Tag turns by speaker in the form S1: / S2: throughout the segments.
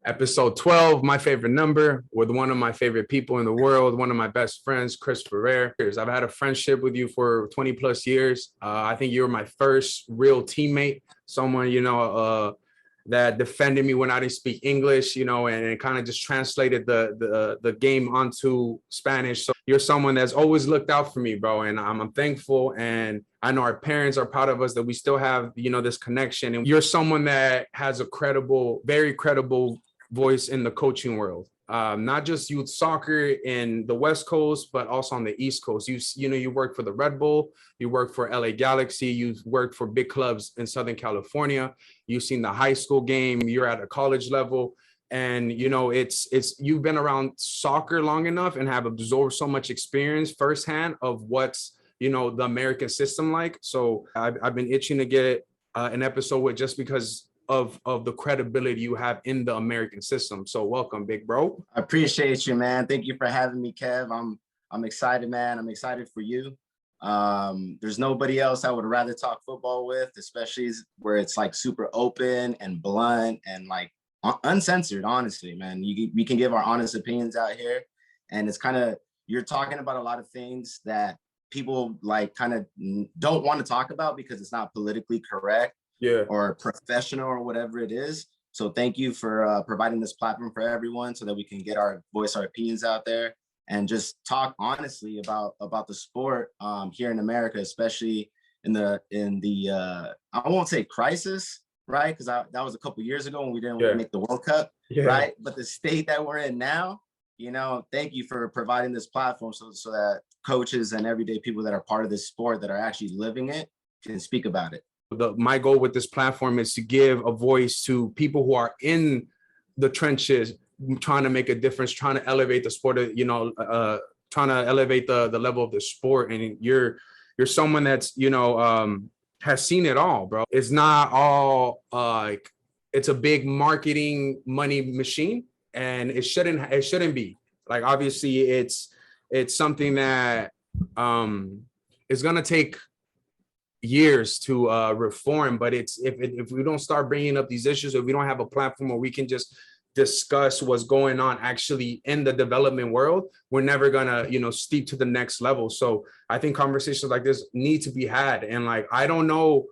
S1: Episode 12, my favorite number, with one of my favorite people in the world, one of my best friends, Chris Ferrer. I've had a friendship with you for 20 plus years. I think you were my first real teammate, someone, that defended me when I didn't speak English, and kind of just translated the game onto Spanish. So you're someone that's always looked out for me, bro. And I'm thankful. And I know our parents are proud of us that we still have, this connection. And you're someone that has a credible, very credible voice in the coaching world, not just youth soccer in the West Coast, but also on the East Coast. You work for the Red Bull, you work for LA Galaxy, you've worked for big clubs in Southern California, you've seen the high school game, you're at a college level. And, it's you've been around soccer long enough and have absorbed so much experience firsthand of what's, the American system like. So I've been itching to get an episode with, just because of the credibility you have in the American system. So welcome, big bro.
S2: I appreciate you, man. Thank you for having me, Kev. I'm excited, man. I'm excited for you. There's nobody else I would rather talk football with, especially where it's like super open and blunt and like uncensored, honestly, man. We can give our honest opinions out here. And it's kind of, you're talking about a lot of things that people like kind of don't want to talk about because it's not politically correct.
S1: Yeah.
S2: Or professional or whatever it is. So thank you for providing this platform for everyone so that we can get our opinions out there and just talk honestly about the sport here in America, especially in the I won't say crisis, right? Because that was a couple years ago when we didn't make the World Cup, right? But the state that we're in now, thank you for providing this platform so that coaches and everyday people that are part of this sport that are actually living it can speak about it.
S1: My goal with this platform is to give a voice to people who are in the trenches, trying to make a difference, trying to elevate the sport, trying to elevate the level of the sport. And you're someone that's, has seen it all, bro. It's not all like it's a big marketing money machine, and it shouldn't be. Like, obviously it's something that is going to take years to reform, but if we don't start bringing up these issues, if we don't have a platform where we can just discuss what's going on actually in the development world, we're never gonna steep to the next level. So I think conversations like this need to be had. And like, I don't know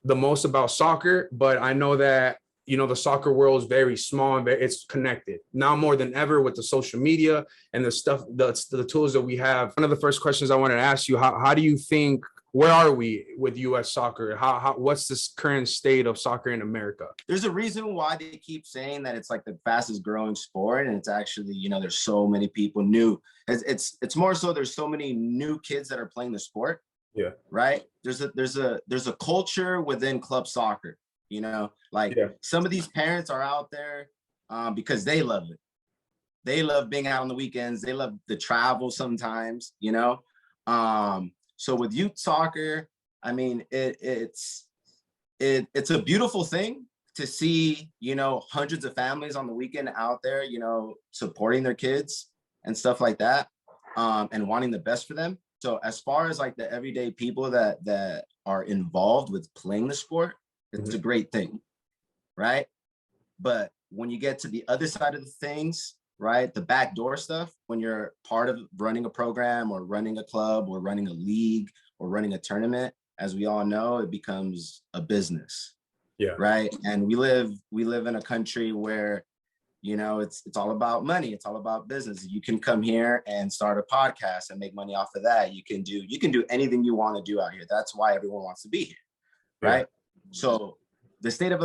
S1: the most about soccer, but I know that the soccer world is very small and it's connected now more than ever with the social media and the stuff, the tools that we have. One of the first questions I wanted to ask you, how do you think, where are we with U.S. soccer? What's this current state of soccer in America?
S2: There's a reason why they keep saying that it's like the fastest growing sport, and it's actually, there's so many people new. It's more so there's so many new kids that are playing the sport.
S1: Yeah.
S2: Right. There's a culture within club soccer. Some of these parents are out there because they love it. They love being out on the weekends. They love the travel sometimes. So with youth soccer, I mean, it's a beautiful thing to see, hundreds of families on the weekend out there, supporting their kids and stuff like that, and wanting the best for them. So as far as like the everyday people that are involved with playing the sport, it's a great thing, right? But when you get to the other side of the things, right, the backdoor stuff, when you're part of running a program or running a club or running a league or running a tournament, as we all know, it becomes a business.
S1: Yeah.
S2: Right. And we live in a country where, it's all about money. It's all about business. You can come here and start a podcast and make money off of that. You can do anything you want to do out here. That's why everyone wants to be here. Right. Yeah. So the state of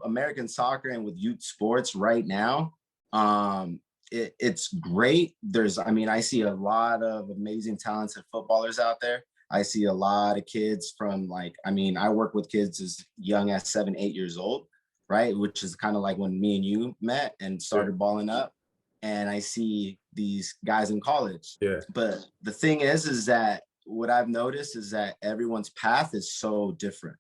S2: American soccer and with youth sports right now, it's great. I see a lot of amazing talented footballers out there. I see a lot of kids from I work with kids as young as 7, 8 years old, right? Which is kind of like when me and you met and started balling up. And I see these guys in college.
S1: Yeah.
S2: But the thing is that what I've noticed is that everyone's path is so different.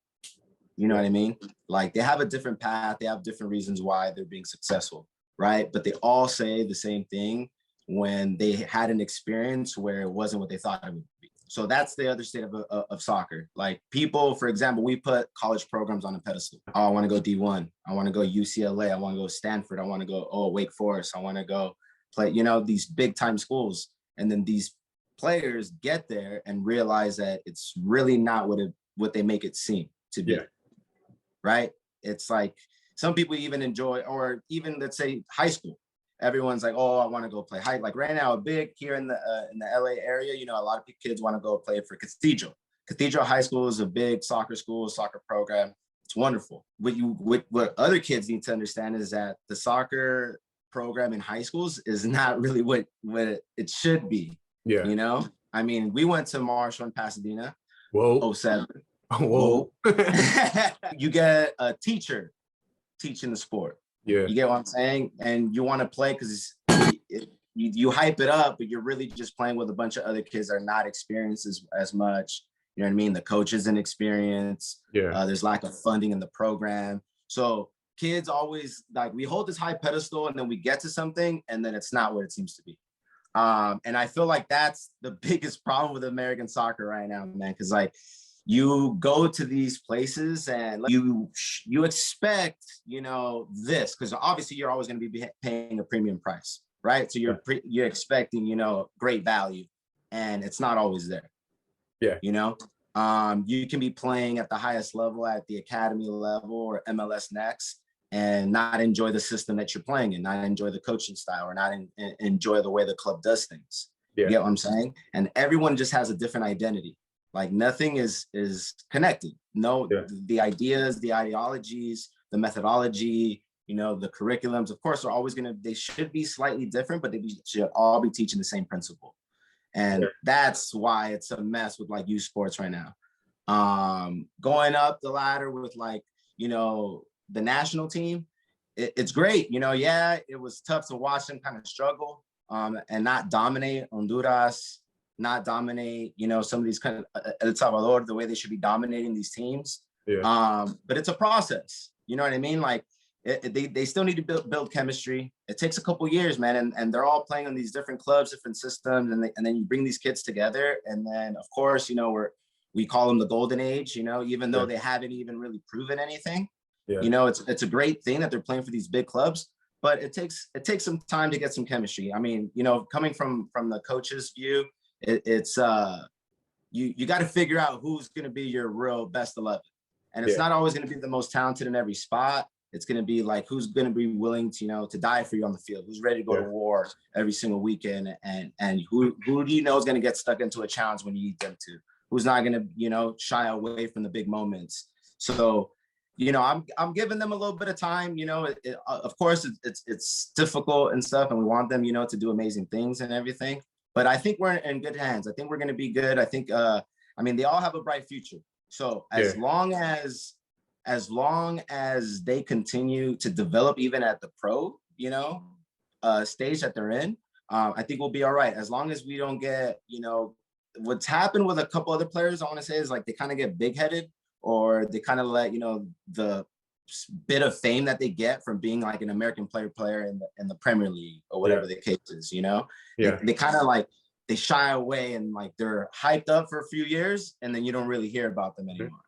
S2: You know what I mean? Like, they have a different path. They have different reasons why they're being successful, right? But they all say the same thing when they had an experience where it wasn't what they thought it would be. So that's the other state of soccer. Like people, for example, we put college programs on a pedestal. Oh, I want to go D1. I want to go UCLA. I want to go Stanford. I want to go, Wake Forest. I want to go play, you know, these big time schools. And then these players get there and realize that it's really not what they make it seem to be. Right? It's like some people even enjoy, or even let's say high school. Everyone's like, oh, I want to go play high. Like right now, a big here in the LA area, you know, a lot of kids want to go play for Cathedral. Cathedral High School is a big soccer school, soccer program. It's wonderful. What other kids need to understand is that the soccer program in high schools is not really what it should be. Yeah. You know, I mean, we went to Marshall in Pasadena. Whoa. 07. Whoa. You get a teacher teaching the sport. Yeah. You get what I'm saying? And you want to play because you hype it up, but you're really just playing with a bunch of other kids that are not experienced as much. You know what I mean? The coach isn't experienced. Yeah. There's lack of funding in the program. So kids always like, we hold this high pedestal and then we get to something and then it's not what it seems to be. And I feel like that's the biggest problem with American soccer right now, man. Cause like you go to these places and you expect, you know, this, cause obviously you're always going to be paying a premium price, right? So you're expecting, you know, great value and it's not always there. Yeah. You know, you can be playing at the highest level at the academy level or MLS Next and not enjoy the system that you're playing in, not enjoy the coaching style or not enjoy the way the club does things. Yeah. You get what I'm saying? And everyone just has a different identity. Like nothing is connected. No, yeah. The ideas, the ideologies, the methodology, you know, the curriculums, of course, are always they should be slightly different, but they should all be teaching the same principle. And that's why it's a mess with like youth sports right now. Going up the ladder with like, you know, the national team, it's great. You know, yeah, it was tough to watch them kind of struggle and not dominate Honduras, not dominate, you know, some of these kind of El Salvador, the way they should be dominating these teams. Yeah. But it's a process. You know what I mean? Like they still need to build chemistry. It takes a couple years, man. And they're all playing on these different clubs, different systems. And then you bring these kids together. And then, of course, you know, we call them the golden age, you know, even though they haven't even really proven anything. Yeah. You know, it's a great thing that they're playing for these big clubs, but it takes some time to get some chemistry. I mean, you know, coming from the coach's view, it's you got to figure out who's going to be your real best 11. And it's not always going to be the most talented in every spot. It's going to be like, who's going to be willing to, you know, to die for you on the field, who's ready to go to war every single weekend. And who do you know is going to get stuck into a challenge when you need them to, who's not going to, you know, shy away from the big moments. So, you know, I'm giving them a little bit of time, you know, of course it's difficult and stuff. And we want them, you know, to do amazing things and everything. But I think we're in good hands. I think we're going to be good. I think, I mean, they all have a bright future. So as long as they continue to develop, even at the pro, you know, stage that they're in, I think we'll be all right. As long as we don't get, you know, what's happened with a couple other players, I want to say, is like they kind of get big-headed, or they kind of let, you know, the bit of fame that they get from being like an American player in the Premier League or whatever the case is, you know, they kind of like, they shy away and like they're hyped up for a few years and then you don't really hear about them anymore.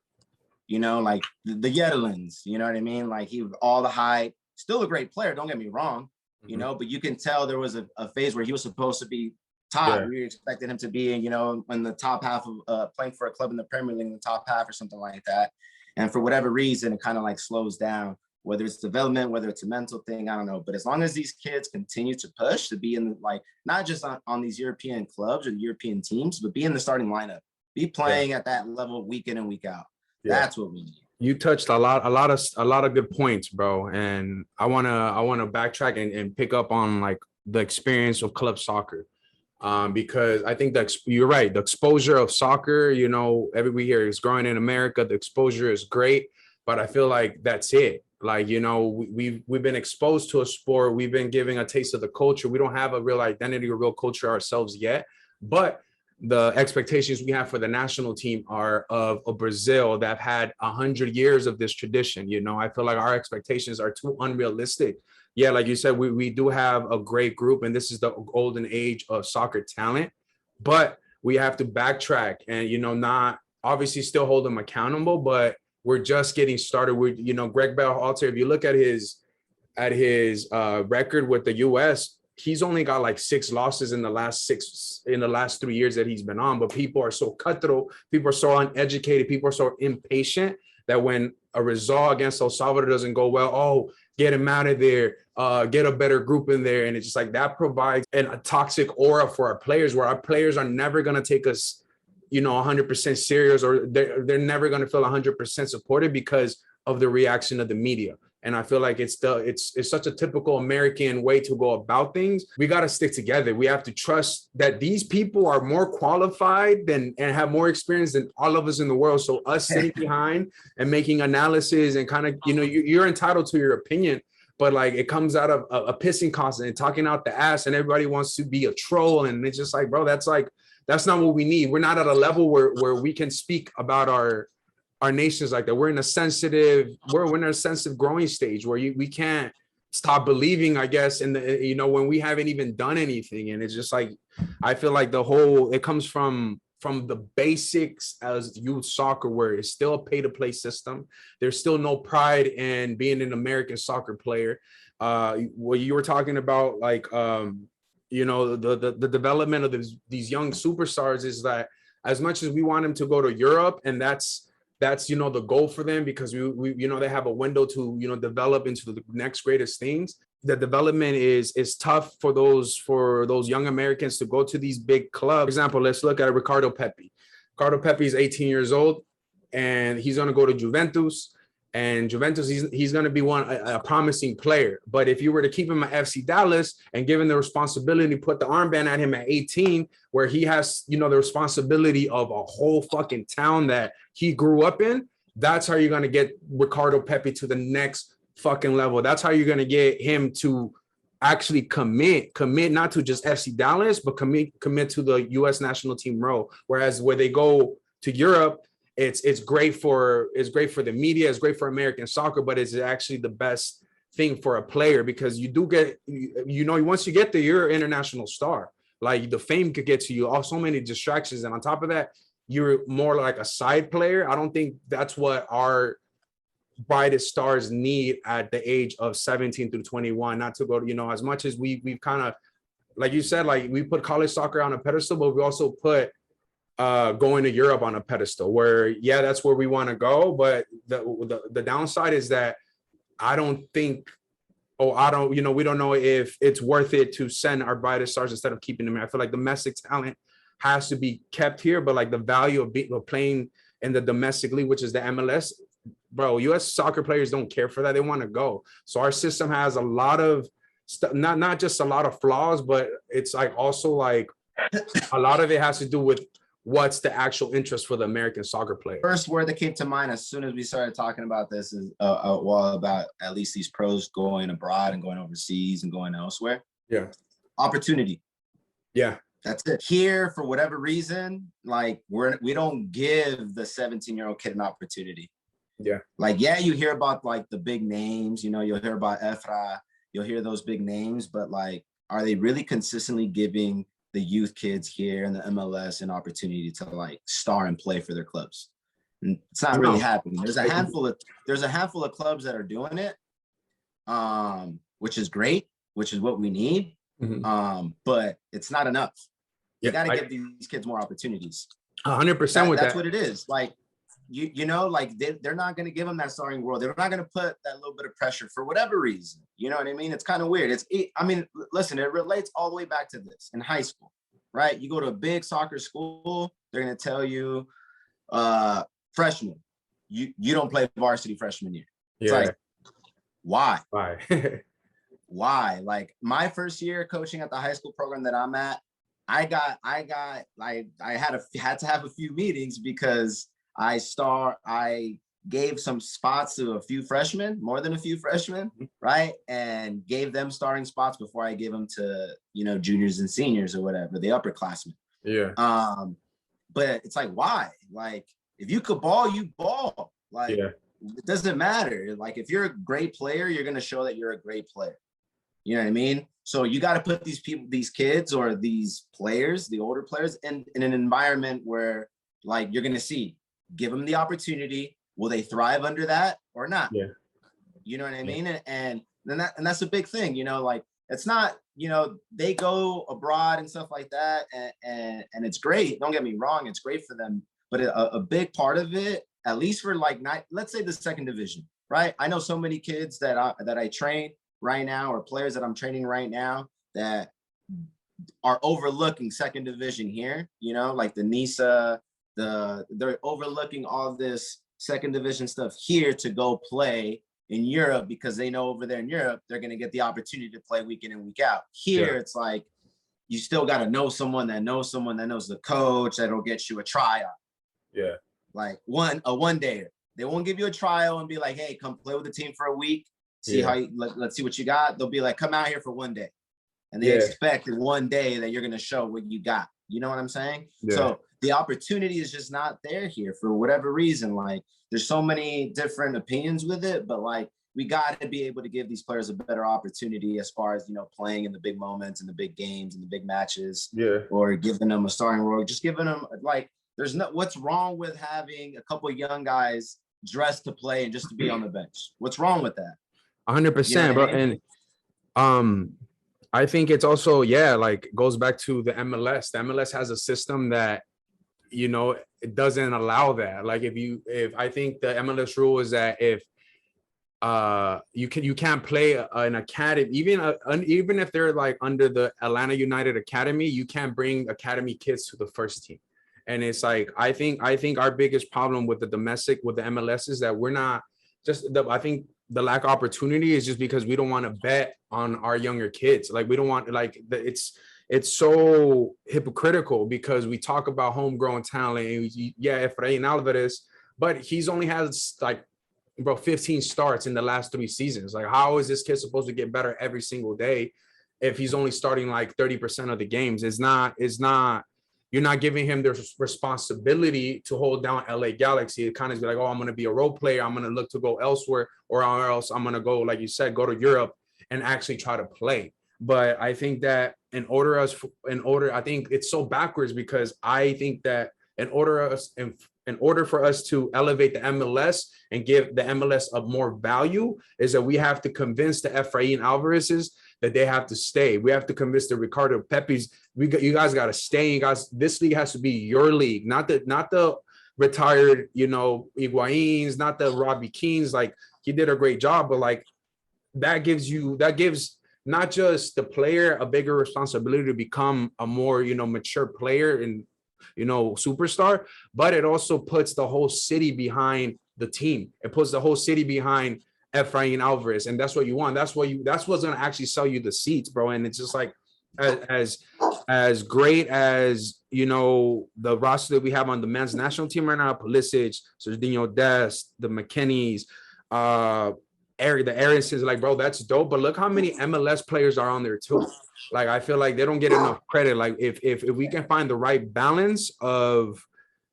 S2: You know, like the Yedlins, you know what I mean? Like he was all the hype, still a great player, don't get me wrong, you know, but you can tell there was a phase where he was supposed to be top. Yeah. We expected him to be, you know, in the top half of playing for a club in the Premier League in the top half or something like that. And for whatever reason, it kind of like slows down, whether it's development, whether it's a mental thing, I don't know. But as long as these kids continue to push to be in like, not just on these European clubs or European teams, but be in the starting lineup, be playing at that level week in and week out. Yeah. That's what we need.
S1: You touched a lot of good points, bro. And I wanna backtrack and pick up on like the experience of club soccer. Because I think that you're right. The exposure of soccer, you know, everybody here is growing in America. The exposure is great, but I feel like that's it. Like, you know, we've been exposed to a sport. We've been giving a taste of the culture. We don't have a real identity or real culture ourselves yet, but the expectations we have for the national team are of Brazil that had 100 years of this tradition. You know, I feel like our expectations are too unrealistic. Yeah, like you said, we do have a great group, and this is the golden age of soccer talent. But we have to backtrack and, you know, not obviously still hold them accountable, but we're just getting started. We, you know, Greg Berhalter, if you look at his record with the US, he's only got like 6 losses in the last 3 years that he's been on. But people are so cutthroat, people are so uneducated, people are so impatient that when a result against El Salvador doesn't go well, oh, get him out of there, get a better group in there. And it's just like that provides a toxic aura for our players, where our players are never going to take us, you know, 100% serious, or they're never going to feel 100% supported because of the reaction of the media. And I feel like it's such a typical American way to go about things. We got to stick together. We have to trust that these people are more qualified and have more experience than all of us in the world. So us sitting behind and making analysis and kind of, you know, you're entitled to your opinion, but like it comes out of a pissing contest and talking out the ass, and everybody wants to be a troll. And it's just like, bro, that's not what we need. We're not at a level where we can speak about our nations like that. We're in a sensitive growing stage where we can't stop believing, I guess, in the, you know, when we haven't even done anything. And it's just like, I feel like it comes from the basics as youth soccer, where it's still a pay-to-play system. There's still no pride in being an American soccer player. What you were talking about, like, you know, the development of these young superstars is that as much as we want them to go to Europe, and that's, you know, the goal for them, because we you know, they have a window to, you know, develop into the next greatest things. The development is tough for those young Americans to go to these big clubs. For example, let's look at Ricardo Pepi. Ricardo Pepi is 18 years old, and he's going to go to Juventus. And Juventus, he's going to be a promising player. But if you were to keep him at FC Dallas and give him the responsibility, put the armband at him at 18, where he has, you know, the responsibility of a whole fucking town that he grew up in, that's how you're going to get Ricardo Pepi to the next fucking level. That's how you're going to get him to actually commit not to just FC Dallas, but commit to the US national team role. Whereas where they go to Europe, it's great for the media, it's great for American soccer, but it's actually the best thing for a player, because you do get, you know, once you get there, you're an international star. Like the fame could get to you, so many distractions, and on top of that, you're more like a side player. I don't think that's what our brightest stars need at the age of 17 through 21. Not to go to, you know, as much as we've kind of, like you said, like we put college soccer on a pedestal, but we also put going to Europe on a pedestal, where, yeah, that's where we want to go. But the downside is that I don't think, you know, we don't know if it's worth it to send our brightest stars instead of keeping them here. I feel like domestic talent has to be kept here, but like the value of playing in the domestic league, which is the MLS, bro, US soccer players don't care for that. They want to go. So our system has a lot of stuff, not just a lot of flaws, but it's like also like a lot of it has to do with what's the actual interest for the American soccer player.
S2: First word that came to mind as soon as we started talking about this is about at least these pros going abroad and going overseas and going elsewhere.
S1: Yeah.
S2: Opportunity.
S1: Yeah.
S2: That's it. Here, for whatever reason, like we don't give the 17-year-old kid an opportunity.
S1: Yeah.
S2: Like, yeah, you hear about like the big names, you know, you'll hear about Efra, you'll hear those big names, but like, are they really consistently giving the youth kids here in the MLS an opportunity to like star and play for their clubs? And it's not really happening. There's a handful of clubs that are doing it, which is great, which is what we need. Mm-hmm. But it's not enough. You got to give these kids more opportunities.
S1: 100% with that.
S2: That's what it is. Like, you know, like they're not going to give them that starting role. They're not going to put that little bit of pressure for whatever reason. You know what I mean? It's kind of weird. I mean, listen, it relates all the way back to this in high school, right? You go to a big soccer school, they're going to tell you, freshman, you don't play varsity freshman year. It's like, why? Why? Like my first year coaching at the high school program that I'm at, I had to have a few meetings because I gave some spots to a few freshmen, more than a few freshmen, right? And gave them starting spots before I gave them to, you know, juniors and seniors or whatever, the upperclassmen.
S1: Yeah.
S2: But it's like, why? Like, if you could ball, you ball. Like, It doesn't matter. Like, if you're a great player, you're going to show that you're a great player. You know what I mean? So you got to put these people, these kids or these players, the older players, in an environment where like you're going to see, give them the opportunity. Will they thrive under that or not?
S1: Yeah.
S2: You know what I mean? And that's a big thing, you know, like it's not, you know, they go abroad and stuff like that. And it's great. Don't get me wrong. It's great for them. But a big part of it, at least for like, let's say the second division, right? I know so many kids that I train right now, or players that I'm training right now that are overlooking second division here, you know, like the NISA, they're overlooking all this second division stuff here to go play in Europe because they know over there in Europe, they're going to get the opportunity to play week in and week out. Here, it's like, you still got to know someone that knows the coach that'll get you a tryout.
S1: Yeah.
S2: Like a one-dayer. They won't give you a trial and be like, hey, come play with the team for a week. See how you, let's see what you got. They'll be like, come out here for one day. And they expect in one day that you're going to show what you got. You know what I'm saying? Yeah. So the opportunity is just not there here for whatever reason. Like there's so many different opinions with it, but like we got to be able to give these players a better opportunity as far as, you know, playing in the big moments and the big games and the big matches. Yeah. Or giving them a starting role, just giving them like, there's no, what's wrong with having a couple of young guys dressed to play and just to be on the bench? What's wrong with that?
S1: 100%, bro. And I think it's also, like goes back to the MLS. The MLS has a system that, you know, it doesn't allow that. Like if I think the MLS rule is that if you can't play an academy, even if they're like under the Atlanta United Academy, you can't bring academy kids to the first team. And it's like, I think our biggest problem with the MLS is that we're not I think the lack of opportunity is just because we don't want to bet on our younger kids. Like we don't want, like it's so hypocritical because we talk about homegrown talent and Efrain Alvarez, but he's only has like, 15 starts in the last 3 seasons. Like how is this kid supposed to get better every single day if he's only starting like 30% of the games? It's not, you're not giving him the responsibility to hold down LA Galaxy. It kind of be like, oh, I'm going to be a role player. I'm going to look to go elsewhere, or else I'm going to go, like you said, go to Europe and actually try to play. But I think that I think it's so backwards because I think that in order for us to elevate the MLS and give the MLS a more value is that we have to convince the Efrain Alvarez's that they have to stay. We have to convince the Ricardo Pepis, you guys got to stay. You guys, this league has to be your league, not the retired, you know, Higuains, not the Robbie Keanes. Like he did a great job, but like that gives not just the player a bigger responsibility to become a more, you know, mature player and, you know, superstar, but it also puts the whole city behind the team. It puts the whole city behind Efrain Alvarez, and that's what you want. That's what's going to actually sell you the seats, bro. And it's just like as great as, you know, the roster that we have on the men's national team right now, Pulisic, Serginho Dest, the McKennies, the Aaronsons, like, bro, that's dope. But look how many MLS players are on there too. Like, I feel like they don't get enough credit. Like if we can find the right balance of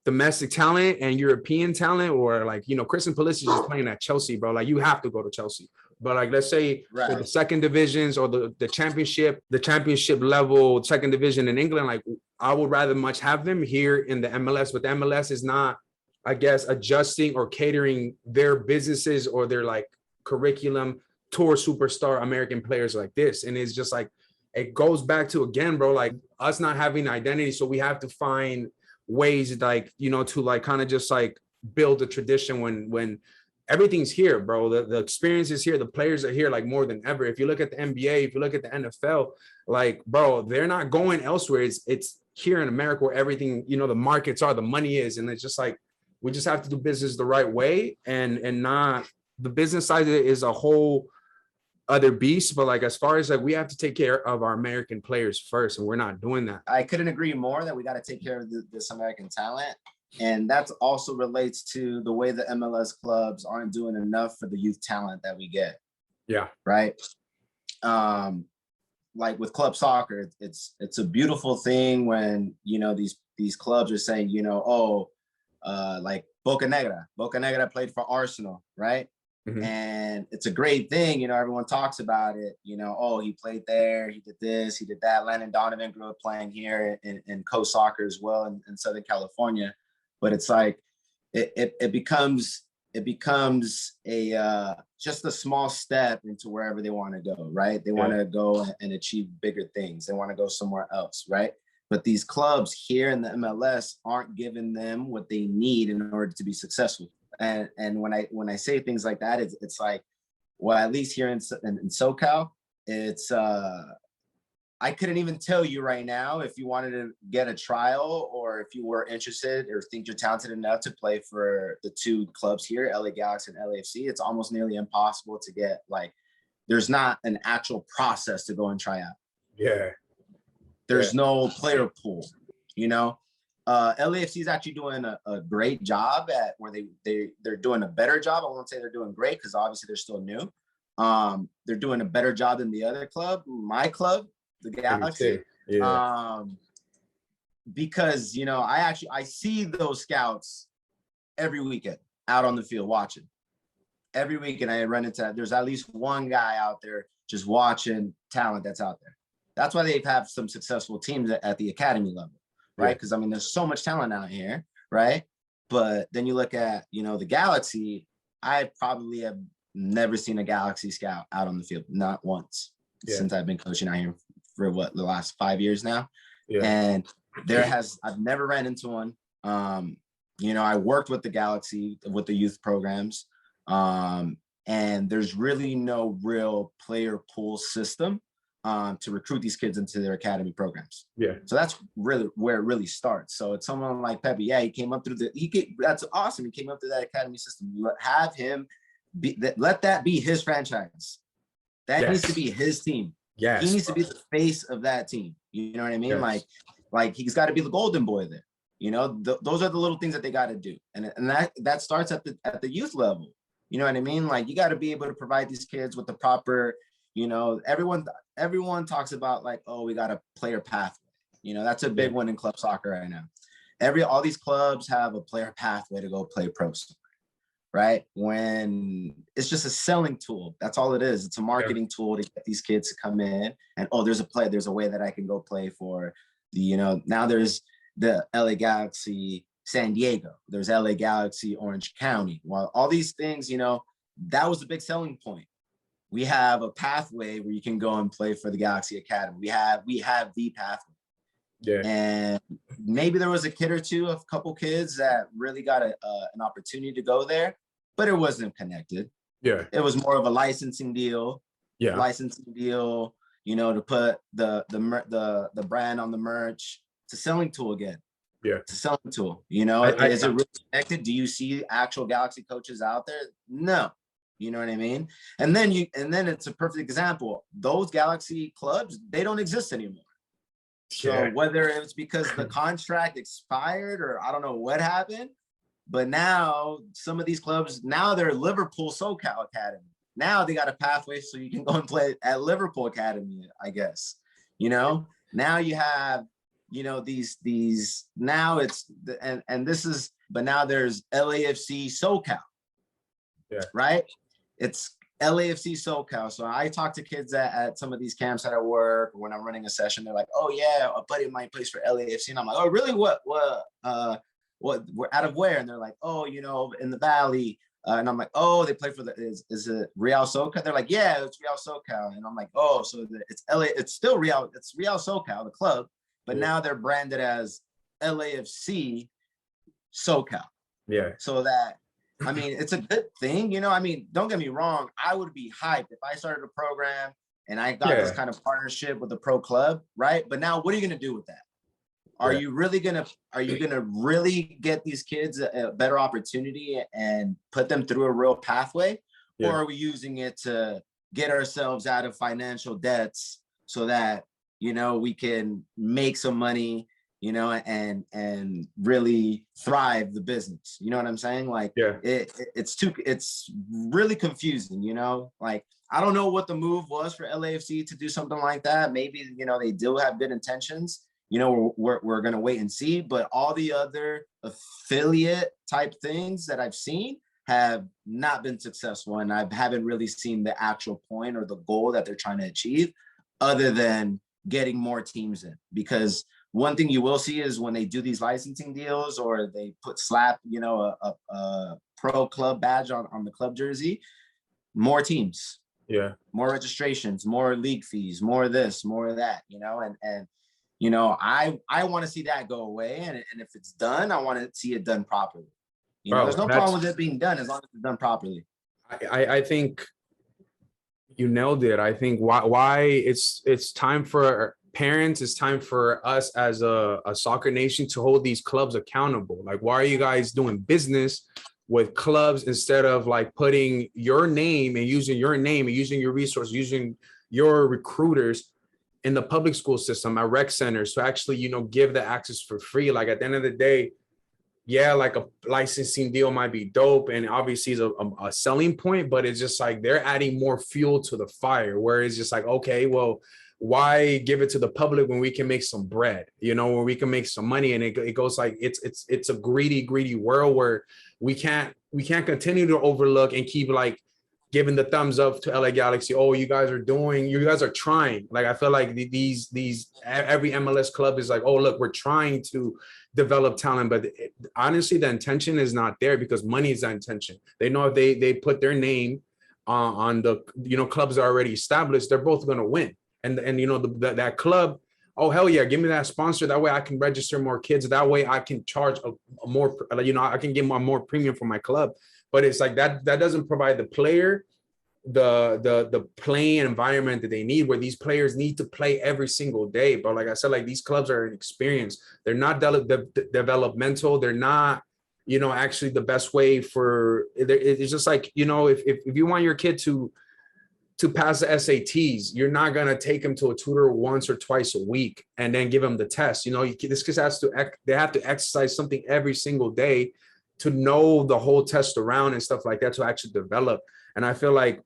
S1: domestic talent and European talent, or like, you know, Christian Pulisic is playing at Chelsea, bro. Like you have to go to Chelsea. But like, let's say for the second divisions or the championship level, second division in England, like I would rather much have them here in the MLS, but the MLS is not, I guess, adjusting or catering their businesses or their like curriculum towards superstar American players like this. And it's just like, it goes back to, again, bro, like us not having identity. So we have to find ways, like, you know, to like kind of just like build a tradition when everything's here, bro. The experience is here, the players are here like more than ever. If you look at the NBA, if you look at the NFL, like, bro, they're not going elsewhere. It's here in America where everything, you know, the markets are, the money is, and it's just like we just have to do business the right way, and not, the business side of it is a whole other beast, but like as far as like we have to take care of our American players first, and we're not doing that.
S2: I couldn't agree more that we got to take care of this American talent, and that also relates to the way the MLS clubs aren't doing enough for the youth talent that we get.
S1: Yeah.
S2: Right. Like with club soccer, it's a beautiful thing when, you know, these clubs are saying, you know, like Boca Negra played for Arsenal, right? And it's a great thing, you know, everyone talks about it, you know, oh, he played there, he did this, he did that. Landon Donovan grew up playing here in coast soccer as well in Southern California. But it's like, it becomes a just a small step into wherever they want to go, right? They want to go and achieve bigger things. They want to go somewhere else, right? But these clubs here in the MLS aren't giving them what they need in order to be successful. And when I say things like that, it's like, well, at least here in SoCal, it's I couldn't even tell you right now if you wanted to get a trial or if you were interested or think you're talented enough to play for the two clubs here, LA Galaxy and LAFC. It's almost nearly impossible to get, like, there's not an actual process to go and try out.
S1: Yeah.
S2: There's no player pool, you know. LAFC is actually doing a great job at where they're doing a better job. I won't say they're doing great because obviously they're still new. They're doing a better job than the other club, my club, the Galaxy. Because, you know, I see those scouts every weekend out on the field watching. Every weekend I run into, there's at least one guy out there just watching talent that's out there. That's why they have some successful teams at the academy level. Right. Because I mean, there's so much talent out here. Right. But then you look at, you know, the Galaxy, I probably have never seen a Galaxy scout out on the field. Not once since I've been coaching out here for the last 5 years now. And I've never ran into one. You know, I worked with the Galaxy with the youth programs. And there's really no real player pool system to recruit these kids into their academy programs. So that's really where it really starts. So it's someone like Pepe. Yeah, he came up through that's awesome. He came up through that academy system. Have him let that be his franchise. That needs to be his team. He needs to be the face of that team. You know what I mean? Like he's got to be the golden boy there. You know, those are the little things that they got to do. And that starts at the youth level. You know what I mean? Like, you got to be able to provide these kids with the proper, you know, everyone talks about, like, oh, we got a player pathway. You know, that's a big one in club soccer right now. All these clubs have a player pathway to go play pro soccer, right? When it's just a selling tool. That's all it is. It's a marketing tool to get these kids to come in and, oh, there's a way that I can go play for the, you know, now there's the LA Galaxy San Diego, there's LA Galaxy Orange County. Well, all these things, you know, that was the big selling point. We have a pathway where you can go and play for the Galaxy Academy. We have the pathway. And maybe there was a kid or two, a couple kids that really got an opportunity to go there, but it wasn't connected. It was more of a licensing deal. Licensing deal, you know, to put the brand on the merch. It's a selling tool again. It's a selling tool. You know, is it really connected? Do you see actual Galaxy coaches out there? No. You know what I mean? And then it's a perfect example. Those Galaxy clubs, they don't exist anymore. So whether it's because the contract expired or I don't know what happened, but now some of these clubs, now they're Liverpool SoCal Academy. Now they got a pathway so you can go and play at Liverpool Academy, I guess. You know, now you have, you know, these now it's and this is, but now there's LAFC SoCal. Right? It's LAFC SoCal. So I talk to kids at some of these camps that I work, when I'm running a session, they're like, oh yeah, a buddy of mine plays for LAFC. And I'm like, oh really? What, we're out of where? And they're like, oh, you know, in the Valley. And I'm like, oh, they play for is it Real SoCal? They're like, yeah, it's Real SoCal. And I'm like, oh, so it's LA, it's still Real, it's Real SoCal, the club, but now they're branded as LAFC SoCal. So that, I mean, it's a good thing, you know. I mean, don't get me wrong. I would be hyped if I started a program and I got this kind of partnership with a pro club, right? But now, what are you going to do with that? Are you gonna really get these kids a better opportunity and put them through a real pathway, or are we using it to get ourselves out of financial debts so that, you know, we can make some money, you know, and really thrive the business? You know what I'm saying? Like, it's really confusing, you know. Like, I don't know what the move was for LAFC to do something like that. Maybe, you know, they do have good intentions. You know, we're going to wait and see. But all the other affiliate type things that I've seen have not been successful, and I haven't really seen the actual point or the goal that they're trying to achieve other than getting more teams in. Because one thing you will see is when they do these licensing deals or they slap, you know, a pro club badge on the club jersey, more teams, more registrations, more league fees, more this, more that, you know, and you know, I want to see that go away, and if it's done, I want to see it done properly. You know, there's no problem with it being done as long as it's done properly.
S1: I think you nailed it. I think why it's time for parents, it's time for us as a soccer nation to hold these clubs accountable. Like, why are you guys doing business with clubs instead of like putting your name and using your resources, using your recruiters in the public school system at rec centers to actually, you know, give the access for free? Like, at the end of the day, yeah, like a licensing deal might be dope and obviously is a selling point, but it's just like they're adding more fuel to the fire, where it's just like, okay, well, why give it to the public when we can make some bread, you know, where we can make some money? And it goes like it's a greedy world where we can't continue to overlook and keep like giving the thumbs up to LA Galaxy. Oh, you guys are trying. Like, I feel like these every MLS club is like, oh, look, we're trying to develop talent, but honestly, the intention is not there because money is the intention. They know if they put their name on the, you know, clubs are already established, they're both going to win. And you know, that club, oh, hell yeah, give me that sponsor. That way I can register more kids. That way I can charge a more, you know, I can give more premium for my club. But it's like that doesn't provide the player the playing environment that they need, where these players need to play every single day. But like I said, like, these clubs are inexperienced. They're not developmental. They're not, you know, actually the best way for it's just like, you know, if you want your kid to pass the SATs, you're not going to take them to a tutor once or twice a week and then give them the test. You know, this kid they have to exercise something every single day to know the whole test around and stuff like that to actually develop. And I feel like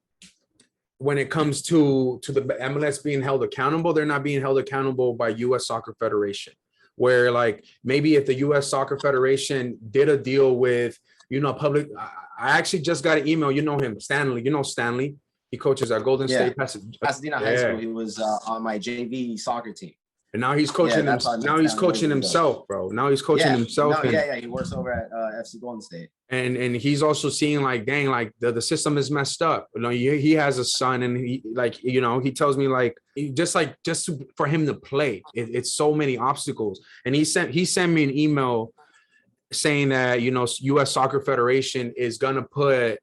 S1: when it comes to the MLS being held accountable, they're not being held accountable by US Soccer Federation, where like maybe if the US Soccer Federation did a deal with, you know, public, I actually just got an email, you know him, Stanley, you know Stanley. He coaches at Golden State
S2: Pasadena High School. He was on my JV soccer team.
S1: And now he's coaching now he's coaching himself, bro. Now he's coaching himself.
S2: He works over at FC Golden State.
S1: And he's also seeing like, dang, like the system is messed up. You know, he has a son, and he, like, you know, he tells me like just for him to play, it's so many obstacles. And he sent me an email saying that, you know, US Soccer Federation is gonna put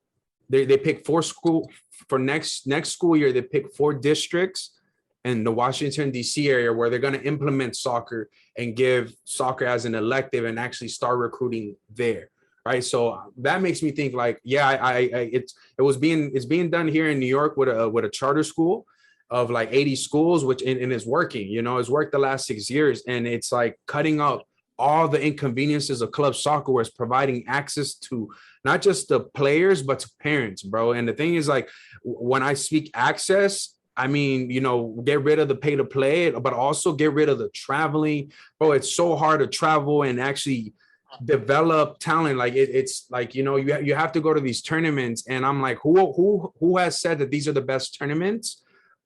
S1: they pick 4 school for next school year. They pick 4 districts in the Washington, D.C. area where they're going to implement soccer and give soccer as an elective and actually start recruiting there. Right. So that makes me think like, yeah, it's being done here in New York with a charter school of like 80 schools, which and it's working, you know, it's worked the last 6 years. And it's like cutting out all the inconveniences of club soccer, where it's providing access to not just the players, but to parents, bro. And the thing is, like, when I speak access, I mean, you know, get rid of the pay to play, but also get rid of the traveling. Bro, it's so hard to travel and actually develop talent. Like it's like, you know, you have to go to these tournaments, and I'm like, who has said that these are the best tournaments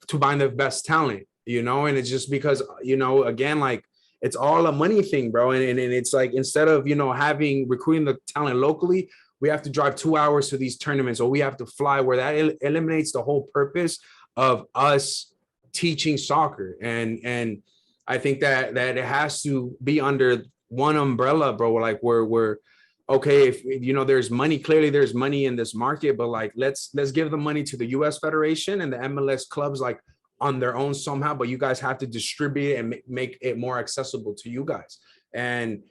S1: to find the best talent, you know? And it's just because, you know, again, like, it's all a money thing, bro. And it's like, instead of, you know, recruiting the talent locally, we have to drive 2 hours to these tournaments, or we have to fly, where that eliminates the whole purpose of us teaching soccer. And I think that it has to be under one umbrella, bro. Like we're okay, if you know there's money, clearly there's money in this market, but like let's give the money to the US Federation and the MLS clubs like on their own somehow, but you guys have to distribute it and make it more accessible to you guys. And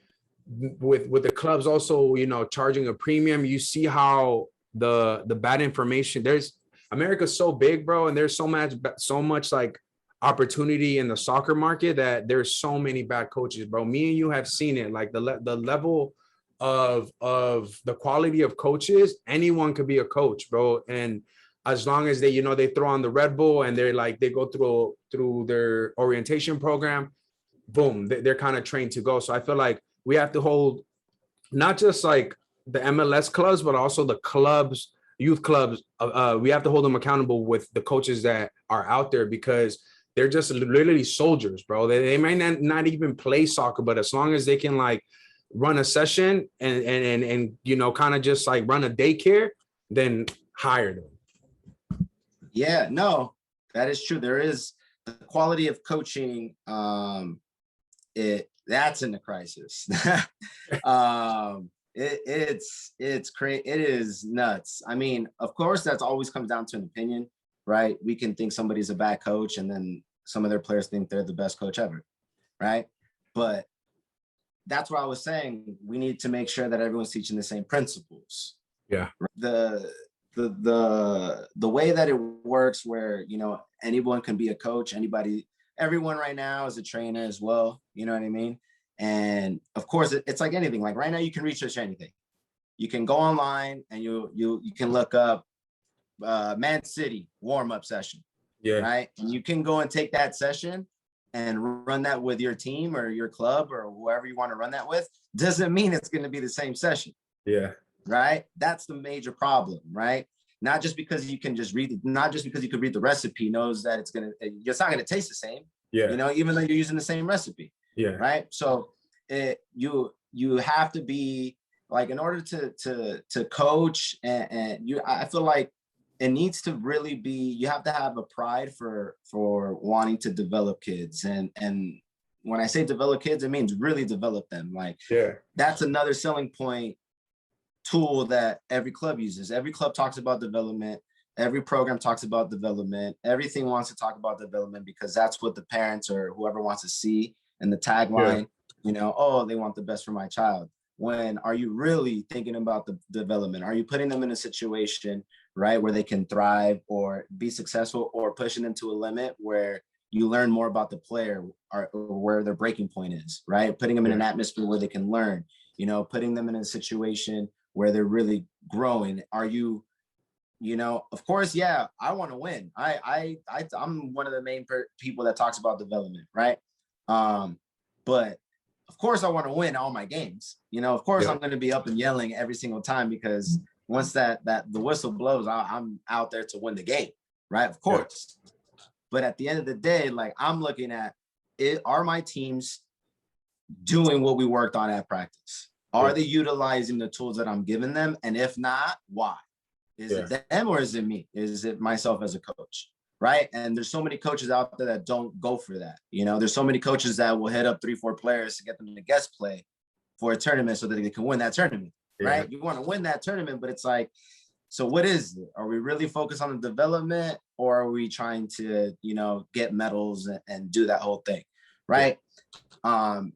S1: with the clubs also, you know, charging a premium, you see how the bad information, America's so big, bro, and there's so much like opportunity in the soccer market that there's so many bad coaches, bro. Me and you have seen it, like the level of the quality of coaches. Anyone could be a coach, bro. And as long as they, you know, they throw on the Red Bull and they're like, they go through their orientation program, boom, they're kind of trained to go. So I feel like we have to hold not just like the MLS clubs, but also the clubs, youth clubs. We have to hold them accountable with the coaches that are out there, because they're just literally soldiers, bro. They might not even play soccer, but as long as they can like run a session and you know, kind of just like run a daycare, then hire them.
S2: Yeah, no, that is true. There is the quality of coaching. That's in the crisis. It's crazy. It is nuts. I mean, of course, that's always comes down to an opinion, right? We can think somebody's a bad coach, and then some of their players think they're the best coach ever, right? But that's what I was saying. We need to make sure that everyone's teaching the same principles.
S1: Yeah.
S2: The way that it works, where, you know, anyone can be a coach, everyone right now is a trainer as well. You know what I mean? And of course, it's like anything. Like right now, you can research anything. You can go online and you can look up Man City warm-up session. Yeah. Right. And you can go and take that session and run that with your team or your club or whoever you want to run that with. Doesn't mean it's going to be the same session.
S1: Yeah.
S2: Right. That's the major problem. Right. Not just because you can just not just because you could read the recipe knows that it's not going to taste the same. Yeah. You know, even though you're using the same recipe. Yeah. Right. So you have to be like, in order to coach I feel like it needs to really be, you have to have a pride for wanting to develop kids. And when I say develop kids, it means really develop them. Like, yeah, that's another selling point tool that every club uses. Every club talks about development. Every program talks about development. Everything wants to talk about development because that's what the parents or whoever wants to see. And the tagline, you know, oh, they want the best for my child. When are you really thinking about the development? Are you putting them in a situation, right, where they can thrive or be successful, or pushing them to a limit where you learn more about the player or where their breaking point is, right? Putting them in an atmosphere where they can learn, you know, putting them in a situation where they're really growing. Are you, you know, of course, yeah, I want to win. I'm one of the main people that talks about development, right? But of course I want to win all my games. You know, of course I'm going to be up and yelling every single time, because once that the whistle blows, I'm out there to win the game, right? Of course. But at the end of the day, like, I'm looking at it, are my teams doing what we worked on at practice? Are they utilizing the tools that I'm giving them? And if not, why? Is it them or is it me? Is it myself as a coach? Right. And there's so many coaches out there that don't go for that. You know, there's so many coaches that will hit up 3-4 players to get them to guest play for a tournament so that they can win that tournament. Right. You want to win that tournament, but it's like, so what is it? Are we really focused on the development, or are we trying to, you know, get medals and do that whole thing? Right. And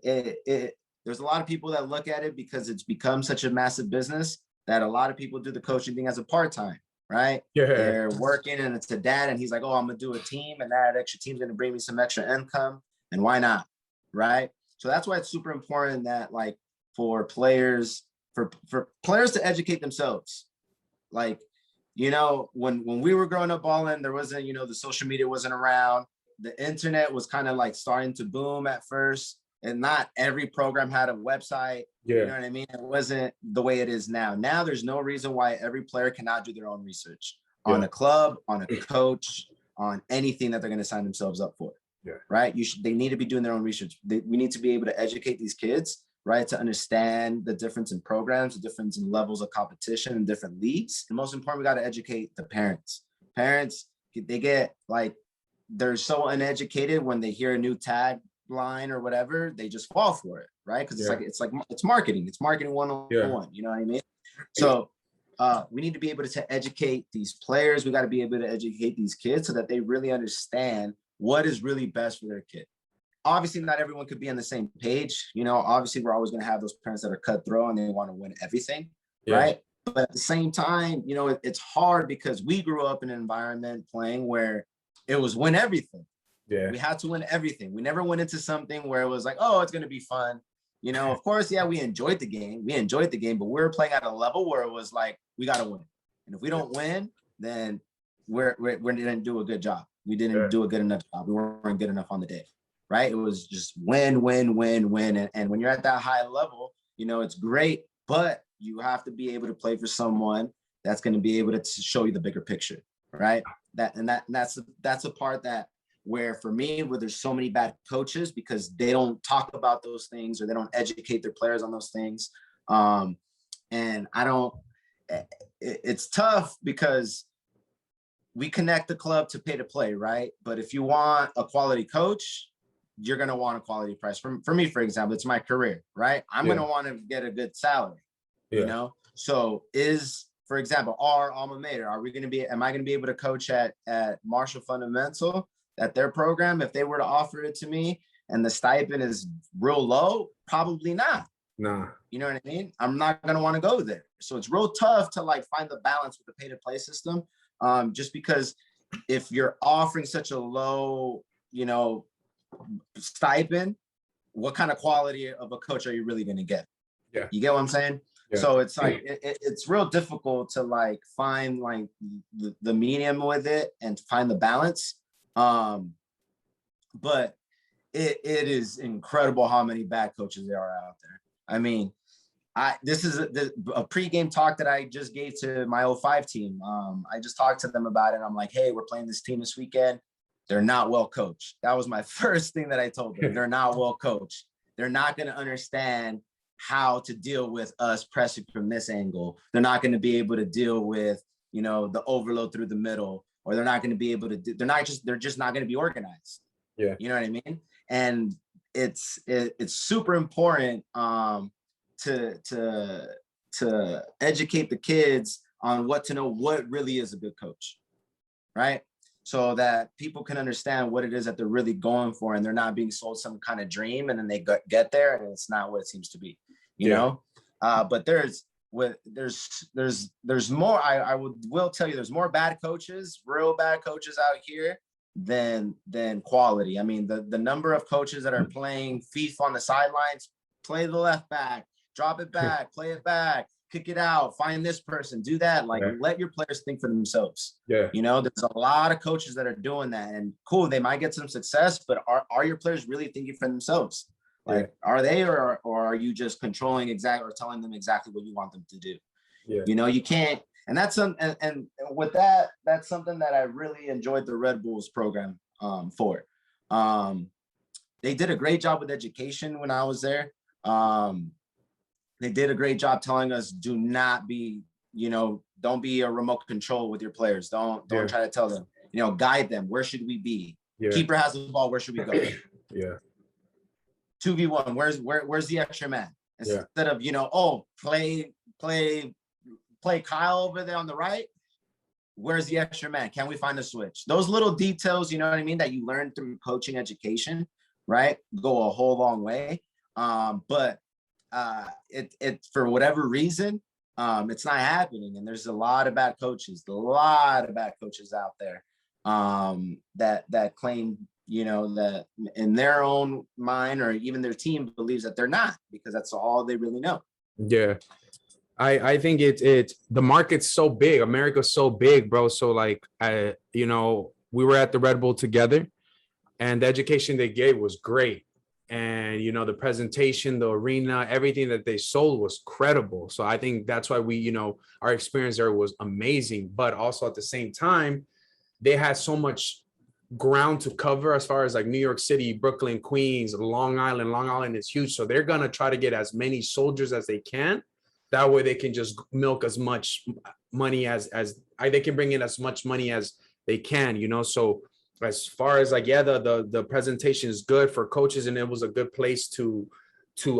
S2: there's a lot of people that look at it, because it's become such a massive business, that a lot of people do the coaching thing as a part-time. Right. Yeah. They're working and it's a dad and he's like, oh, I'm going to do a team, and that extra team's going to bring me some extra income. And why not? Right. So that's why it's super important that, like, for players, for players to educate themselves. Like, you know, when we were growing up balling, there wasn't, you know, the social media wasn't around. The internet was kind of like starting to boom at first. And not every program had a website. You know what I mean? It wasn't the way it is now. Now there's no reason why every player cannot do their own research on a club, on a coach, on anything that they're going to sign themselves up for. Right? They need to be doing their own research. We need to be able to educate these kids, right, to understand the difference in programs, the difference in levels of competition and different leagues. And most important, we got to educate the parents. Parents, they get, like, they're so uneducated when they hear a new tagline or whatever, they just fall for it, right? Because it's marketing. It's marketing 101. You know what I mean? So we need to be able to educate these players. We got to be able to educate these kids so that they really understand what is really best for their kid. Obviously, not everyone could be on the same page. You know, obviously, we're always going to have those parents that are cutthroat and they want to win everything, right? But at the same time, you know, it's hard because we grew up in an environment playing where it was win everything. We had to win everything. We never went into something where it was like, oh, it's going to be fun. You know, of course, we enjoyed the game. But we were playing at a level where it was like, we got to win. And if we don't win, then we didn't do a good job. We didn't do a good enough job. We weren't good enough on the day, right? It was just win. And when you're at that high level, you know, it's great. But you have to be able to play for someone that's going to be able to show you the bigger picture, right? That's a part that where for me, where there's so many bad coaches because they don't talk about those things or they don't educate their players on those things. And it's tough because we connect the club to pay to play, right? But if you want a quality coach, you're going to want a quality price. For me, for example, it's my career, right? I'm going to want to get a good salary, you know? So for example, our alma mater, am I going to be able to coach at Marshall Fundamental, at their program? If they were to offer it to me and the stipend is real low, probably not.
S1: Nah.
S2: You know what I mean? I'm not going to want to go there. So it's real tough to like find the balance with the pay to play system. Just because if you're offering such a low, you know, stipend, what kind of quality of a coach are you really going to get?
S1: Yeah.
S2: You get what I'm saying? Yeah. So it's like, it's real difficult to like find like the medium with it and to find the balance. But it is incredible how many bad coaches there are out there. I mean, this is a pregame talk that I just gave to my 05 team. I just talked to them about it. I'm like, hey, we're playing this team this weekend. They're not well coached. That was my first thing that I told them. They're not well coached. They're not going to understand how to deal with us pressing from this angle. They're not going to be able to deal with, you know, the overload through the middle, or they're not going to be able to they're just not going to be organized.
S1: Yeah.
S2: You know what I mean? And it's super important to educate the kids on what to know, what really is a good coach, right? So that people can understand what it is that they're really going for, and they're not being sold some kind of dream, and then they get there and it's not what it seems to be, you know? But there's more. I will tell you, there's more bad coaches, real bad coaches out here than quality. I mean, the number of coaches that are playing FIFA on the sidelines, play the left back, drop it back, play it back, kick it out, find this person, do that. Like, let your players think for themselves. Yeah. You know, there's a lot of coaches that are doing that, and cool, they might get some success, but are your players really thinking for themselves? Like, are they, or are you just controlling or telling them exactly what you want them to do? Yeah. You know, you can't, and that's and with that, that's something that I really enjoyed the Red Bulls program for. They did a great job with education when I was there. They did a great job telling us, do not be, you know, don't be a remote control with your players. Don't try to tell them, you know, guide them. Where should we be? Yeah. Keeper has the ball. Where should we go?
S1: Yeah.
S2: 2v1. Where's the extra man? Instead of, you know, play Kyle over there on the right. Where's the extra man? Can we find a switch? Those little details, you know what I mean, that you learn through coaching education, right, go a whole long way. But it for whatever reason, it's not happening, and there's a lot of bad coaches out there that claim, you know, that in their own mind or even their team believes that they're not, because that's all they really know.
S1: Yeah. I think it's the market's so big. America's so big, bro. So like, you know, we were at the Red Bull together, and the education they gave was great. And, you know, the presentation, the arena, everything that they sold was credible. So I think that's why we, you know, our experience there was amazing. But also at the same time, they had so much ground to cover as far as like New York City, Brooklyn, Queens, Long Island. Long Island is huge. So they're going to try to get as many soldiers as they can. That way they can just milk as much money as they can bring in as much money as they can, you know? So as far as like, yeah, the presentation is good for coaches, and it was a good place to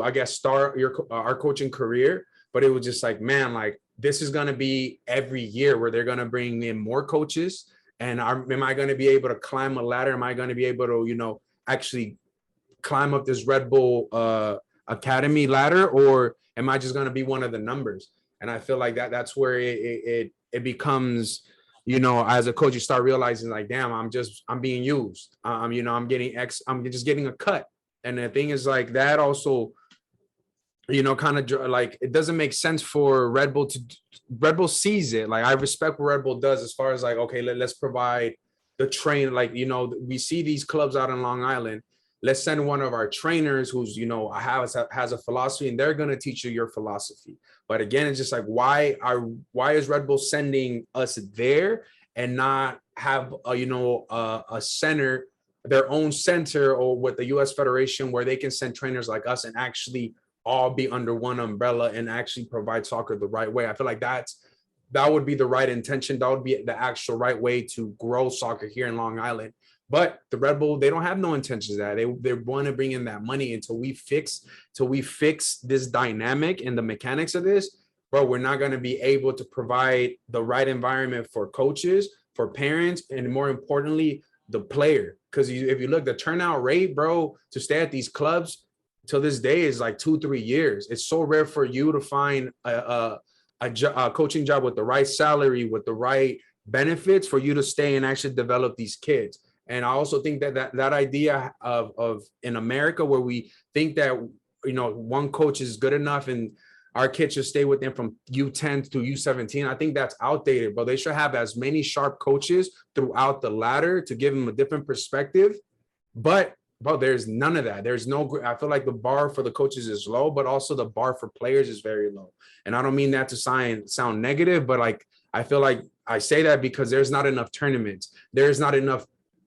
S1: I guess start our coaching career. But it was just like, man, like this is gonna be every year where they're gonna bring in more coaches. And am I gonna be able to climb a ladder? Am I gonna be able to, you know, actually climb up this Red Bull Academy ladder, or am I just gonna be one of the numbers? And I feel like that's where it becomes, you know, as a coach, you start realizing like, damn, I'm being used. You know, I'm just getting a cut. And the thing is like that also, you know, kind of like, it doesn't make sense for Red Bull sees it. Like, I respect what Red Bull does as far as like, okay, let's provide the train. Like, you know, we see these clubs out in Long Island let's send one of our trainers who's, you know, has a philosophy, and they're going to teach you your philosophy. But again, it's just like, why is Red Bull sending us there and not have a center, their own center, or with the US Federation, where they can send trainers like us and actually all be under one umbrella and actually provide soccer the right way. I feel like that would be the right intention. That would be the actual right way to grow soccer here in Long Island. But the Red Bull, they don't have no intentions of that. They want to bring in that money until we fix this dynamic and the mechanics of this. Bro, we're not going to be able to provide the right environment for coaches, for parents, and more importantly, the player. Because if you look, the turnout rate, bro, to stay at these clubs till this day is like 2-3 years. It's so rare for you to find a coaching job with the right salary, with the right benefits, for you to stay and actually develop these kids. And I also think that idea of in America, where we think that, you know, one coach is good enough and our kids should stay with them from U10 to U17, I think that's outdated, but they should have as many sharp coaches throughout the ladder to give them a different perspective. But there's none of that. There's no, I feel like the bar for the coaches is low, but also the bar for players is very low. And I don't mean that to sound negative, but like, I feel like I say that because there's not enough tournaments. There's not enough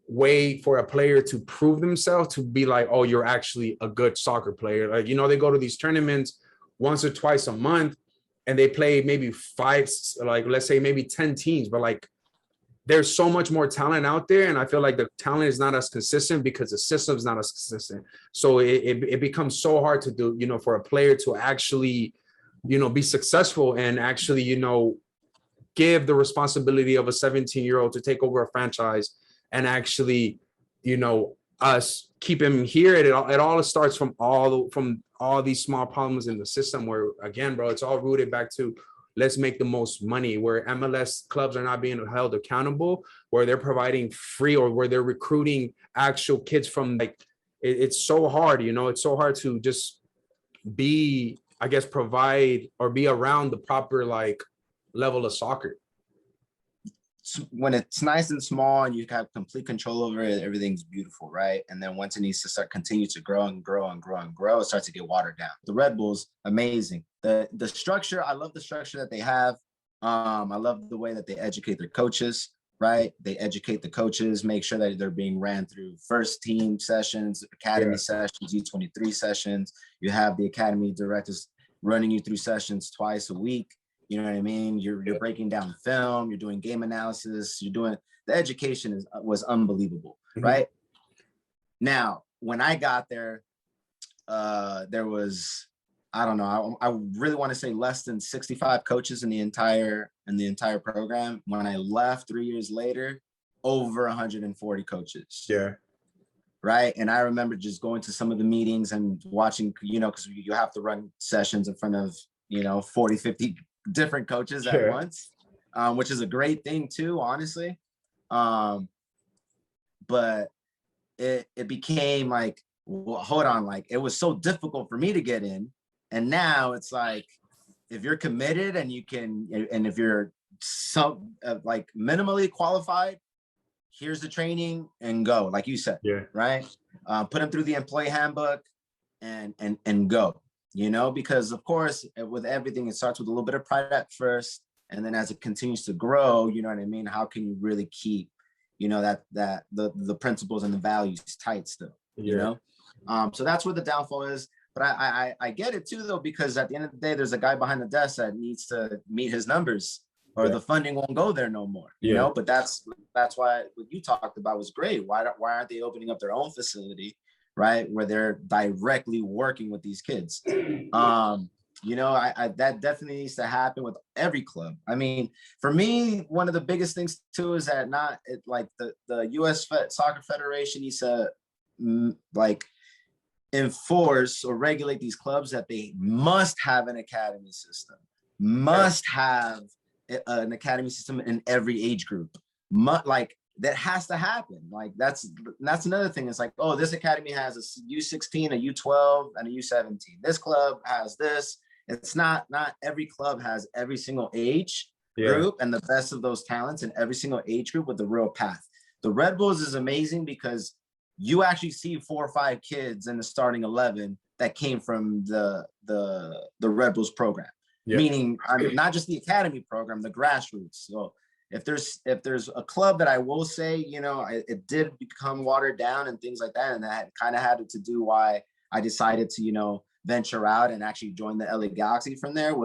S1: way for a player to prove themselves to be like, oh, you're actually a good soccer player. Like, you know, they go to these tournaments once or twice a month and they play maybe 5, like, let's say maybe 10 teams, but like, there's so much more talent out there. And I feel like the talent is not as consistent because the system's not as consistent. So it becomes so hard to do, you know, for a player to actually, you know, be successful and actually, you know, give the responsibility of a 17-year-old to take over a franchise and actually, you know, us keep him here. It all starts from all these small problems in the system where, again, bro, it's all rooted back to let's make the most money, where MLS clubs are not being held accountable, where they're providing free, or where they're recruiting actual kids from, like, it's so hard, you know, it's so hard to just be, I guess, provide or be around the proper, like, level of soccer.
S2: When it's nice and small and you have complete control over it, everything's beautiful, right? And then once it needs to continue to grow and grow and grow and grow, it starts to get watered down. The Red Bulls, amazing. The structure, I love the structure that they have. I love the way that they educate their coaches, right? They educate the coaches, make sure that they're being ran through first team sessions, academy sessions, U23 sessions. You have the academy directors running you through sessions twice a week. You know what I mean? You're breaking down film, you're doing game analysis, the education was unbelievable, right? Now, when I got there, there was, I don't know, I really want to say less than 65 coaches in the entire program. When I left 3 years later, over 140 coaches.
S1: Yeah.
S2: Right. And I remember just going to some of the meetings and watching, you know, because you have to run sessions in front of, you know, 40, 50 different coaches at once, which is a great thing too, honestly. But it became like, well, hold on, like, it was so difficult for me to get in. And now it's like, if you're committed and you can, and if you're like minimally qualified, here's the training and go, like you said, right? Put them through the employee handbook and go. You know, because of course, with everything, it starts with a little bit of pride at first. And then as it continues to grow, you know what I mean? How can you really keep, you know, that the principles and the values tight still, you know? So that's where the downfall is. But I get it too, though, because at the end of the day, there's a guy behind the desk that needs to meet his numbers or the funding won't go there no more, you know? But that's why what you talked about was great. Why aren't they opening up their own facility, right, where they're directly working with these kids? You know, that definitely needs to happen with every club. I mean, for me, one of the biggest things too is that the US Soccer Federation needs to like enforce or regulate these clubs that they must have an academy system, must have an academy system in every age group. Like, that has to happen. Like, that's another thing. It's like, oh, this academy has a U16, a U12, and a U17. This club has this. It's not every club has every single age group and the best of those talents in every single age group with the real path. The Red Bulls is amazing because you actually see 4 or 5 kids in the starting 11 that came from the Red Bulls program. Yeah. Meaning not just the academy program, the grassroots. So if there's a club that I will say, you know, it did become watered down and things like that, and that kind of had to do why I decided to, you know, venture out and actually join the LA Galaxy from there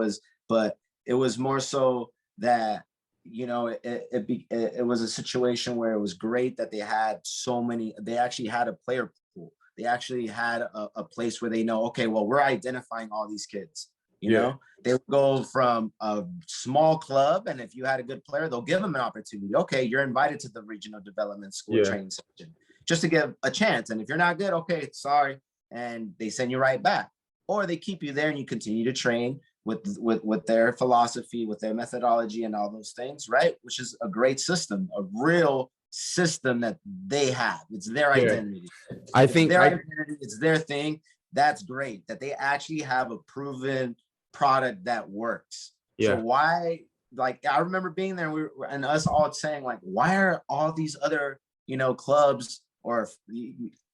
S2: but it was more so that, you know, it was a situation where it was great that they actually had a player pool. They actually had a place where they know, okay, well, we're identifying all these kids. You know, they would go from a small club, and if you had a good player, they'll give them an opportunity. Okay, you're invited to the regional development school training section just to give a chance. And if you're not good, okay, sorry. And they send you right back. Or they keep you there and you continue to train with their philosophy, with their methodology and all those things, right? Which is a great system, a real system that they have. It's their identity. It's their thing. That's great that they actually have a proven product that works. So why, like, I remember being there and us all saying, like, why are all these other, you know, clubs, or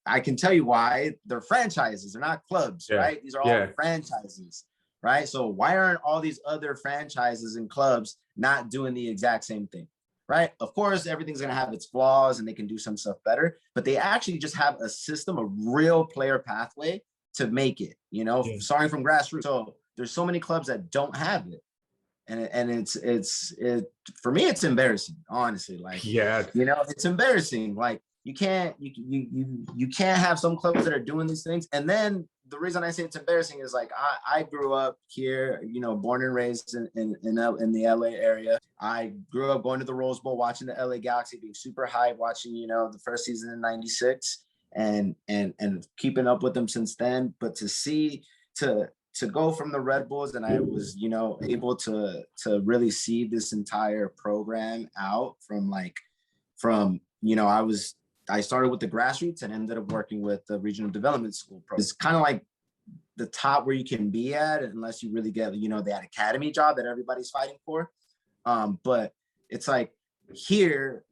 S2: I can tell you why, they're franchises, they're not clubs, right? These are all franchises, right? So why aren't all these other franchises and clubs not doing the exact same thing, right? Of course, everything's going to have its flaws and they can do some stuff better, but they actually just have a system, a real player pathway to make it, you know, starting from grassroots. So there's so many clubs that don't have it. And it's for me, it's embarrassing, honestly. Like, you know, it's embarrassing. Like, you can't have some clubs that are doing these things. And then the reason I say it's embarrassing is, like, I grew up here, you know, born and raised in the LA area. I grew up going to the Rose Bowl, watching the LA Galaxy, being super hyped, watching, you know, the first season in '96 and keeping up with them since then. But to go from the Red Bulls, and I was, you know, able to really see this entire program out from, you know, I started with the grassroots and ended up working with the regional development school program. It's kind of like the top where you can be at, unless you really get, you know, that academy job that everybody's fighting for. But it's like here,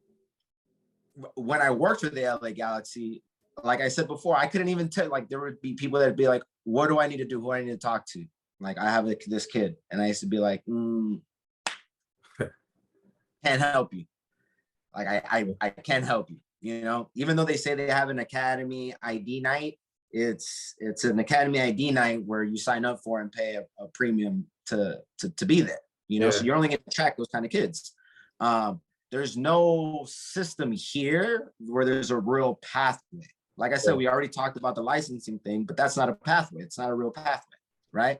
S2: when I worked for the LA Galaxy, like I said before, I couldn't even tell, like, there would be people that'd be like, what do I need to do? Who do I need to talk to? Like, I have this kid. And I used to be like, can't help you. Like, I can't help you, you know, even though they say they have an academy ID night, it's an academy ID night where you sign up for and pay a premium to be there, you know, so you're only going to track those kind of kids. There's no system here where there's a real pathway. Like I said, we already talked about the licensing thing, but that's not a pathway. It's not a real pathway, right?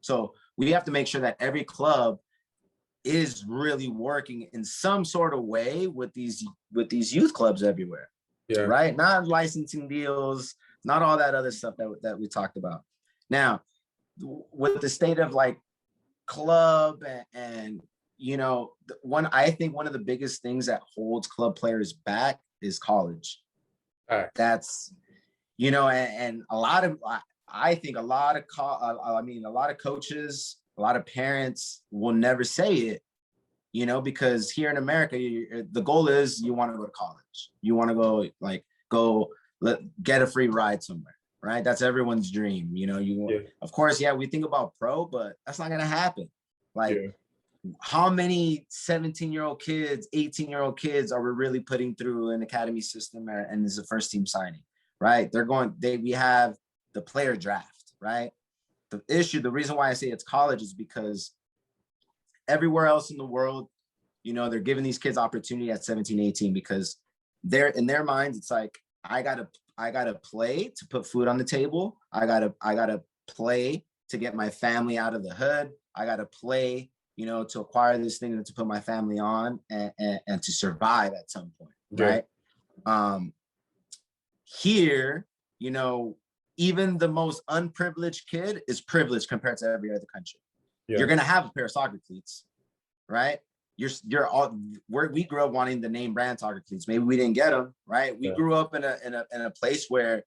S2: So we have to make sure that every club is really working in some sort of way with these youth clubs everywhere, right? Not licensing deals, not all that other stuff that we talked about. Now, with the state of, like, club and you know, I think one of the biggest things that holds club players back is college. That's, you know, and a lot of, I think a lot of coaches, a lot of parents will never say it, you know, because here in America, the goal is you want to go to college. You want to get a free ride somewhere, right? That's everyone's dream. You know, of course, we think about pro, but that's not going to happen. Like, how many 17-year-old kids, 18-year-old kids are we really putting through an academy system and is a first team signing, right? We have the player draft, right? The reason why I say it's college is because everywhere else in the world, you know, they're giving these kids opportunity at 17, 18, because they're, in their minds, it's like, I gotta play to put food on the table. I gotta play to get my family out of the hood. I gotta play, you know, to acquire this thing and to put my family on and to survive at some point, right? Here, you know, even the most unprivileged kid is privileged compared to every other country. You're gonna have a pair of soccer cleats, right? We grew up wanting the name brand soccer cleats. Maybe we didn't get them, right? We grew up in a place where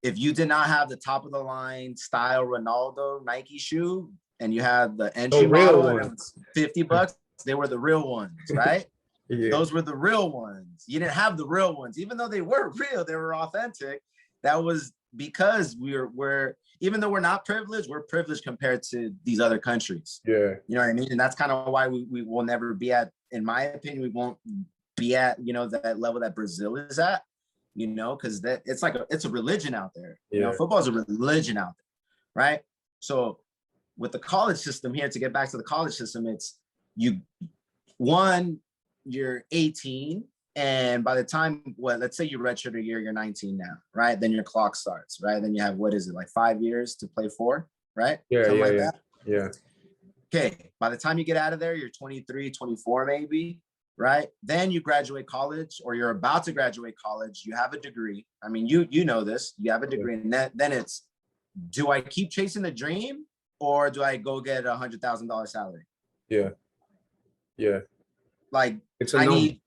S2: if you did not have the top of the line style Ronaldo Nike shoe, and you had the entry model and it was $50, they were the real ones, right? Those were the real ones. You didn't have the real ones, even though they were real, they were authentic. That was because we're even though we're not privileged, we're privileged compared to these other countries.
S1: Yeah.
S2: You know what I mean? And that's kind of why we will never be at, in my opinion, we won't be at, you know, that level that Brazil is at, you know, because that it's like it's a religion out there. You know, football is a religion out there, right? So with the college system here, to get back to the college system, it's you're 18, and by the time, let's say you redshirt a year, you're 19 now, right? Then your clock starts, right? Then you have, what is it, like 5 years to play 4, right? Something like that.
S1: Yeah.
S2: Okay, by the time you get out of there, you're 23, 24 maybe, right? Then you graduate college, or you're about to graduate college, you have a degree. I mean, you know this, you have a degree, and then it's, do I keep chasing the dream, or do I go get $100,000 salary?
S1: Yeah. Yeah.
S2: Like, I need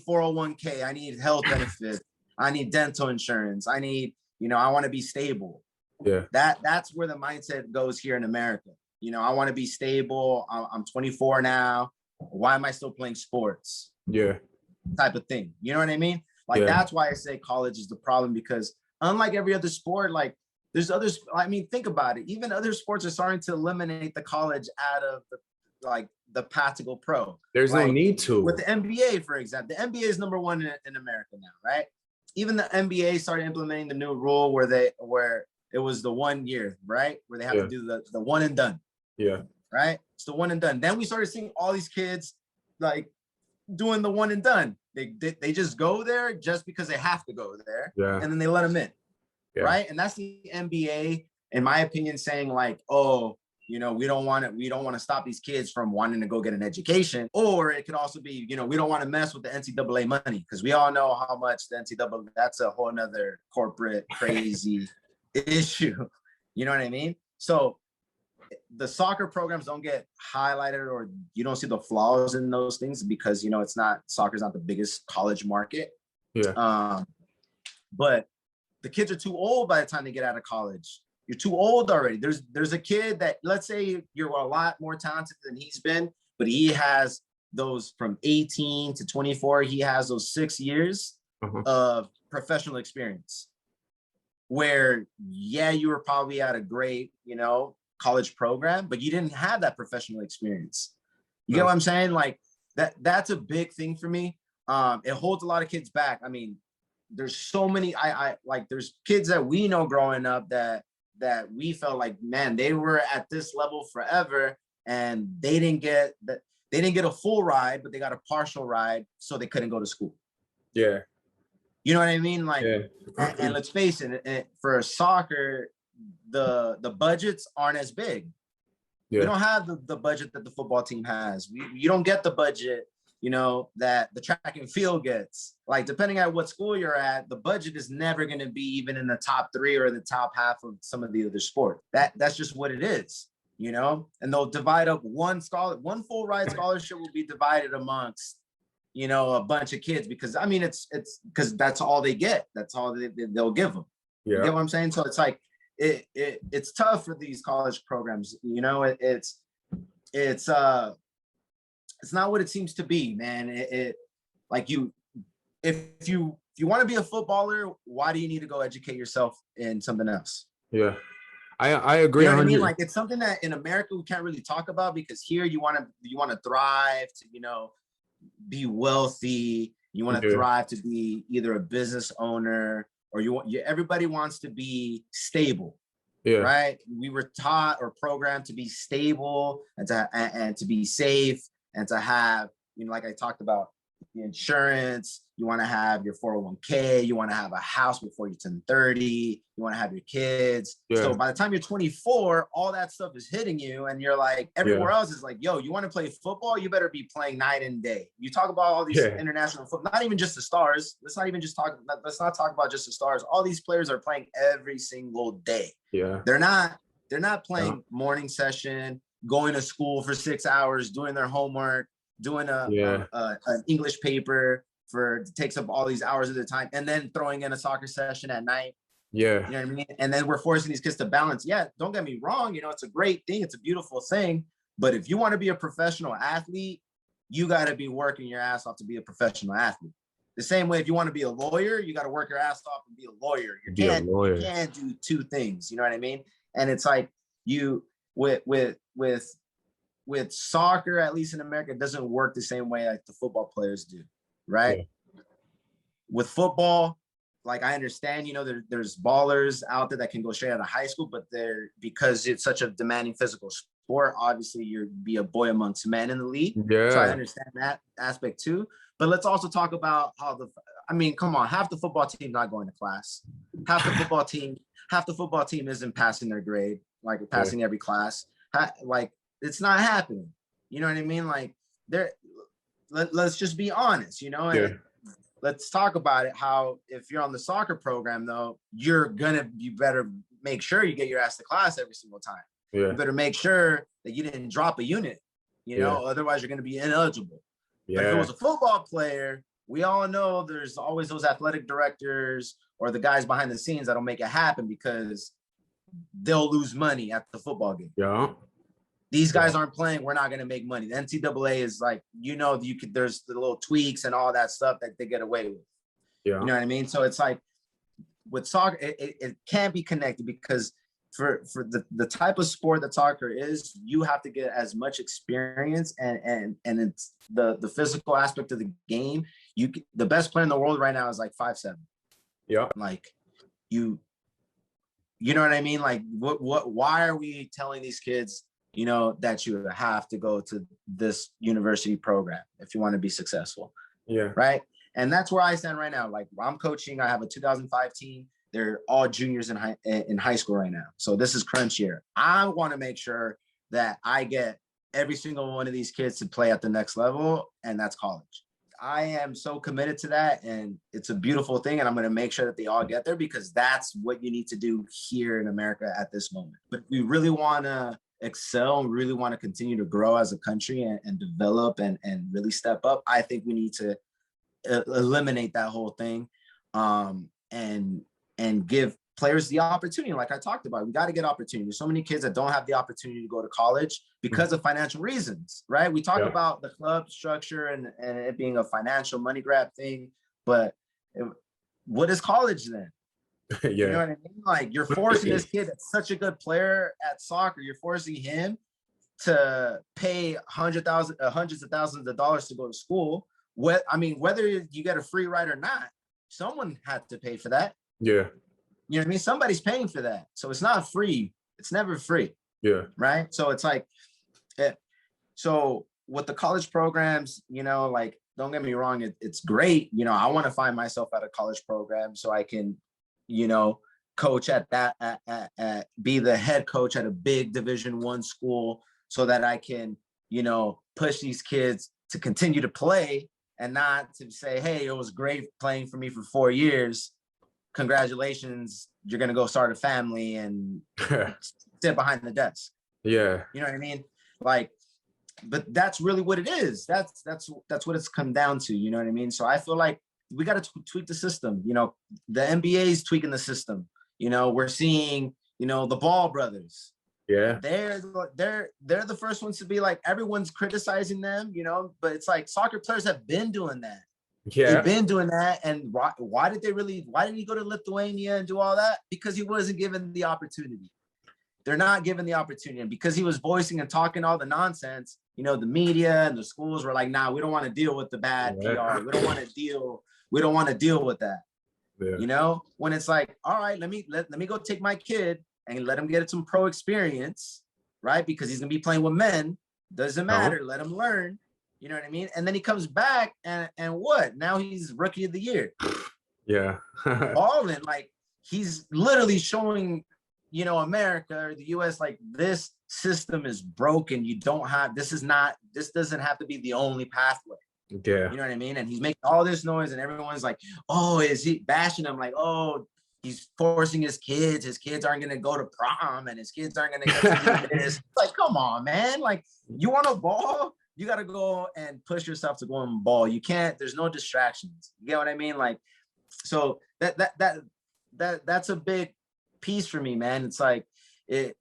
S2: 401k, I need health benefits, I need dental insurance, I need, you know, I want to be stable.
S1: Yeah.
S2: That's where the mindset goes here in America. You know, I want to be stable. I'm 24 now. Why am I still playing sports?
S1: Yeah.
S2: Type of thing. You know what I mean? Like, that's why I say college is the problem, because unlike every other sport, like there's others. I mean, think about it. Even other sports are starting to eliminate the college out of the path to go pro.
S1: There's no need to.
S2: With the NBA, for example, the NBA is #1 in America now, right? Even the NBA started implementing the new rule where it was the 1 year, right? Where they have to do the one and done.
S1: Yeah.
S2: Right? It's the one and done. Then we started seeing all these kids like doing the one and done. They just go there just because they have to go there.
S1: Yeah.
S2: And then they let them in. Yeah. Right? And that's the NBA, in my opinion, saying like, oh, you know, we don't want to stop these kids from wanting to go get an education. Or it could also be, you know, we don't want to mess with the NCAA money, because we all know how much the NCAA, that's a whole nother corporate crazy issue. You know what I mean? So the soccer programs don't get highlighted, or you don't see the flaws in those things, because, you know, soccer's not the biggest college market.
S1: Yeah.
S2: But the kids are too old by the time they get out of college. You're too old already. There's a kid that, let's say you're a lot more talented than he's been, but he has those from 18 to 24, he has those 6 years of professional experience, where, yeah, you were probably at a great, you know, college program, but you didn't have that professional experience. You get what I'm saying? Like that's a big thing for me. It holds a lot of kids back. I mean, there's so many, I like, there's kids that we know growing up that we felt like, man, they were at this level forever, and they didn't get a full ride, but they got a partial ride, so they couldn't go to school.
S1: Yeah.
S2: You know what I mean? Like, and let's face it, for soccer, the budgets aren't as big. We don't have the budget that the football team has. You don't get the budget, you know, that the track and field gets. Like, depending on what school you're at, the budget is never going to be even in the top 3 or the top half of some of the other sports. That's just what it is, you know. And they'll divide up one full ride scholarship will be divided amongst, you know, a bunch of kids, because I mean, it's because that's all they get. That's all they'll give them. You get what I'm saying? So it's like, it's tough for these college programs, you know. It's not what it seems to be, man. Like, if you want to be a footballer, why do you need to go educate yourself in something else?
S1: Yeah, I agree.
S2: You know what I mean? Like, it's something that in America we can't really talk about, because here you want to thrive, to, you know, be wealthy. You want to thrive to be either a business owner, or everybody wants to be stable. Yeah. Right. We were taught or programmed to be stable and to be safe, and to have, you know, like I talked about, the insurance. You want to have your 401k. You want to have a house before you turn 30. You want to have your kids. Yeah. So by the time you're 24, all that stuff is hitting you, and you're like, everywhere else is like, yo, you want to play football? You better be playing night and day. You talk about all these international football, not even just the stars. Let's not talk about just the stars. All these players are playing every single day. Yeah. They're not playing morning session, going to school for 6 hours, doing their homework, doing an English paper takes up all these hours of their time, and then throwing in a soccer session at night. Yeah. You know what I mean? And then we're forcing these kids to balance. Yeah, don't get me wrong, you know, it's a great thing, it's a beautiful thing. But if you want to be a professional athlete, you got to be working your ass off to be a professional athlete. The same way, if you want to be a lawyer, you got to work your ass off and be a lawyer. You can't do two things. You know what I mean? And it's like with soccer, at least in America, it doesn't work the same way like the football players do, right? Yeah. With football, like I understand, there's ballers out there that can go straight out of high school, but because it's such a demanding physical sport, obviously you'd be a boy amongst men in the league. Yeah. So I understand that aspect too. But let's also talk about how come on, half the football team not going to class. Half the football team isn't passing their grade, like passing every class. Like it's not happening. You know what I mean? Like let's just be honest, and let's talk about it. How if you're on the soccer program though, you better make sure you get your ass to class every single time. Yeah. You better make sure that you didn't drop a unit, otherwise you're going to be ineligible. Yeah. But if it was a football player, we all know there's always those athletic directors or the guys behind the scenes that'll make it happen because they'll lose money at the football game. Yeah. These guys aren't playing. We're not going to make money. The NCAA is like, there's the little tweaks and all that stuff that they get away with. Yeah. You know what I mean? So it's like with soccer, it can't be connected because for the type of sport that soccer is, you have to get as much experience and it's the physical aspect of the game. The best player in the world right now is like 5'7". Yeah. Like you know what I mean? Like why are we telling these kids, that you have to go to this university program if you want to be successful? Yeah. Right. And that's where I stand right now. Like I'm coaching, I have a 2005 team. They're all juniors in high school right now. So this is crunch year. I want to make sure that I get every single one of these kids to play at the next level, and that's college. I am so committed to that, and it's a beautiful thing, and I'm going to make sure that they all get there because that's what you need to do here in America at this moment. But we really want to excel and really want to continue to grow as a country and develop and really step up. I think we need to eliminate that whole thing and give players the opportunity. Like I talked about, we got to get opportunity. There's so many kids that don't have the opportunity to go to college because of financial reasons, right? We talk about the club structure and it being a financial money grab thing, but what is college then? Yeah. You know what I mean? Like you're forcing this kid that's such a good player at soccer, you're forcing him to pay hundreds of thousands of dollars to go to school. Whether you get a free ride or not, someone had to pay for that. Yeah. You know what I mean? Somebody's paying for that. So it's not free. It's never free. Yeah. Right. So it's like, so with the college programs, like, don't get me wrong. It's great. I want to find myself at a college program so I can, coach at that, be the head coach at a big Division I school so that I can, push these kids to continue to play and not to say, hey, it was great playing for me for 4 years. Congratulations, you're going to go start a family and sit behind the desk. Yeah. You know what I mean? Like, but that's really what it is. That's what it's come down to. You know what I mean? So I feel like we got to tweak the system. The NBA is tweaking the system. We're seeing, the Ball brothers. Yeah. They're the first ones to be like, everyone's criticizing them, but it's like soccer players have been doing that. Yeah. They've been doing that. And why did he go to Lithuania and do all that? Because he wasn't given the opportunity. They're not given the opportunity. And because he was voicing and talking all the nonsense, the media and the schools were like, nah, we don't want to deal with the bad PR. We don't want to deal with that. Yeah. When it's like, all right, let me go take my kid and let him get some pro experience, right? Because he's gonna be playing with men. Doesn't matter. Let him learn. You know what I mean? And then he comes back and what? Now he's rookie of the year. Yeah. Balling, like he's literally showing, America or the US, like this system is broken. This doesn't have to be the only pathway. Yeah. You know what I mean? And he's making all this noise and everyone's like, oh, is he bashing him? Like, oh, he's forcing his kids. His kids aren't going to go to prom and his kids aren't going to get to do this. Like, come on, man. Like, you want to ball? You got to go and push yourself to go and ball. You can't, there's no distractions. You get what I mean? Like, so that's a big piece for me, man. It's like,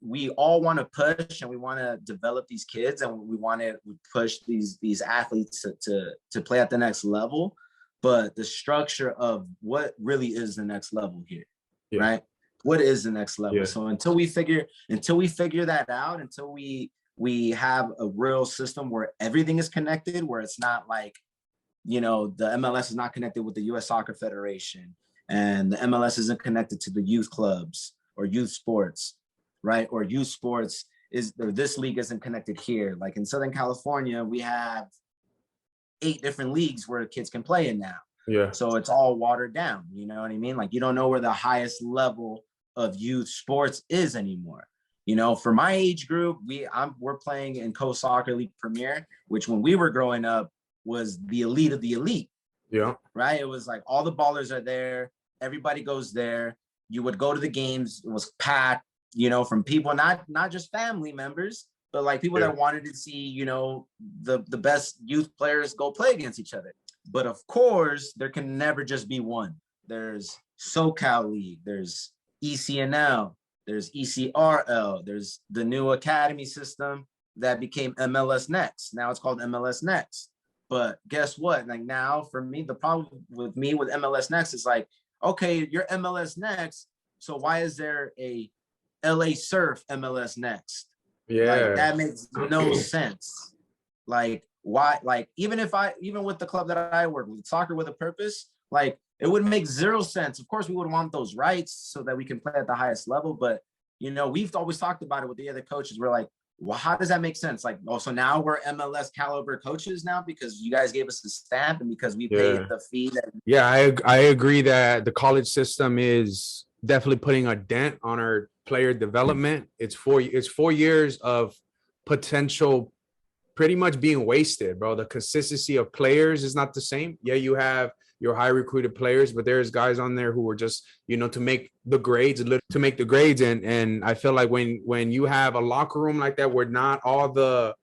S2: we all want to push and we want to develop these kids and we want to push these athletes to play at the next level. But the structure of what really is the next level here, right? What is the next level? So until we figure that out, until we have a real system where everything is connected, where it's not like, you know, the MLS is not connected with the US Soccer Federation and the MLS isn't connected to the youth clubs or youth sports, right? Or youth sports or this league isn't connected here. Like in Southern California, we have 8 different leagues where kids can play in now.
S1: Yeah.
S2: So it's all watered down. You know what I mean? Like you don't know where the highest level of youth sports is anymore. You know, for my age group, we're playing in Coast Soccer League Premier, which when we were growing up was the elite of the elite.
S1: Yeah.
S2: Right. It was like all the ballers are there. Everybody goes there. You would go to the games. It was packed, you know, from people, not just family members, but like people that wanted to see, you know, the best youth players go play against each other. But of course, there can never just be one. There's SoCal League. There's ECNL. There's ECRL. There's the new academy system that became MLS Next. Now it's called MLS Next. But guess what? Like now, for me, the problem with me with MLS Next is like, okay, you're MLS Next. So why is there a LA Surf MLS Next?
S1: Yeah,
S2: like, that makes no sense. Like why? Like even with the club that I work with, Soccer with a Purpose, like it would make zero sense. Of course, we would want those rights so that we can play at the highest level. But you know, we've always talked about it with the other coaches. We're like, well, how does that make sense? Like, oh, so now we're MLS caliber coaches now because you guys gave us the stamp and because we paid the fee.
S1: I agree that the college system is definitely putting a dent on our player development. It's 4 years of potential pretty much being wasted, bro. The consistency of players is not the same. Yeah, you have your high recruited players, but there's guys on there who are just, you know, to make the grades. And I feel like when you have a locker room like that, where not all the,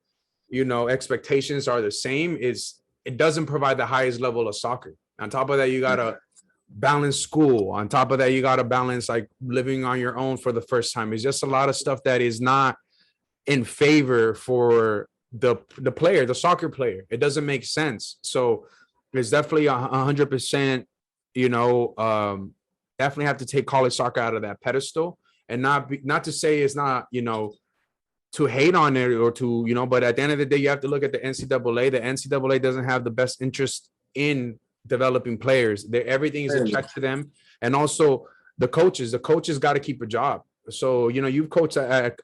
S1: you know, expectations are the same, it doesn't provide the highest level of soccer. On top of that, you got to balance school. On top of that, you got to balance like living on your own for the first time. It's just a lot of stuff that is not in favor for the player, the soccer player. It doesn't make sense. So it's definitely 100%, you know, definitely have to take college soccer out of that pedestal and not to say it's not, you know, to hate on it or to, you know, but at the end of the day, you have to look at the NCAA. The NCAA doesn't have the best interest in developing players. Everything is a check to them. And also the coaches got to keep a job. So, you know, you've coached at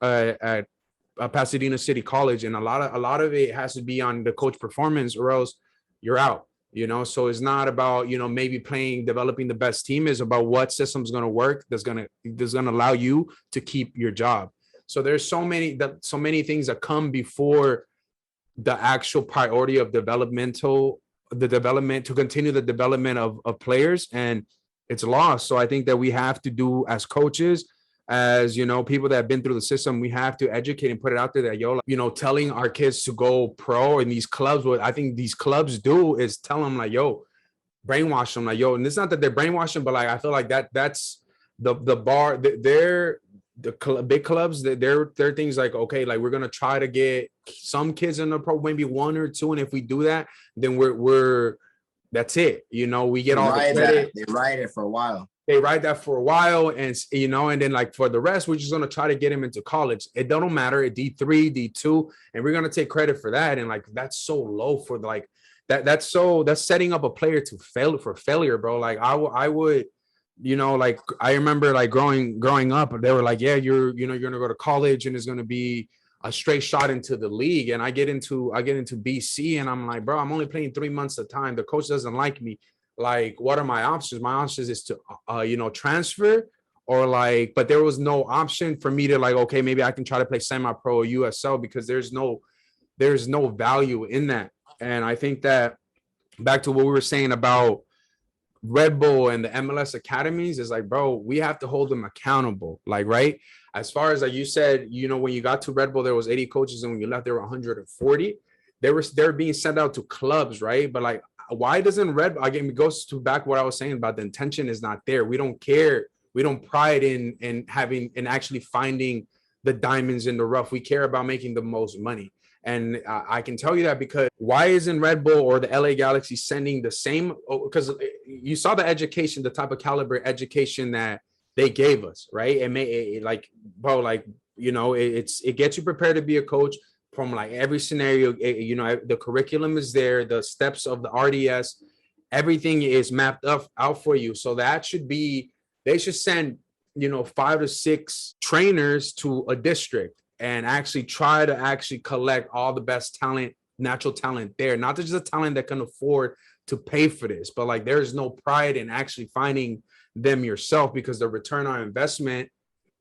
S1: Pasadena City College, and a lot of it has to be on the coach performance or else you're out. You know, so it's not about, you know, maybe developing the best team. Is about what system's going to work that's going to allow you to keep your job. So there's so many things that come before the actual priority of to continue the development of players, and it's lost. So I think that we have to do as coaches, as, you know, people that have been through the system, we have to educate and put it out there that, yo, you know, telling our kids to go pro in these clubs, what I think these clubs do is tell them like, yo, brainwash them, like, yo, and it's not that they're brainwashing, but like, I feel like that's the bar. Big clubs, they're things like, okay, like we're going to try to get some kids in the pro, maybe 1 or 2. And if we do that, then we're that's it. You know, we get all the credit.
S2: They ride it for a while.
S1: They ride that for a while, and, you know, and then like for the rest, we're just going to try to get him into college. It don't matter at D3, D2, and we're going to take credit for that. And like, that's so low for like that's setting up a player to failure, bro. Like I would, you know, like I remember like growing up, they were like, yeah, you're going to go to college and it's going to be a straight shot into the league. And I get into BC and I'm like, bro, I'm only playing 3 months at a time. The coach doesn't like me. Like, what are my options? My options is to, you know, transfer or like, but there was no option for me to like, okay, maybe I can try to play semi-pro or USL because there's no value in that. And I think that back to what we were saying about Red Bull and the MLS academies is like, bro, we have to hold them accountable. Like, right. As far as like you said, you know, when you got to Red Bull, there was 80 coaches and when you left, there were 140. They're being sent out to clubs. Right. But like, why doesn't again, it goes to back what I was saying about the intention is not there. We don't care. We don't pride in having and actually finding the diamonds in the rough. We care about making the most money. And I can tell you that because why isn't Red Bull or the LA Galaxy sending the same? Because you saw the education, the type of caliber education that they gave us, right? It like, bro, like, you know, it gets you prepared to be a coach from like every scenario. You know, the curriculum is there, the steps of the RDS, everything is mapped out for you. So that should be, they should send, you know, 5 to 6 trainers to a district and actually try to actually collect all the best talent, natural talent there. Not just a talent that can afford to pay for this, but like there's no pride in actually finding them yourself, because the return on investment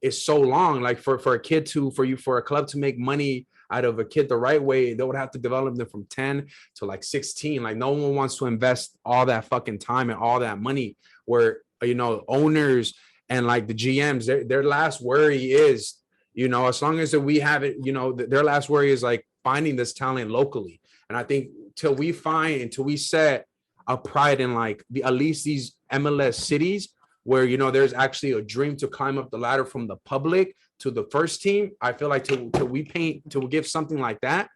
S1: is so long. Like for a kid to, for a club to make money out of a kid the right way, they would have to develop them from 10 to like 16. Like no one wants to invest all that fucking time and all that money, where, you know, owners and like the GMs, their last worry is, you know, as long as that we have it, you know, their last worry is like finding this talent locally. And I think until we set a pride in like at least these MLS cities where, you know, there's actually a dream to climb up the ladder from the public to the first team. I feel like till we give something like that,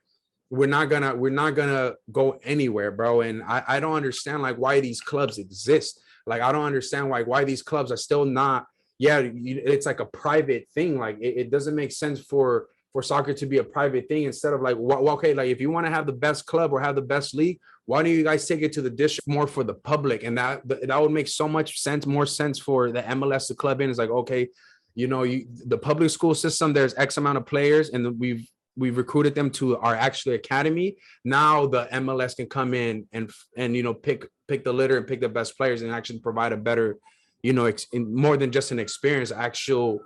S1: we're not gonna go anywhere, bro. And I don't understand like why these clubs exist. Like I don't understand why these clubs are still not. Yeah, it's like a private thing. Like it doesn't make sense for soccer to be a private thing instead of like, well, okay, like if you want to have the best club or have the best league, why don't you guys take it to the district more for the public? And that would make so much sense, more sense for the MLS to club in. It's like, okay, you know, the public school system, there's X amount of players, and we've recruited them to our actual academy. Now the MLS can come in and you know, pick the litter and pick the best players and actually provide a better, you know, more than just an experience, actual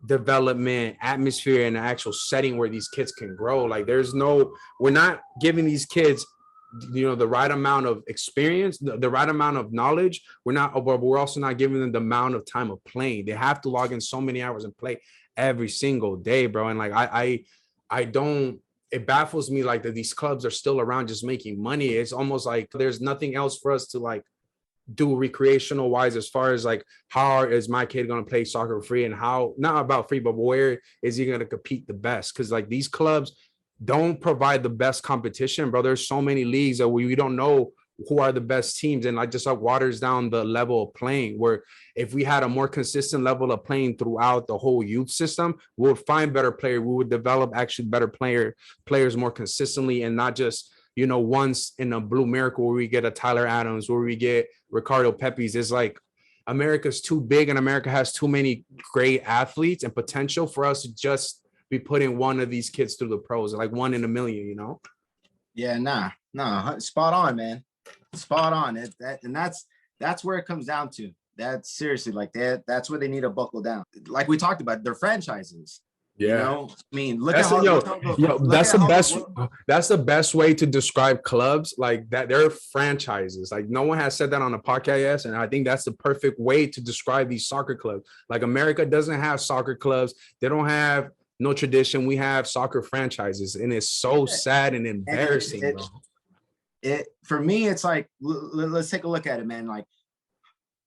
S1: development atmosphere and an actual setting where these kids can grow. Like we're not giving these kids, you know, the right amount of experience, the right amount of knowledge. We're also not giving them the amount of time of playing. They have to log in so many hours and play every single day, bro. And like I don't, it baffles me like that these clubs are still around just making money. It's almost like there's nothing else for us to like do recreational wise, as far as like how is my kid going to play soccer free, and how, not about free, but where is he going to compete the best? Because like these clubs don't provide the best competition, bro. There's so many leagues that we don't know who are the best teams, and like just like waters down the level of playing. Where if we had a more consistent level of playing throughout the whole youth system, we would find better players. We would develop actually better players more consistently, and not just, you know, once in a blue miracle where we get a Tyler Adams, where we get Ricardo Pepes. Is like America's too big and America has too many great athletes and potential for us to just be putting one of these kids through the pros, like 1 in a million, you know?
S2: Yeah, nah, spot on, man. Spot on. And that's where it comes down to. That's seriously like that's where they need to buckle down. Like we talked about, they're franchises. Yeah, you know, I mean, that's
S1: the best way to describe clubs, like that. They're franchises. Like no one has said that on a podcast yet, and I think that's the perfect way to describe these soccer clubs. Like America doesn't have soccer clubs. They don't have no tradition. We have soccer franchises, and it's so sad and embarrassing.
S2: For me, it's like, let's take a look at it, man. Like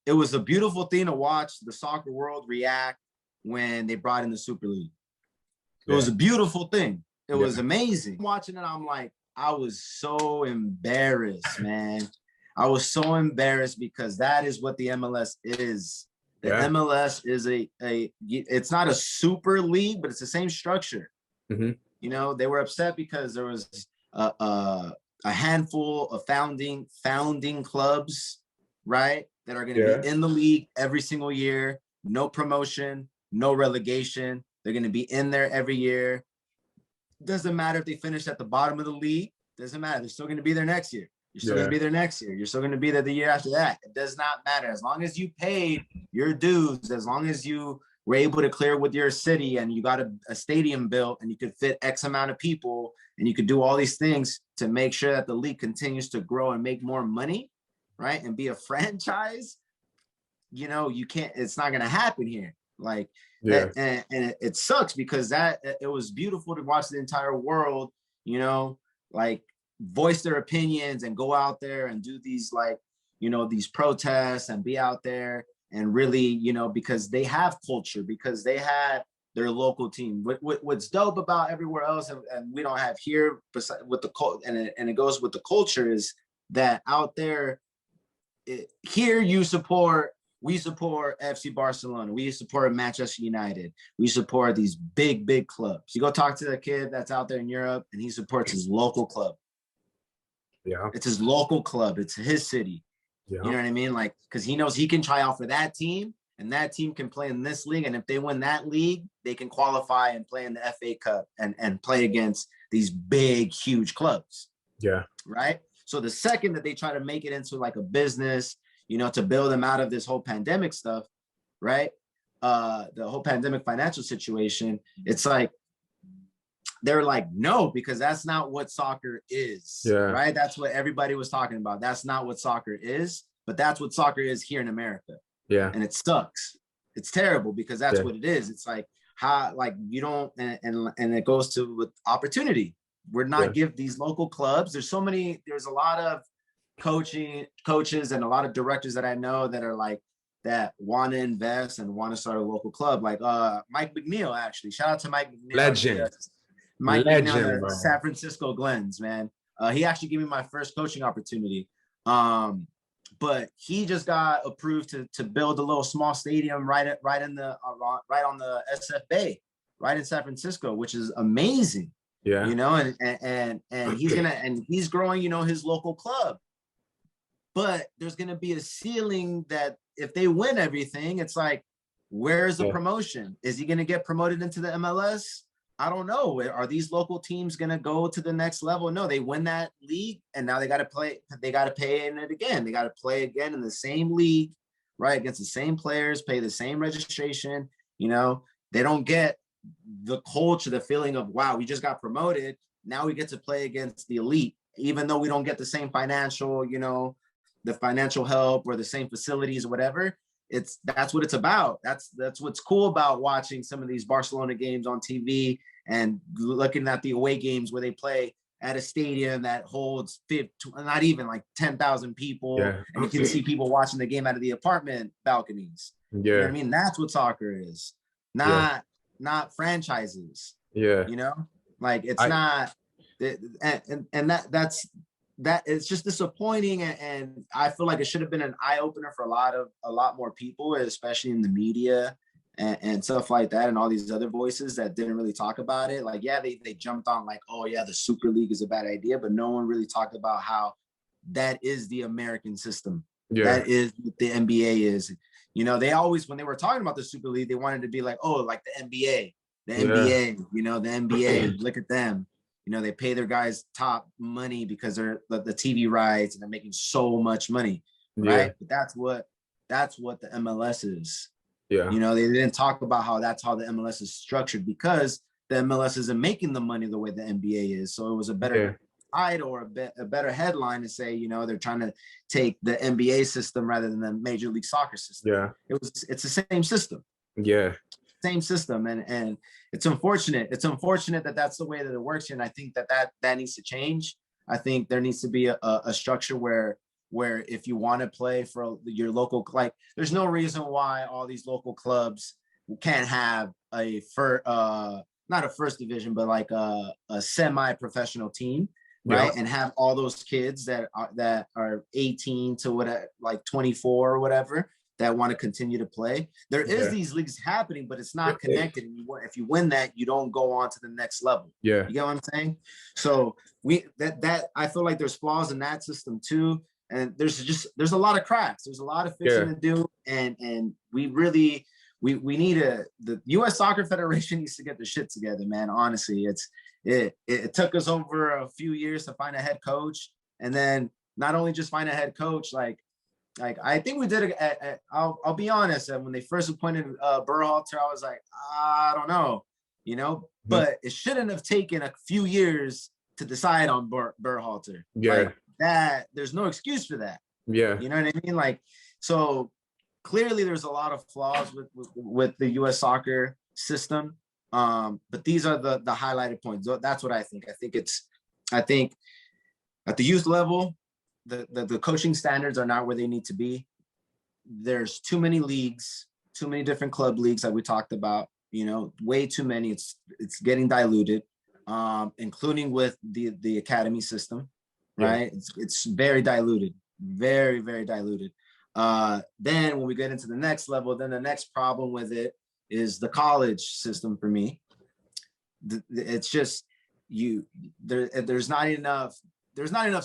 S2: it was a beautiful thing to watch the soccer world react when they brought in the Super League. It was a beautiful thing. It was amazing. Watching it, I'm like, I was so embarrassed, man. I was so embarrassed because that is what the MLS is. The MLS is it's not a super league, but it's the same structure. Mm-hmm. You know, they were upset because there was a handful of founding clubs, right, that are going to be in the league every single year. No promotion, no relegation. They're going to be in there every year. Doesn't matter if they finish at the bottom of the league. Doesn't matter. They're still going to be there next year. You're still going to be there next year. You're still going to be there the year after that. It does not matter. As long as you paid your dues, as long as you were able to clear with your city and you got a stadium built and you could fit X amount of people and you could do all these things to make sure that the league continues to grow and make more money, right? And be a franchise, you know, you can't, it's not going to happen here. Like, and it sucks because it was beautiful to watch the entire world, you know, like voice their opinions and go out there and do these, like, you know, these protests and be out there and really, you know, because they have culture, because they had their local team. What's dope about everywhere else, and we don't have here, with the and it goes with the culture, is that out there, here we support FC Barcelona, we support Manchester United, we support these big clubs. You go talk to the kid that's out there in Europe, and he supports his local club.
S1: Yeah,
S2: it's his local club. It's his city. Yeah. You know what I mean? Like, because he knows he can try out for that team, and that team can play in this league. And if they win that league, they can qualify and play in the FA Cup and play against these big, huge clubs.
S1: Yeah.
S2: Right. So the second that they try to make it into like a business, you know, to build them out of this whole pandemic stuff, right? The whole pandemic financial situation, it's like, they're like, no, because that's not what soccer is. Yeah. Right. That's what everybody was talking about. That's not what soccer is, but that's what soccer is here in America.
S1: Yeah.
S2: And it sucks. It's terrible because that's what it is. It's like how, like, you don't, and it goes to with opportunity. We're not give these local clubs. There's a lot of coaches and a lot of directors that I know that are like, that want to invest and want to start a local club. Like Mike McNeil, actually. Shout out to Mike McNeil.
S1: Legend.
S2: Mike McNeil, San Francisco Glens, man. He actually gave me my first coaching opportunity. But he just got approved to build a little small stadium right on the SF Bay, right in San Francisco, which is amazing. Yeah. You know, and he's growing, you know, his local club. But there's gonna be a ceiling that if they win everything, it's like, where's the promotion? Is he gonna get promoted into the MLS? I don't know. Are these local teams going to go to the next level? No, they win that league and now they got to play. They got to pay in it again. They got to play again in the same league, right? Against the same players, pay the same registration. You know, they don't get the culture, the feeling of, wow, we just got promoted. Now we get to play against the elite, even though we don't get the same financial, you know, the financial help or the same facilities or whatever. That's what it's about. That's what's cool about watching some of these Barcelona games on TV and looking at the away games where they play at a stadium that holds not even like 10,000 people. Yeah. And you can see people watching the game out of the apartment balconies. Yeah. You know what I mean? That's what soccer is. Not franchises. Yeah. You know, like it's not, and that's it's just disappointing, and I feel like it should have been an eye opener for a lot more people, especially in the media and stuff like that, and all these other voices that didn't really talk about it. Like, yeah, they jumped on like, oh yeah, the Super League is a bad idea, but no one really talked about how that is the American system. Yeah. That is what the NBA is. You know, they always, when they were talking about the Super League, they wanted to be like, oh, like the NBA, NBA, you know, the NBA, look at them. You know, they pay their guys top money because they're the TV rights and they're making so much money, right? Yeah. But that's what the MLS is. Yeah. You know, they didn't talk about how that's how the MLS is structured because the MLS isn't making the money the way the NBA is. So it was a better title or a better headline to say, you know, they're trying to take the NBA system rather than the Major League Soccer system. Yeah. It's the same system. Yeah. Same system, and it's unfortunate. It's unfortunate that that's the way that it works here, and I think that needs to change. I think there needs to be a structure where if you want to play for your local, like, there's no reason why all these local clubs can't have not a first division, but like a semi-professional team, right? And have all those kids that are 18 to whatever, like 24 or whatever, that want to continue to play. There is these leagues happening, but it's not connected. And if you win that, you don't go on to the next level. Yeah. You get what I'm saying? So I feel like there's flaws in that system too. And there's a lot of cracks. There's a lot of fixing to do. And we really, we need the US Soccer Federation needs to get the shit together, man. Honestly, it took us over a few years to find a head coach. And then not only just find a head coach, like I think we did it. I'll be honest. When they first appointed Berhalter, I was like, I don't know, you know. But it shouldn't have taken a few years to decide on Berhalter. Yeah, like that. There's no excuse for that. Yeah, you know what I mean. Like, so clearly, there's a lot of flaws with the U.S. soccer system. But these are the highlighted points. That's what I think. I think at the youth level, the coaching standards are not where they need to be. There's too many leagues, too many different club leagues that we talked about. you know, way too many. It's getting diluted, including with the academy system, right? It's very diluted, very, very diluted. Then when we get into the next level, then the next problem with it is the college system for me. It's just there's not enough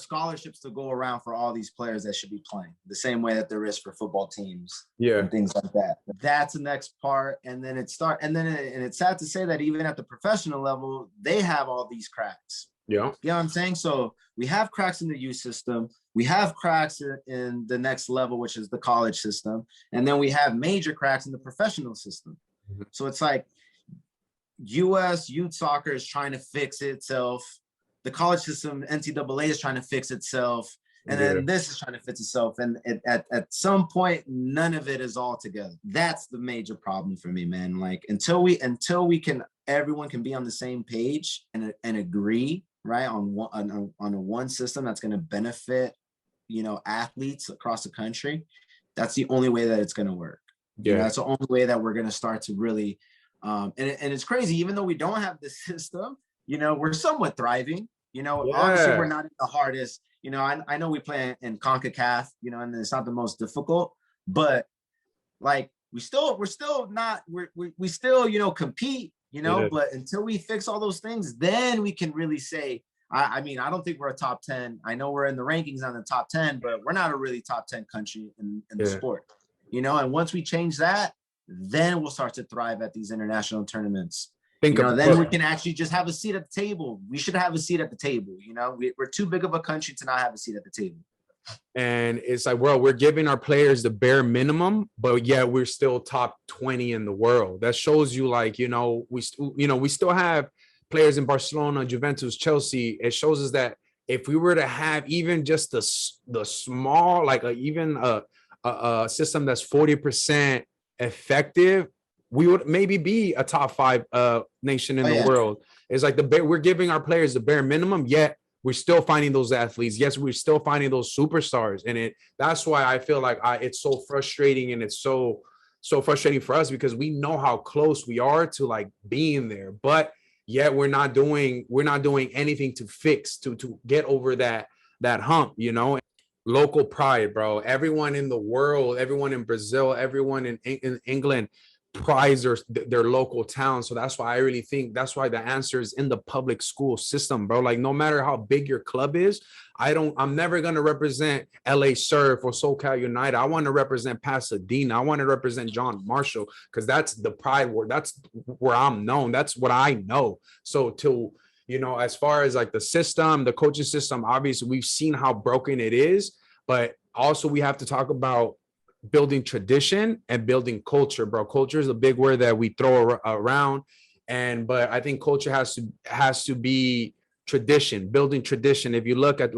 S2: scholarships to go around for all these players that should be playing the same way that there is for football teams and things like that. That's the next part. And then it's sad to say that even at the professional level, they have all these cracks. Yeah. You know what I'm saying? So we have cracks in the youth system. We have cracks in the next level, which is the college system. And then we have major cracks in the professional system. Mm-hmm. So it's like US youth soccer is trying to fix itself. The college system, NCAA, is trying to fix itself. And then this is trying to fix itself. And at some point, none of it is all together. That's the major problem for me, man. Like until everyone can be on the same page and agree, right, on one system that's going to benefit, you know, athletes across the country. That's the only way that it's going to work. Yeah, you know, that's the only way that we're going to start to really. And it's crazy, even though we don't have the system, you know, we're somewhat thriving. You know, honestly, we're not in the hardest. You know, I know we play in CONCACAF, you know, and it's not the most difficult, but like we still, you know, compete, you know, but until we fix all those things, then we can really say, I mean, I don't think we're a top 10. I know we're in the rankings on the top 10, but we're not a really top 10 country in the sport, you know, and once we change that, then we'll start to thrive at these international tournaments. Then we can actually just have a seat at the table. We should have a seat at the table. You know, we're too big of a country to not have a seat at the table.
S1: And it's like, well, we're giving our players the bare minimum, but yet we're still top 20 in the world. That shows you, like, you know, we still have players in Barcelona, Juventus, Chelsea. It shows us that if we were to have even just the small, like even a system that's 40% effective, we would maybe be a top 5 nation in the world. It's like we're giving our players the bare minimum, yet we're still finding those athletes. Yes, we're still finding those superstars. And that's why I feel like it's so frustrating, and it's so frustrating for us, because we know how close we are to like being there, but yet we're not doing anything to fix, to get over that hump, you know. Local pride, bro. Everyone in the world, everyone in Brazil, everyone in England prize their local town. So that's why I really think that's why the answer is in the public school system, bro. Like no matter how big your club is, I'm never going to represent LA Surf or SoCal United. I want to represent Pasadena. I want to represent John Marshall, because that's the pride word. That's where I'm known. That's what I know. So you know, as far as like the system, the coaching system, obviously we've seen how broken it is, but also we have to talk about building tradition and building culture, bro. Culture is a big word that we throw around, but I think culture has to be tradition, building tradition. If you look at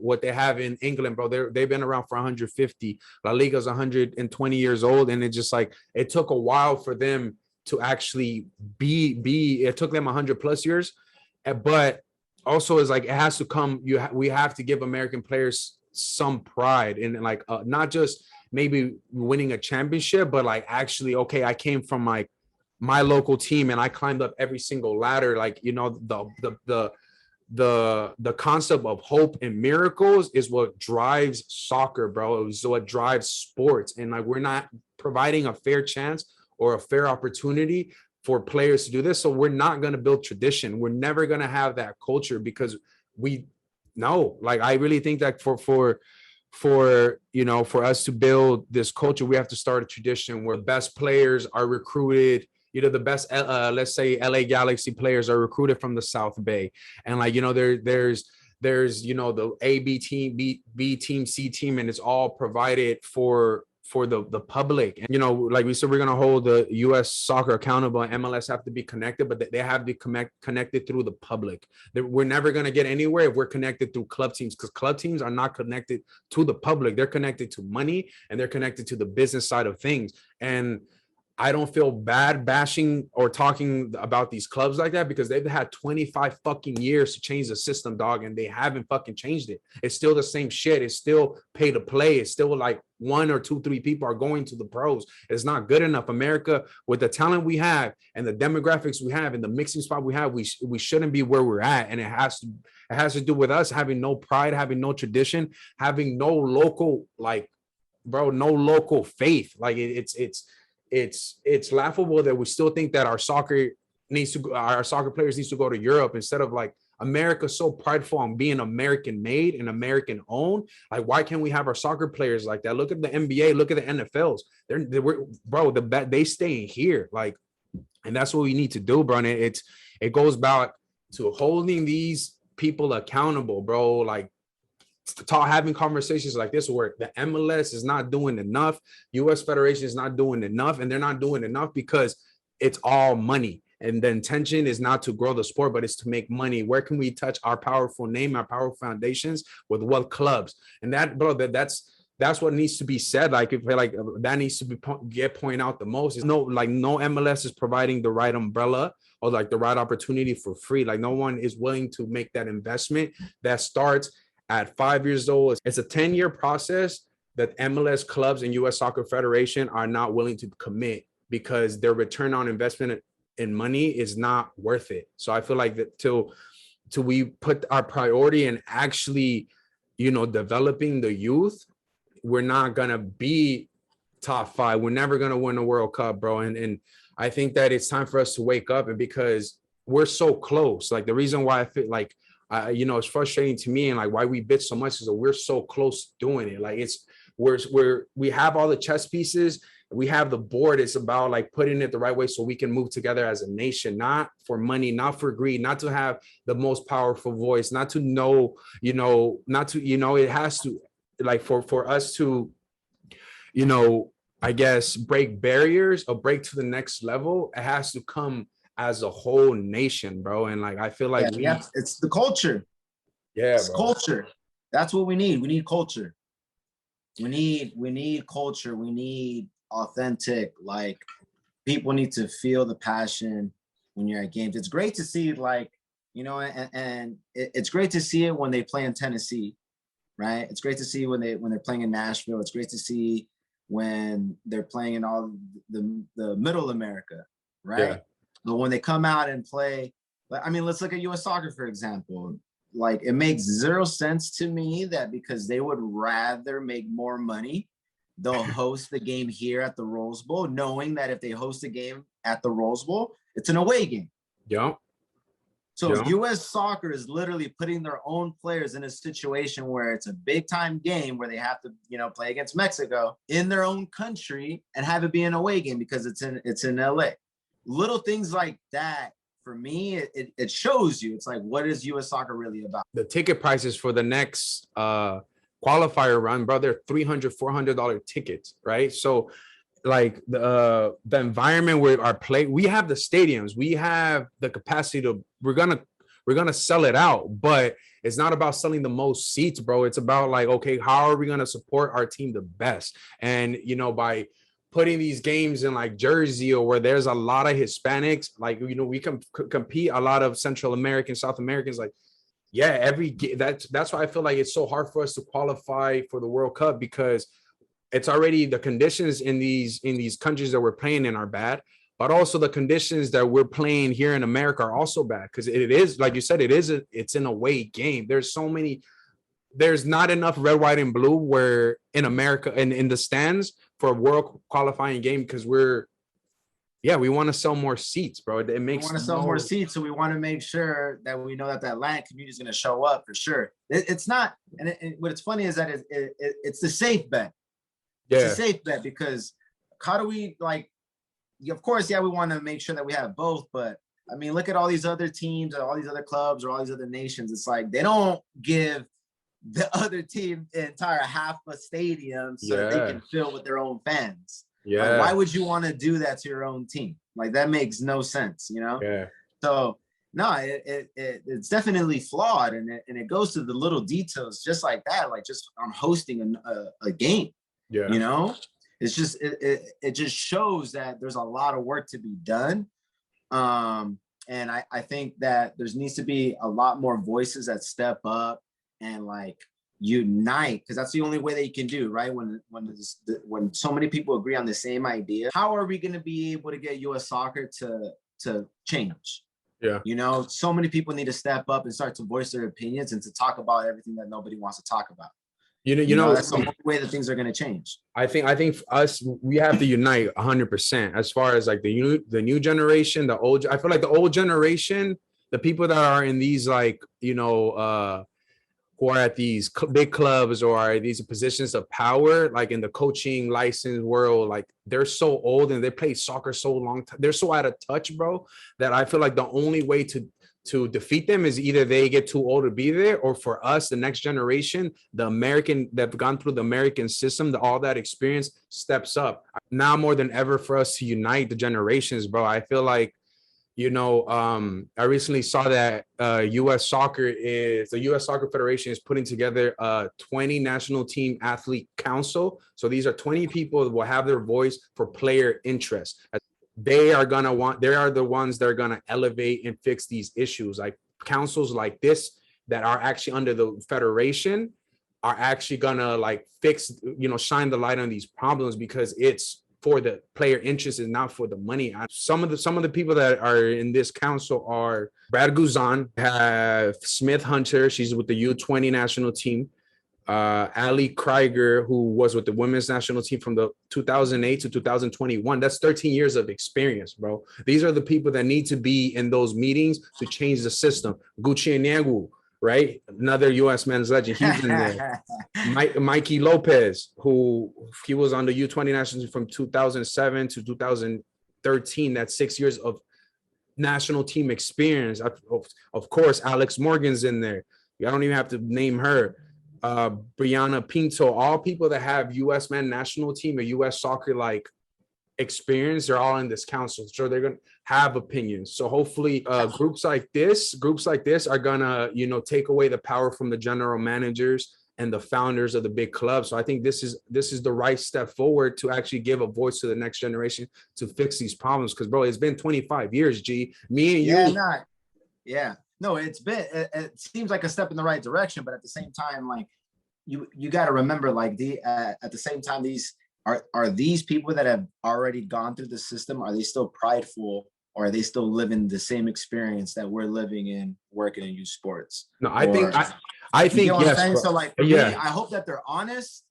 S1: what they have in England, bro, they've been around for 150. La Liga's 120 years old, and it's just like it took a while for them to actually be. It took them 100 plus years, but also is like it has to come. We have to give American players some pride in, like not just maybe winning a championship, but like actually, okay, I came from like my local team and I climbed up every single ladder. Like, you know, the concept of hope and miracles is what drives soccer, bro. It's what drives sports. And like, we're not providing a fair chance or a fair opportunity for players to do this. So we're not going to build tradition. We're never going to have that culture, because we know, like, I really think that for you know, for us to build this culture, we have to start a tradition where best players are recruited. You know, the best, let's say LA Galaxy players are recruited from the South Bay. And like, you know, there's, you know, the A, B team, B team, C team, and it's all provided for the public. And, you know, like we said, we're going to hold the US soccer accountable, and MLS have to be connected, but they have to be connected through the public. We're never going to get anywhere if we're connected through club teams, because club teams are not connected to the public. They're connected to money, and they're connected to the business side of things. And I don't feel bad bashing or talking about these clubs like that, because they've had 25 fucking years to change the system, dog, and they haven't fucking changed it. It's still the same shit. It's still pay to play. It's still like 1 or 2, 3 people are going to the pros. It's not good enough. America, with the talent we have and the demographics we have and the mixing spot we have, we shouldn't be where we're at. And it has to do with us having no pride, having no tradition, having no local, like, bro, no local faith. Like it's laughable that we still think that our soccer players needs to go to Europe instead of, like, America's so prideful on being American made and American owned. Like, why can't we have our soccer players like that? Look at the NBA, look at the NFLs. They staying here. Like, and that's what we need to do, bro. And it goes back to holding these people accountable, bro. Like, having conversations like this where the MLS is not doing enough, US Federation is not doing enough, and they're not doing enough because it's all money. And the intention is not to grow the sport, but it's to make money. Where can we touch our powerful name, our powerful foundations with what clubs? And that, bro, that's what needs to be said. Like, if that needs to be point out the most. Is no MLS is providing the right umbrella or like the right opportunity for free. Like, no one is willing to make that investment that starts at 5 years old. It's a 10-year process that MLS clubs and US Soccer Federation are not willing to commit because their return on investment in money is not worth it. So I feel like that till we put our priority in actually, developing the youth, we're not gonna be top 5. We're never gonna win a World Cup, bro. And I think that it's time for us to wake up, and because we're so close. Like, the reason why I feel like it's frustrating to me and like why we bitch so much is that we're so close doing it. Like, we have all the chess pieces, we have the board. It's about like putting it the right way so we can move together as a nation, not for money, not for greed, not to have the most powerful voice, not to know, it has to, like, for us to, I guess, break barriers or break to the next level, it has to come as a whole nation, bro. And like, I feel like
S2: it's the culture.
S1: Yeah,
S2: it's culture. That's what we need. We need culture. We need culture. We need authentic, like, people need to feel the passion when you're at games. It's great to see, like, and it's great to see it when they play in Tennessee, right? It's great to see when they're playing in Nashville. It's great to see when they're playing in all the middle America, right? Yeah. But when they come out and play, I mean, let's look at US Soccer, for example. Like, it makes zero sense to me that because they would rather make more money, they'll host the game here at the Rose Bowl, knowing that if they host a game at the Rose Bowl, it's an away game.
S1: Yeah.
S2: So US Soccer is literally putting their own players in a situation where it's a big time game where they have to, play against Mexico in their own country and have it be an away game because it's in LA. Little things like that, for me, it shows you. It's like, what is US Soccer really about?
S1: The ticket prices for the next qualifier run, bro, they're $300, $400 tickets, right? So, like, the environment where we have the stadiums, we have the capacity to, we're gonna sell it out, but it's not about selling the most seats, bro. It's about, like, okay, how are we gonna support our team the best? And by putting these games in like Jersey or where there's a lot of Hispanics, like, we can compete a lot of Central Americans, South Americans, like, yeah, that's why I feel like it's so hard for us to qualify for the World Cup, because it's already the conditions in these countries that we're playing in are bad, but also the conditions that we're playing here in America are also bad, because it is, like you said, it's an away game. There's not enough red, white, and blue where in America and in the stands for a world qualifying game, because we want to sell more seats, bro. We want
S2: to sell more seats, so we want to make sure that we know that Latin community is going to show up for sure. It's not, and what's funny is that it's the safe bet. Yeah. It's a safe bet, because how do we, like, of course, we want to make sure that we have both, but I mean, look at all these other teams or all these other clubs or all these other nations. It's like they don't give the other team the entire half a stadium so that they can fill with their own fans. Yeah. Like, why would you want to do that to your own team? Like, that makes no sense, Yeah. So no, it's definitely flawed, and it goes to the little details just like that, like just on hosting a game. Yeah. it's just it just shows that there's a lot of work to be done. And I think that there needs to be a lot more voices that step up and like unite, because that's the only way that you can do, right? When so many people agree on the same idea, how are we going to be able to get U.S. soccer to change?
S1: Yeah.
S2: You know, so many people need to step up and start to voice their opinions and to talk about everything that nobody wants to talk about. You know, that's the only way that things are going to change.
S1: I think us, we have to unite 100% as far as like the new generation, the old. I feel like the old generation, the people that are in these like, you know, who are at these big clubs or are these positions of power, like in the coaching license world, like they're so old and they play soccer so long. They're so out of touch, bro, that I feel like the only way to defeat them is either they get too old to be there, or for us, the next generation, the American that have gone through the American system, all that experience steps up. Now more than ever for us to unite the generations, bro. I feel like, you know, I recently saw that the U.S. Soccer Federation is putting together a 20 national team athlete council. So these are 20 people that will have their voice for player interest. They are the ones that are gonna elevate and fix these issues. Like councils like this that are actually under the federation are actually gonna like fix, you know, shine the light on these problems, because it's for the player interest and not for the money. Some of the people that are in this council are Brad Guzan, have Smith Hunter, she's with the U20 national team. Ali Krieger, who was with the women's national team from the 2008 to 2021. That's 13 years of experience, bro. These are the people that need to be in those meetings to change the system. Gucci Nyegu, right? Another U.S. men's legend. He's in there. Mikey Lopez, who he was on the U20 national team from 2007 to 2013. That's 6 years of national team experience. Of course, Alex Morgan's in there. I don't even have to name her. Brianna Pinto, all people that have U.S. men national team or U.S. soccer like experience, they're all in this council. So they're gonna have opinions. So hopefully groups like this are gonna, you know, take away the power from the general managers and the founders of the big clubs. So I think this is the right step forward to actually give a voice to the next generation to fix these problems. Because bro, it's been 25 years, G. Me and you.
S2: Yeah. No, it seems like a step in the right direction, but at the same time, like you got to remember, like at the same time, these are these people that have already gone through the system, are they still prideful, or are they still living the same experience that we're living in working in youth sports?
S1: No, I think yes.
S2: So like, for me, I hope that they're honest.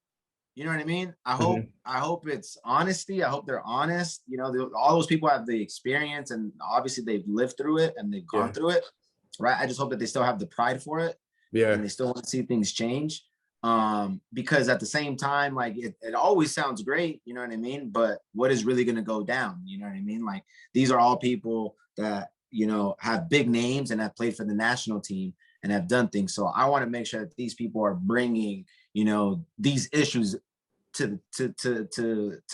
S2: You know what I mean? I hope it's honesty. I hope they're honest. You know, all those people have the experience, and obviously they've lived through it and they've gone through it. Right. I just hope that they still have the pride for it. Yeah. And they still want to see things change. Because at the same time, like it always sounds great, you know what I mean? But what is really going to go down? You know what I mean? Like these are all people that, you know, have big names and have played for the national team and have done things. So I want to make sure that these people are bringing, you know, these issues to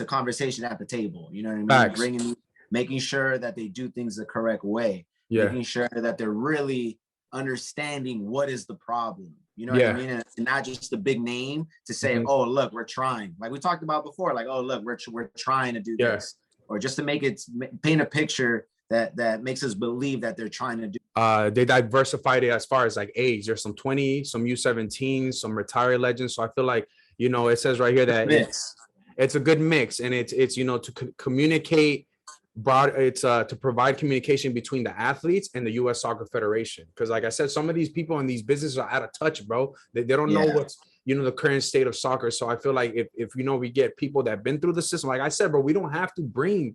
S2: conversation at the table. You know what I mean? Making sure that they do things the correct way. Yeah. Making sure that they're really understanding what is the problem. You know what I mean? And not just a big name to say, oh, look, we're trying. Like we talked about before, like, oh, look, we're trying to do this. Or just to paint a picture that makes us believe that they're trying to do.
S1: They diversified it as far as like age. There's some 20, some U17, some retired legends. So I feel like, you know, it says right here that it's a good mix, and it's you know, to communicate to provide communication between the athletes and the U.S. Soccer Federation. Because like I said, some of these people in these businesses are out of touch, bro. They don't know what's, you know, the current state of soccer. So I feel like if you know, we get people that have been through the system, like I said, bro, we don't have to bring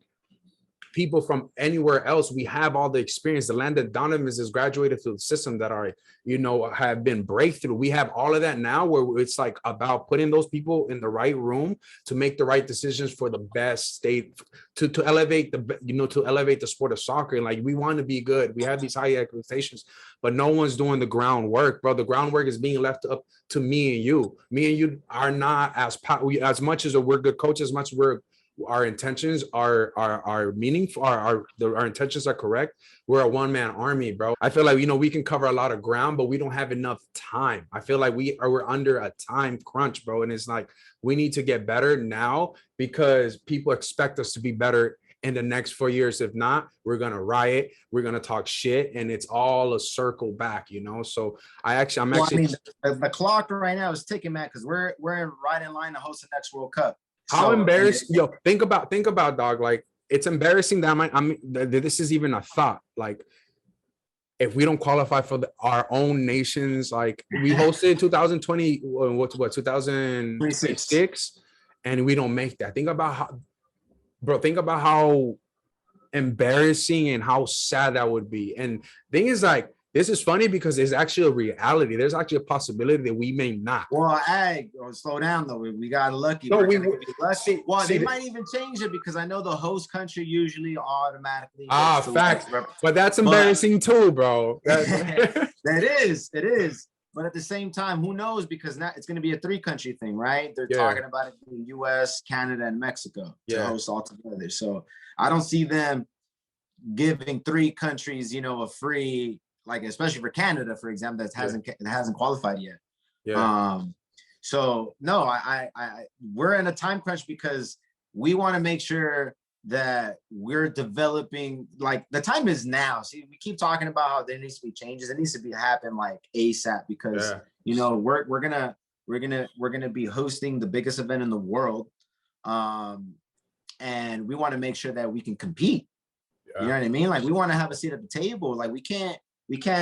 S1: people from anywhere else. We have all the experience. The Landon Donovans is graduated through the system that are, you know, have been breakthrough. We have all of that now, where it's like about putting those people in the right room to make the right decisions for the best state, to elevate the sport of soccer. And like, we want to be good. We have these high expectations, but no one's doing the groundwork, bro. The groundwork is being left up to me and you. Me and you are not as much as we're good coaches, as much as we're our intentions are meaningful, our intentions are correct, we're a one-man army, bro. I feel like, you know, we can cover a lot of ground, but we don't have enough time. I feel like we're under a time crunch, bro. And it's like, we need to get better now because people expect us to be better in the next 4 years. If not, we're going to riot, we're going to talk shit, and it's all a circle back, you know? So I mean,
S2: the clock right now is ticking, man, because we're right in line to host the next World Cup.
S1: How embarrassing, yo, think about, dog, like, it's embarrassing that this is even a thought. Like, if we don't qualify for our own nations, like we hosted 2020, what 2026, and we don't make that. Think about how embarrassing and how sad that would be. And thing is, like, this is funny because there's actually a reality. There's actually a possibility that we may not.
S2: Well, slow down though. We got lucky.
S1: No,
S2: we lucky. Well, they might even change it because I know the host country usually automatically.
S1: Facts. But that's embarrassing too, bro.
S2: It is. But at the same time, who knows? Because now it's going to be a 3-country thing, right? They're talking about it being U.S., Canada, and Mexico to host all together. So I don't see them giving 3 countries, you know, a free, like, especially for Canada, for example, that hasn't qualified yet. So no, we're in a time crunch because we want to make sure that we're developing, like, the time is now. See, we keep talking about how there needs to be changes. It needs to happen like ASAP because you know, we're gonna be hosting the biggest event in the world. And we want to make sure that we can compete. You know what I mean? Like, we want to have a seat at the table. Like, we can't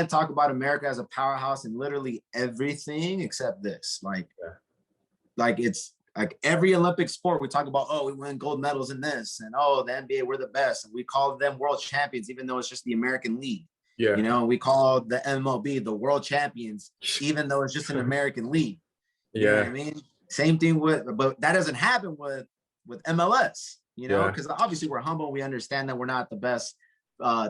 S2: talk about America as a powerhouse in literally everything except this. Like it's like every Olympic sport, we talk about, oh, we win gold medals in this, and oh, the NBA, we're the best. And we call them world champions, even though it's just the American League. You know, we call the MLB the world champions, even though it's just an American league. You know what I mean? Same thing but that doesn't happen with MLS, you know, because obviously we're humble. We understand that we're not the best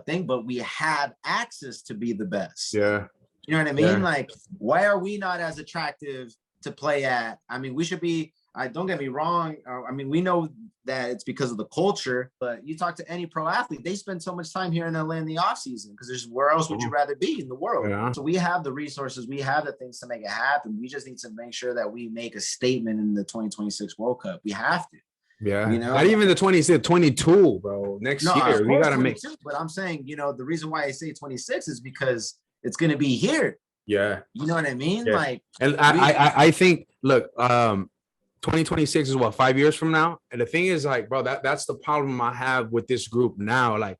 S2: thing, but we have access to be the best. You know what I mean? Like, why are we not as attractive to play at? I mean, we should be. Don't get me wrong. I mean, we know that it's because of the culture, but you talk to any pro athlete, they spend so much time here in LA in the off season because there's where else would you rather be in the world? So we have the resources, we have the things to make it happen. We just need to make sure that we make a statement in the 2026 World Cup. We have to. You know,
S1: not even the 22, bro. Next year, we gotta make.
S2: But I'm saying, you know, the reason why I say 26 is because it's gonna be here. You know what I mean? Like,
S1: and I think, look, 2026 is what, 5 years from now? And the thing is, like, bro, that's the problem I have with this group now. Like,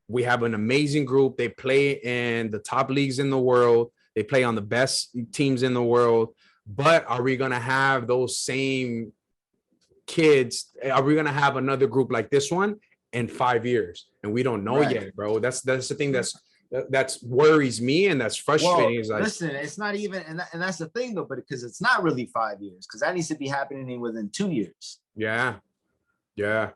S1: we have an amazing group. They play in the top leagues in the world. They play on the best teams in the world. But are we gonna have those same kids? Are we gonna have another group like this one in 5 years? And we don't know yet, bro. That's the thing that worries me, and that's frustrating. Is like,
S2: listen, it's not even, and that's the thing though, but because it's not really 5 years, because that needs to be happening within 2 years. It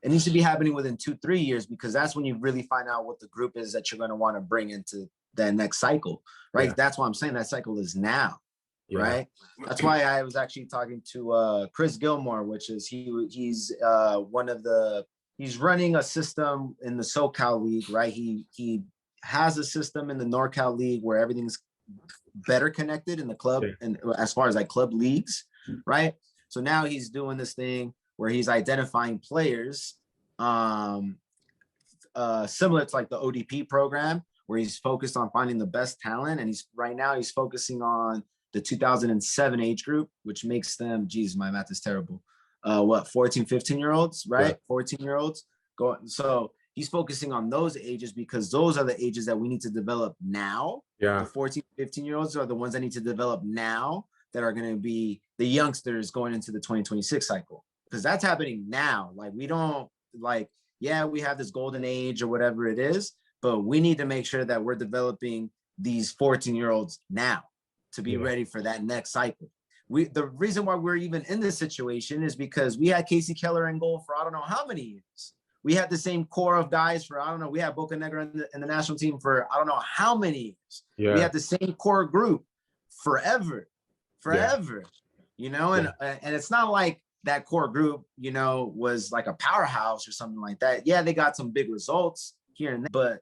S2: needs to be happening within 2-3 years, because that's when you really find out what the group is that you're going to want to bring into the next cycle, right? That's why I'm saying that cycle is now. Right. That's why I was actually talking to Chris Gilmore, which is he's he's running a system in the SoCal League, right? He has a system in the NorCal League where everything's better connected in the club, and as far as like club leagues, right? So now he's doing this thing where he's identifying players similar to like the ODP program, where he's focused on finding the best talent. And he's focusing on the 2007 age group, which makes them, geez, my math is terrible. 14, 15-year-olds, right? 14-year-olds. So he's focusing on those ages because those are the ages that we need to develop now. The 14, 15-year-olds are the ones that need to develop now, that are going to be the youngsters going into the 2026 cycle. Because that's happening now. Like, we don't, like, we have this golden age or whatever it is, but we need to make sure that we're developing these 14-year-olds now to be ready for that next cycle. The reason why we're even in this situation is because we had Casey Keller in goal for I don't know how many years. We had the same core of guys for, I don't know, we had Bocanegra in the national team for I don't know how many years. We had the same core group forever, you know, and it's not like that core group, you know, was like a powerhouse or something like that. Yeah, they got some big results here and there, but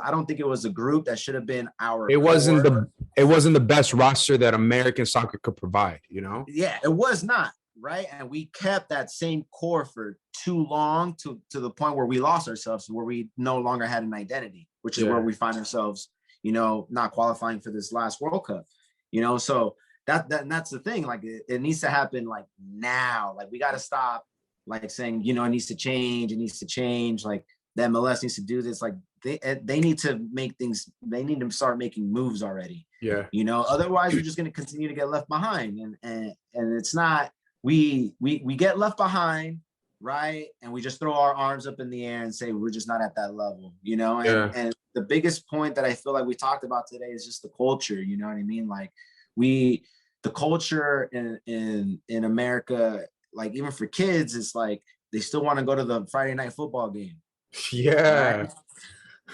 S2: I don't think it was a group that should have been our
S1: It wasn't
S2: core.
S1: it wasn't the best roster that American soccer could provide, you know?
S2: Yeah, it was not, right? And we kept that same core for too long to the point where we lost ourselves, where we no longer had an identity, which is where we find ourselves, you know, not qualifying for this last World Cup, you know? So that's the thing. Like it needs to happen like now. Like we got to stop like saying, you know, it needs to change. It needs to change. Like the MLS needs to do this. Like they need to make things. They need to start making moves already.
S1: Yeah.
S2: You know, otherwise you're just going to continue to get left behind. And it's not. We get left behind, right? And we just throw our arms up in the air and say we're just not at that level. You know. And the biggest point that I feel like we talked about today is just the culture. You know what I mean? Like the culture in America, like even for kids, it's like they still want to go to the Friday night football game.
S1: Yeah.
S2: Right?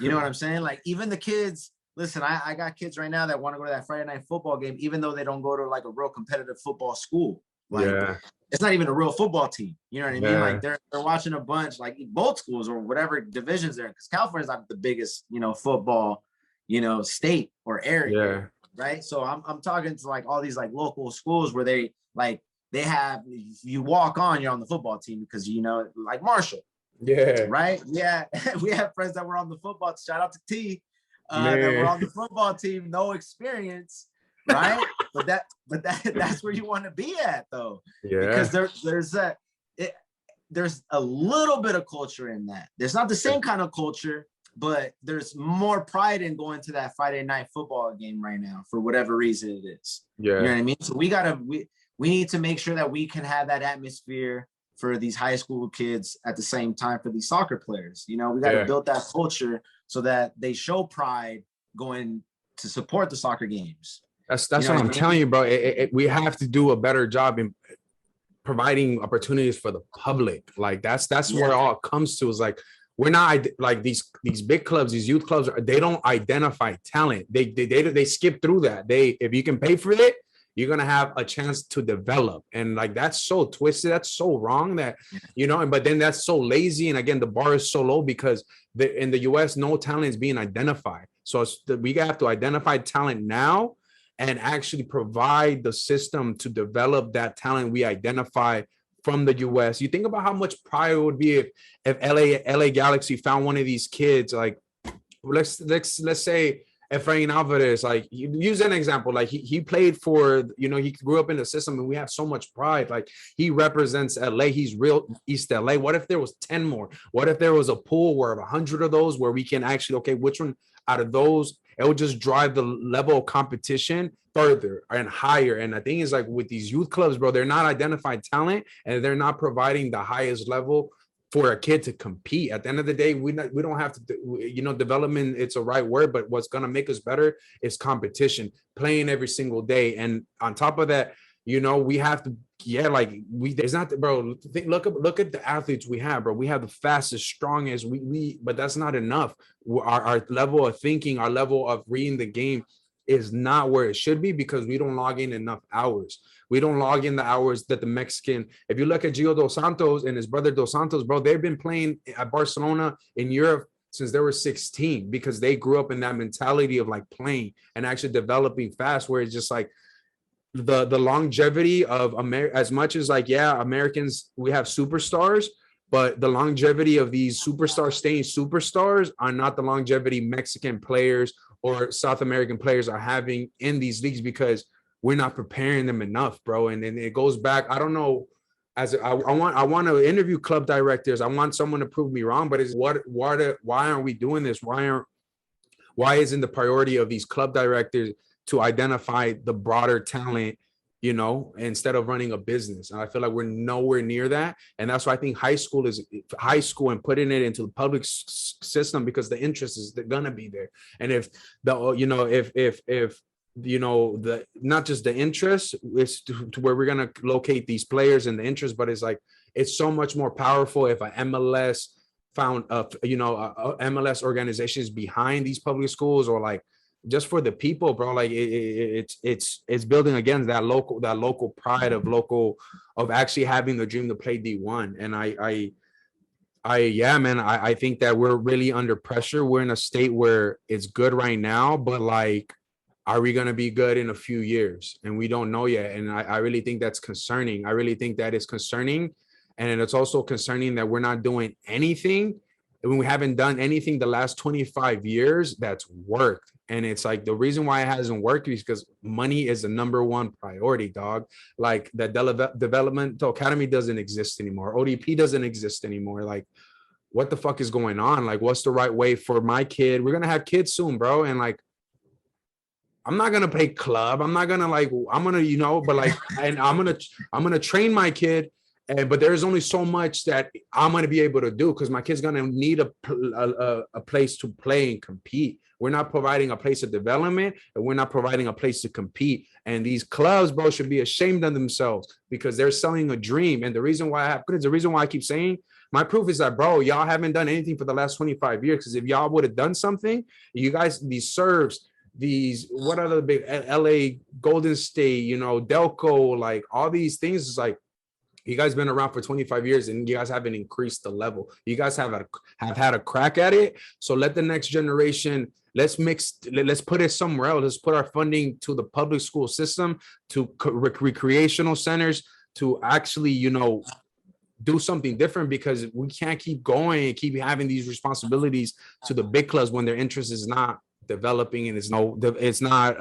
S2: You know what I'm saying? Like even the kids, listen, I got kids right now that want to go to that Friday night football game, even though they don't go to like a real competitive football school. Like it's not even a real football team. You know what I mean? Like they're watching a bunch, like both schools or whatever divisions they're in, because California's not the biggest, you know, football, you know, state or area.
S1: Yeah.
S2: Right. So I'm talking to like all these like local schools where they have, if you walk on, you're on the football team because, you know, like Marshall.
S1: Yeah.
S2: Right. Yeah. We have friends that were on the football. Shout out to T. That were on the football team, no experience. Right. but that's where you want to be at though.
S1: Yeah.
S2: Because there's a little bit of culture in that. There's not the same kind of culture, but there's more pride in going to that Friday night football game right now for whatever reason it is.
S1: Yeah.
S2: You know what I mean? So we need to make sure that we can have that atmosphere for these high school kids at the same time for these soccer players. You know, we got to build that culture so that they show pride going to support the soccer games.
S1: That's what I'm telling you, bro. We have to do a better job in providing opportunities for the public. Like that's where it all comes to, is like, we're not like these big clubs, these youth clubs, they don't identify talent. They skip through that. If you can pay for it, you're going to have a chance to develop. And like, that's so twisted. That's so wrong that, you know, but then that's so lazy. And again, the bar is so low because in the US, no talent is being identified. So we have to identify talent now and actually provide the system to develop that talent we identify from the US. You think about how much pride it would be if LA Galaxy found one of these kids, like let's say Efrain Alvarez, like use an example, like he played for, you know, he grew up in the system and we have so much pride. Like he represents LA, he's real East LA. What if there was 10 more? What if there was a pool where 100 of those where we can actually, okay, which one out of those, it will just drive the level of competition further and higher. And the thing is, like with these youth clubs, bro, they're not identified talent and they're not providing the highest level for a kid to compete. At the end of the day, we don't have to, you know, development, it's a right word, but what's going to make us better is competition, playing every single day. And on top of that, you know, we have to, it's not, bro, look at the athletes we have, bro. We have the fastest, strongest, but that's not enough. Our level of thinking, our level of reading the game is not where it should be because we don't log in enough hours. We don't log in the hours that the Mexican, if you look at Gio Dos Santos and his brother Dos Santos, bro, they've been playing at Barcelona in Europe since they were 16 because they grew up in that mentality of like playing and actually developing fast, where it's just like the longevity of as much as like, yeah, Americans, we have superstars, but the longevity of these superstars staying superstars are not the longevity Mexican players or South American players are having in these leagues because we're not preparing them enough, bro. And it goes back, I don't know, I want to interview club directors. I want someone to prove me wrong, but why aren't we doing this? Why isn't the priority of these club directors to identify the broader talent, you know, instead of running a business? And I feel like we're nowhere near that. And that's why I think high school and putting it into the public system, because the interest is going to be there. And if the not just the interest is to where we're going to locate these players and the interest, but it's like, it's so much more powerful if a MLS found MLS organizations behind these public schools, or like just for the people, bro. Like it's building again that local pride of actually having the dream to play D1. And yeah, man, I think that we're really under pressure. We're in a state where it's good right now, but like, are we going to be good in a few years? And we don't know yet. And I really think that's concerning. I really think that is concerning. And it's also concerning that we're not doing anything. When we haven't done anything the last 25 years that's worked. And it's like, the reason why it hasn't worked is because money is the number one priority, dog. Like the developmental academy doesn't exist anymore. ODP doesn't exist anymore. Like, what the fuck is going on? Like, what's the right way for my kid? We're going to have kids soon, bro. And like, I'm not gonna play club. I'm not gonna like. I'm gonna, but like, and I'm gonna train my kid. But there's only so much that I'm gonna be able to do because my kid's gonna need a place to play and compete. We're not providing a place of development, and we're not providing a place to compete. And these clubs, bro, should be ashamed of themselves because they're selling a dream. And the reason why I keep saying my proof is that, bro, y'all haven't done anything for the last 25 years. Because if y'all would have done something, you guys, these serves. What are the big LA, Golden State, Delco, like all these things is like, you guys been around for 25 years and you guys haven't increased the level. You guys have had a crack at it. So let the next generation, let's put it somewhere else. Let's put our funding to the public school system, to recreational centers, to actually, do something different, because we can't keep going and keep having these responsibilities to the big clubs when their interest is not developing and it's not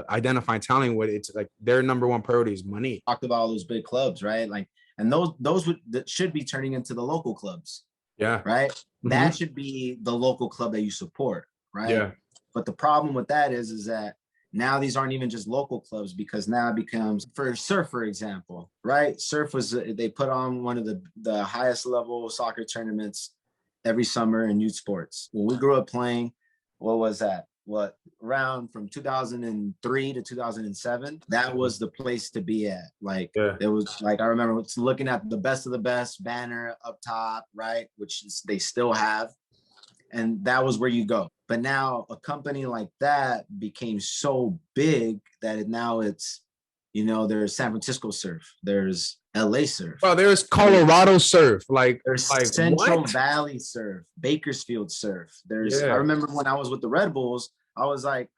S1: identifying talent. What it's like, their number one priority is money.
S2: Talked about all those big clubs, right? Like, and that should be turning into the local clubs.
S1: Yeah.
S2: Right. Mm-hmm. That should be the local club that you support. Right. Yeah. But the problem with that is that now these aren't even just local clubs, because now it becomes, for surf, for example, right? Surf they put on one of the highest level soccer tournaments every summer in youth sports. When we grew up playing, what was that? Around from 2003 to 2007, that was the place to be at. Like, It was like, I remember looking at the best of the best banner up top, right? Which they still have. And that was where you go. But now a company like that became so big that now it's, there's San Francisco Surf, there's LA Surf.
S1: Well, there's Colorado Surf, there's
S2: Central Valley Surf, Bakersfield Surf. I remember when I was with the Red Bulls, I was like,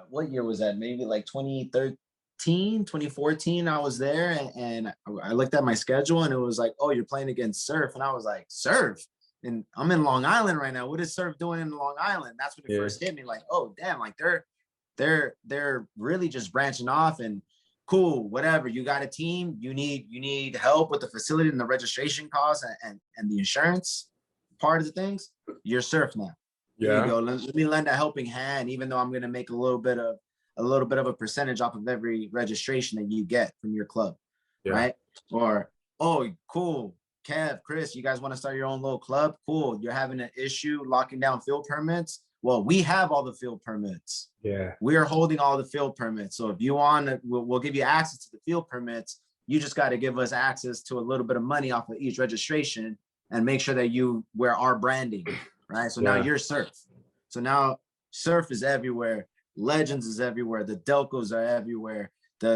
S2: what year was that? Maybe like 2013, 2014. I was there and I looked at my schedule and it was like, oh, you're playing against Surf. And I was like, Surf? And I'm in Long Island right now. What is Surf doing in Long Island? That's when it first hit me. Like, oh, damn, like they're really just branching off. And cool, whatever. You got a team. You need help with the facility and the registration costs and the insurance part of the things. You're Surf now. Here you go. Let me lend a helping hand, even though I'm going to make a little bit of a percentage off of every registration that you get from your club, right? Or, oh, cool. Kev, Chris, you guys want to start your own little club? Cool. You're having an issue locking down field permits? Well, we have all the field permits. Yeah. We are holding all the field permits. So if you want, we'll give you access to the field permits. You just got to give us access to a little bit of money off of each registration and make sure that you wear our branding, right? So now you're Surf. So now Surf is everywhere. Legends is everywhere. The Delcos are everywhere.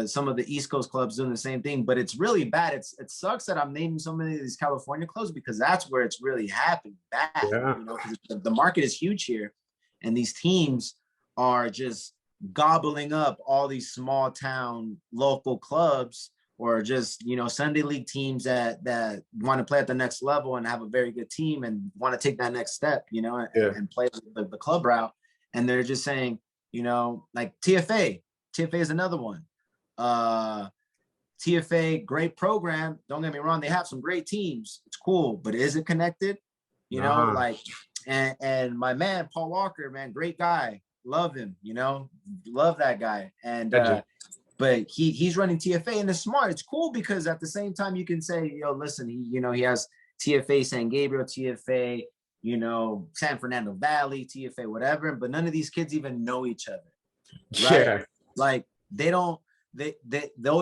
S2: Some of the East Coast clubs doing the same thing, but it's really bad. It sucks that I'm naming so many of these California clubs, because that's where it's really happened bad. The market is huge here, and these teams are just gobbling up all these small town local clubs, or just Sunday league teams that want to play at the next level and have a very good team and want to take that next step, and play the club route. And they're just saying, like TFA is another one. TFA, great program. Don't get me wrong. They have some great teams. It's cool, but is it connected? And my man, Paul Walker, man, great guy. Love him, love that guy. And, but he's running TFA, and it's smart. It's cool because at the same time you can say, listen, he has TFA San Gabriel, TFA, San Fernando Valley, TFA, whatever. But none of these kids even know each other. Right? Yeah. Like they'll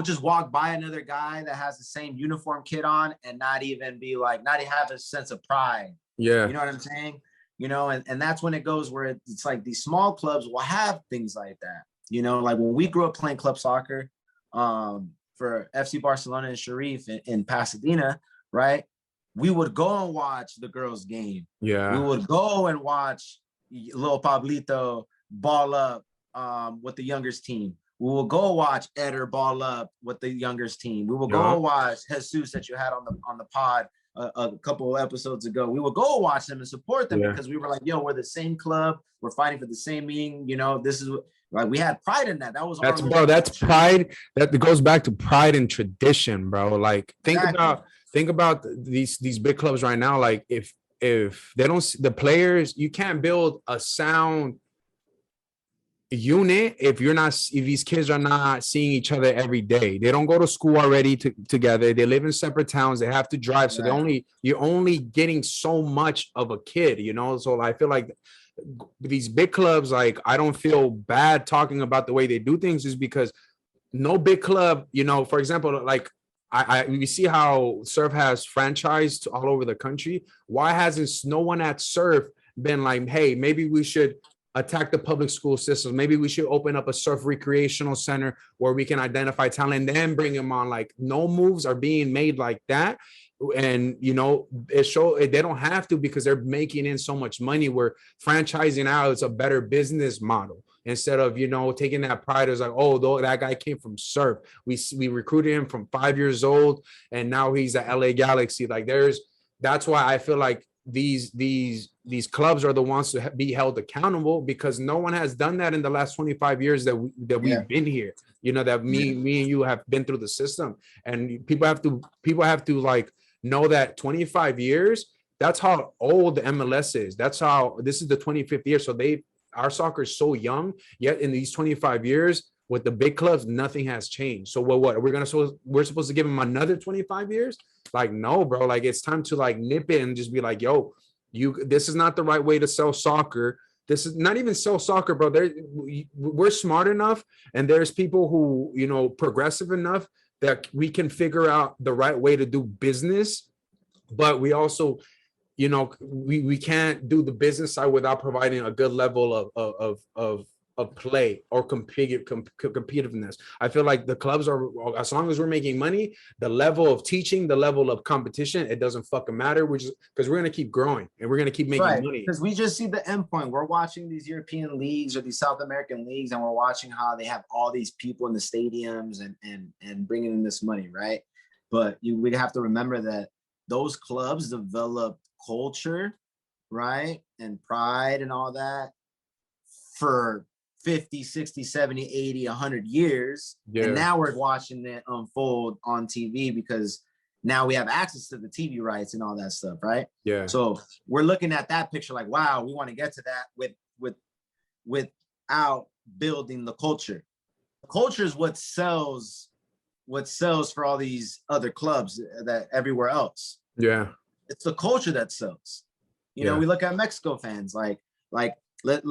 S2: just walk by another guy that has the same uniform kit on and not have a sense of pride. Yeah. You know what I'm saying? you know, and that's when it goes where it's like these small clubs will have things like that. You know, like when we grew up playing club soccer for FC Barcelona and Sharif in Pasadena, right? We would go and watch the girls' game.
S1: Yeah.
S2: We would go and watch little Pablito ball up with the youngest team. We will go watch Eder ball up with the youngest team. We will go watch Jesus that you had on the pod a couple of episodes ago. We will go watch them and support them because we were like, yo, we're the same club. We're fighting for the same meaning. You know, this is like we had pride in that. That's
S1: pride. That goes back to pride and tradition, bro. Like think about these big clubs right now. Like if they don't, the players, you can't build a sound unit if these kids are not seeing each other every day. They don't go to school already together. They live in separate towns. They have to drive, so you're only getting so much of a kid, you know. So I feel like these big clubs, like I don't feel bad talking about the way they do things, is because no big club, you know, for example, like we see how Surf has franchised all over the country. Why hasn't no one at Surf been like, hey, maybe we should attack the public school systems. Maybe we should open up a surf recreational center where we can identify talent and then bring them on. Like no moves are being made like that. And, you know, they don't have to because they're making in so much money where franchising out is a better business model instead of, you know, taking that pride as like, oh, that guy came from Surf. We recruited him from 5 years old and now he's at LA Galaxy. Like that's why I feel like these clubs are the ones to be held accountable, because no one has done that in the last 25 years that we've been here, you know, that me and you have been through the system. And people have to like know that 25 years, that's how old the MLS is. That's how this is the 25th year. So our soccer is so young, yet in these 25 years with the big clubs, nothing has changed. So we're supposed to give them another 25 years? Like, no, bro. Like it's time to like nip it and just be like, yo, this is not the right way to sell soccer. This is not even sell soccer, bro. We're smart enough, and there's people who, you know, progressive enough that we can figure out the right way to do business. But we also, you know, we can't do the business side without providing a good level of play or competitiveness. I feel like the clubs are, as long as we're making money, the level of teaching, the level of competition, it doesn't fucking matter. Because we're going to keep growing and we're going to keep making money.
S2: Because we just see the end point. We're watching these European leagues or these South American leagues, and we're watching how they have all these people in the stadiums and bringing in this money, right? But we'd have to remember that those clubs develop culture, right? And pride and all that for 50, 60, 70, 80, 100 years. And now we're watching it unfold on TV because now we have access to the TV rights and all that stuff, right?
S1: Yeah.
S2: So we're looking at that picture like, wow, we want to get to that without building the culture. Culture is what sells for all these other clubs that everywhere else.
S1: Yeah.
S2: It's the culture that sells. You know, we look at Mexico fans, like the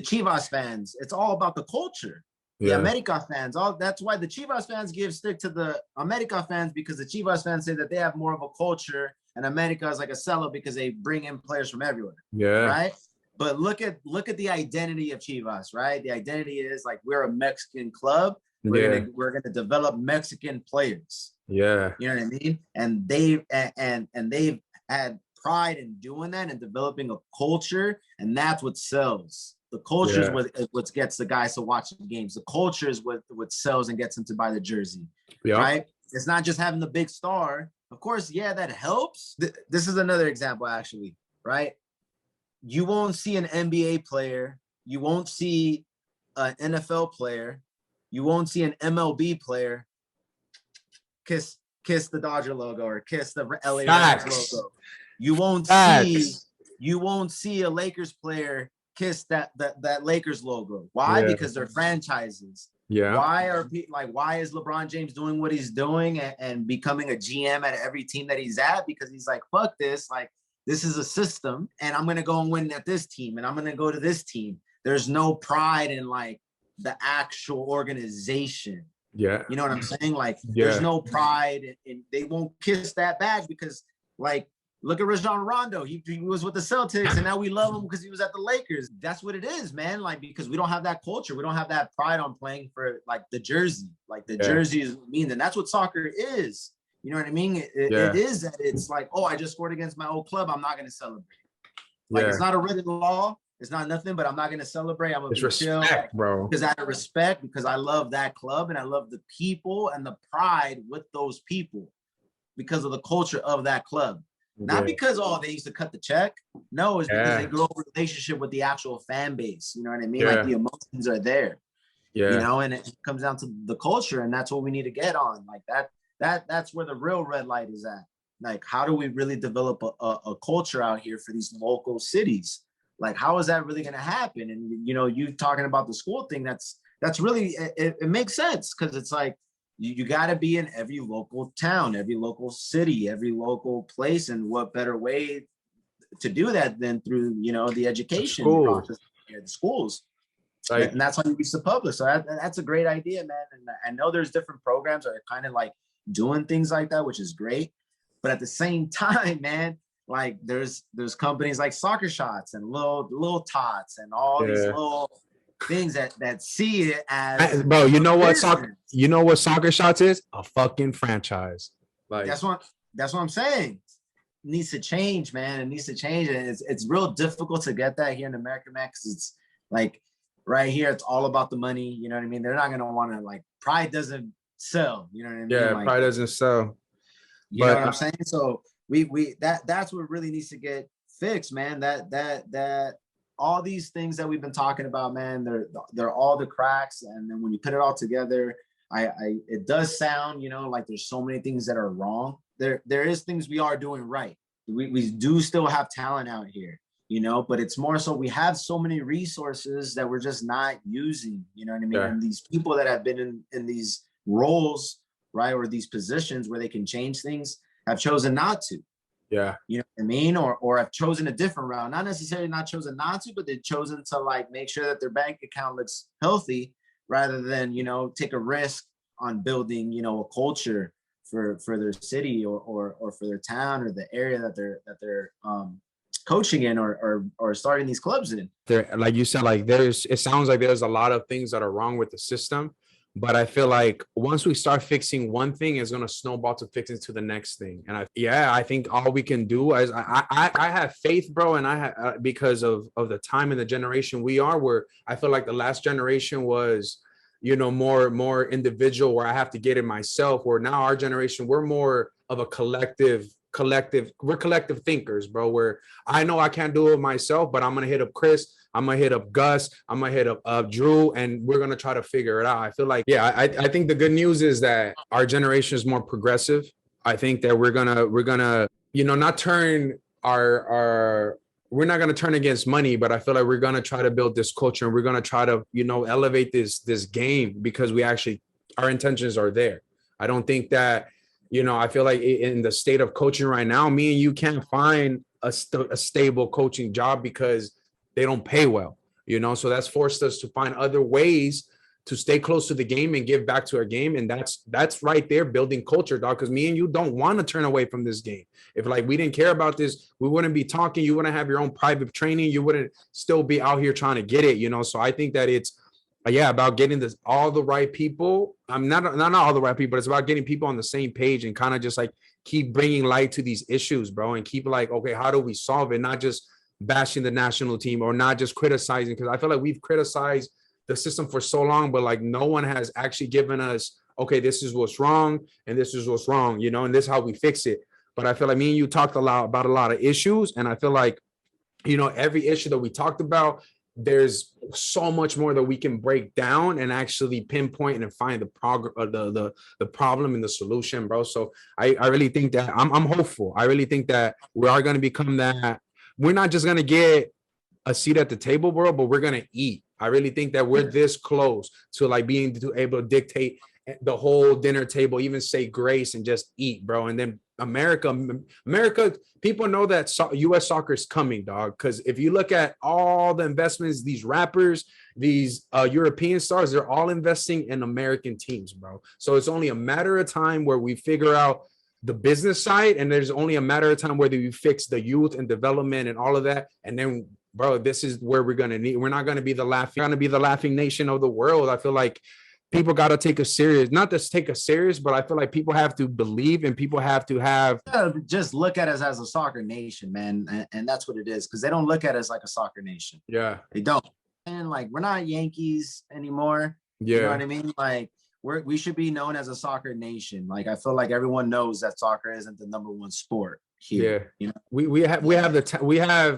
S2: Chivas fans. It's all about the culture. The America fans, that's why the Chivas fans give stick to the America fans, because the Chivas fans say that they have more of a culture, and America is like a seller because they bring in players from everywhere.
S1: Yeah.
S2: Right. But look at the identity of Chivas, right? The identity is like, we're a Mexican club. We're gonna develop Mexican players.
S1: Yeah.
S2: You know what I mean? And they've had pride in doing that and developing a culture, and that's what sells. The culture is what gets the guys to watch the games. The culture is what sells and gets them to buy the jersey. Right? It's not just having the big star. Of course, that helps. This is another example, actually, right? You won't see an NBA player. You won't see an NFL player. You won't see an MLB player kiss the Dodger logo or kiss the LA Rams logo. You won't see a Lakers player kiss that Lakers logo. Why? Because they're franchises.
S1: Yeah.
S2: Why is LeBron James doing what he's doing and becoming a GM at every team that he's at? Because he's like, fuck this. Like, this is a system, and I'm gonna go and win at this team, and I'm gonna go to this team. There's no pride in like the actual organization.
S1: Yeah.
S2: You know what I'm saying? Like, there's no pride, and they won't kiss that badge because, like, Look at Rajon Rondo. He was with the Celtics, and now we love him because he was at the Lakers. That's what it is, man. Like, because we don't have that culture. We don't have that pride on playing for, like, the jersey. Like, the jersey is mean, and that's what soccer is. You know what I mean? It is that it's like, oh, I just scored against my old club. I'm not going to celebrate. Like, it's not a written law. It's not nothing, but I'm not going to celebrate. I'm going to chill,
S1: bro.
S2: Because out of respect, because I love that club, and I love the people and the pride with those people because of the culture of that club. Not because, they used to cut the check. No, it's because they grow a relationship with the actual fan base. You know what I mean? Like, the emotions are there. You know, and it comes down to the culture, and that's what we need to get on. Like, that's where the real red light is at. Like, how do we really develop a culture out here for these local cities? Like, how is that really going to happen? And, you know, you talking about the school thing, that's really, it makes sense, because it's like, you got to be in every local town, every local city, every local place. And what better way to do that than through, you know, the education process, the schools. Like, and that's how you reach the public. So that's a great idea, man. And I know there's different programs that are kind of like doing things like that, which is great. But at the same time, man, like, there's companies like Soccer Shots and little Tots and all these little things that see it as,
S1: bro, you know what Soccer Shots is? A fucking franchise. Like,
S2: that's what I'm saying. It needs to change, man. It needs to change. And it's real difficult to get that here in America, man, because it's like right here, it's all about the money. You know what I mean? They're not gonna want to, like, pride doesn't sell. You know what I mean?
S1: Yeah,
S2: like,
S1: pride doesn't sell.
S2: You know what I'm saying? So that's what really needs to get fixed, man. That all these things that we've been talking about, man, they're all the cracks. And then when you put it all together, it does sound, you know, like there's so many things that are wrong. There is things we are doing right. We do still have talent out here, you know, but it's more so we have so many resources that we're just not using, you know what I mean? And these people that have been in these roles, right, or these positions where they can change things, have chosen not to.
S1: Yeah.
S2: You know what I mean? Or have chosen a different route. Not necessarily not chosen not to, but they've chosen to, like, make sure that their bank account looks healthy rather than, you know, take a risk on building, you know, a culture for their city or for their town or the area that they're coaching in or starting these clubs in.
S1: There, like you said, like, it sounds like there's a lot of things that are wrong with the system. But I feel like once we start fixing one thing, it's going to snowball to fixing to the next thing. And I think all we can do is I have faith, bro. And I have, because of the time and the generation we are, where I feel like the last generation was, you know, more individual, where I have to get it myself, where now our generation, we're more of a collective, we're collective thinkers, bro, where I know I can't do it myself, but I'm going to hit up Chris. I'm going to hit up Gus. I'm going to hit up Drew, and we're going to try to figure it out. I feel like, I think the good news is that our generation is more progressive. I think that we're going to, you know, not turn we're not going to turn against money, but I feel like we're going to try to build this culture, and we're going to try to, you know, elevate this game, because our intentions are there. I don't think that, you know, I feel like in the state of coaching right now, me and you can't find a stable coaching job because they don't pay well, you know? So that's forced us to find other ways to stay close to the game and give back to our game. And that's right there, building culture, dog. Because me and you don't want to turn away from this game. If, like, we didn't care about this, we wouldn't be talking. You wouldn't have your own private training. You wouldn't still be out here trying to get it, you know? So I think that it's, about getting all the right people. I'm not all the right people, but it's about getting people on the same page and kind of just, like, keep bringing light to these issues, bro. And keep, like, okay, how do we solve it? Not just bashing the national team or not just criticizing, because I feel like we've criticized the system for so long, but, like, no one has actually given us, okay, this is what's wrong and this is what's wrong, you know, and this is how we fix it. But I feel like me and you talked about a lot of issues, and I feel like, you know, every issue that we talked about, there's so much more that we can break down and actually pinpoint and find the problem and the solution, bro. So I really think that I'm hopeful. I really think that we are going to become that. We're not just going to get a seat at the table, bro, but we're going to eat. I really think that we're this close to, like, being able to dictate the whole dinner table, even say grace and just eat, bro. And then America, people know that U.S. soccer is coming, dog. Because if you look at all the investments, these rappers, these European stars, they're all investing in American teams, bro. So it's only a matter of time where we figure out the business side, and there's only a matter of time whether you fix the youth and development and all of that. And then, bro, this is where we're going to need, we're not going to be the laughing nation of the world. I feel like people got to take us serious, not just take us serious, but I feel like people have to believe, and people have to have
S2: just look at us as a soccer nation, man. And that's what it is. Cause they don't look at us like a soccer nation.
S1: Yeah.
S2: They don't. And like, we're not Yankees anymore.
S1: Yeah.
S2: You know what I mean? Like, we should be known as a soccer nation. Like, I feel like everyone knows that soccer isn't the number one sport here. Yeah. You know,
S1: we have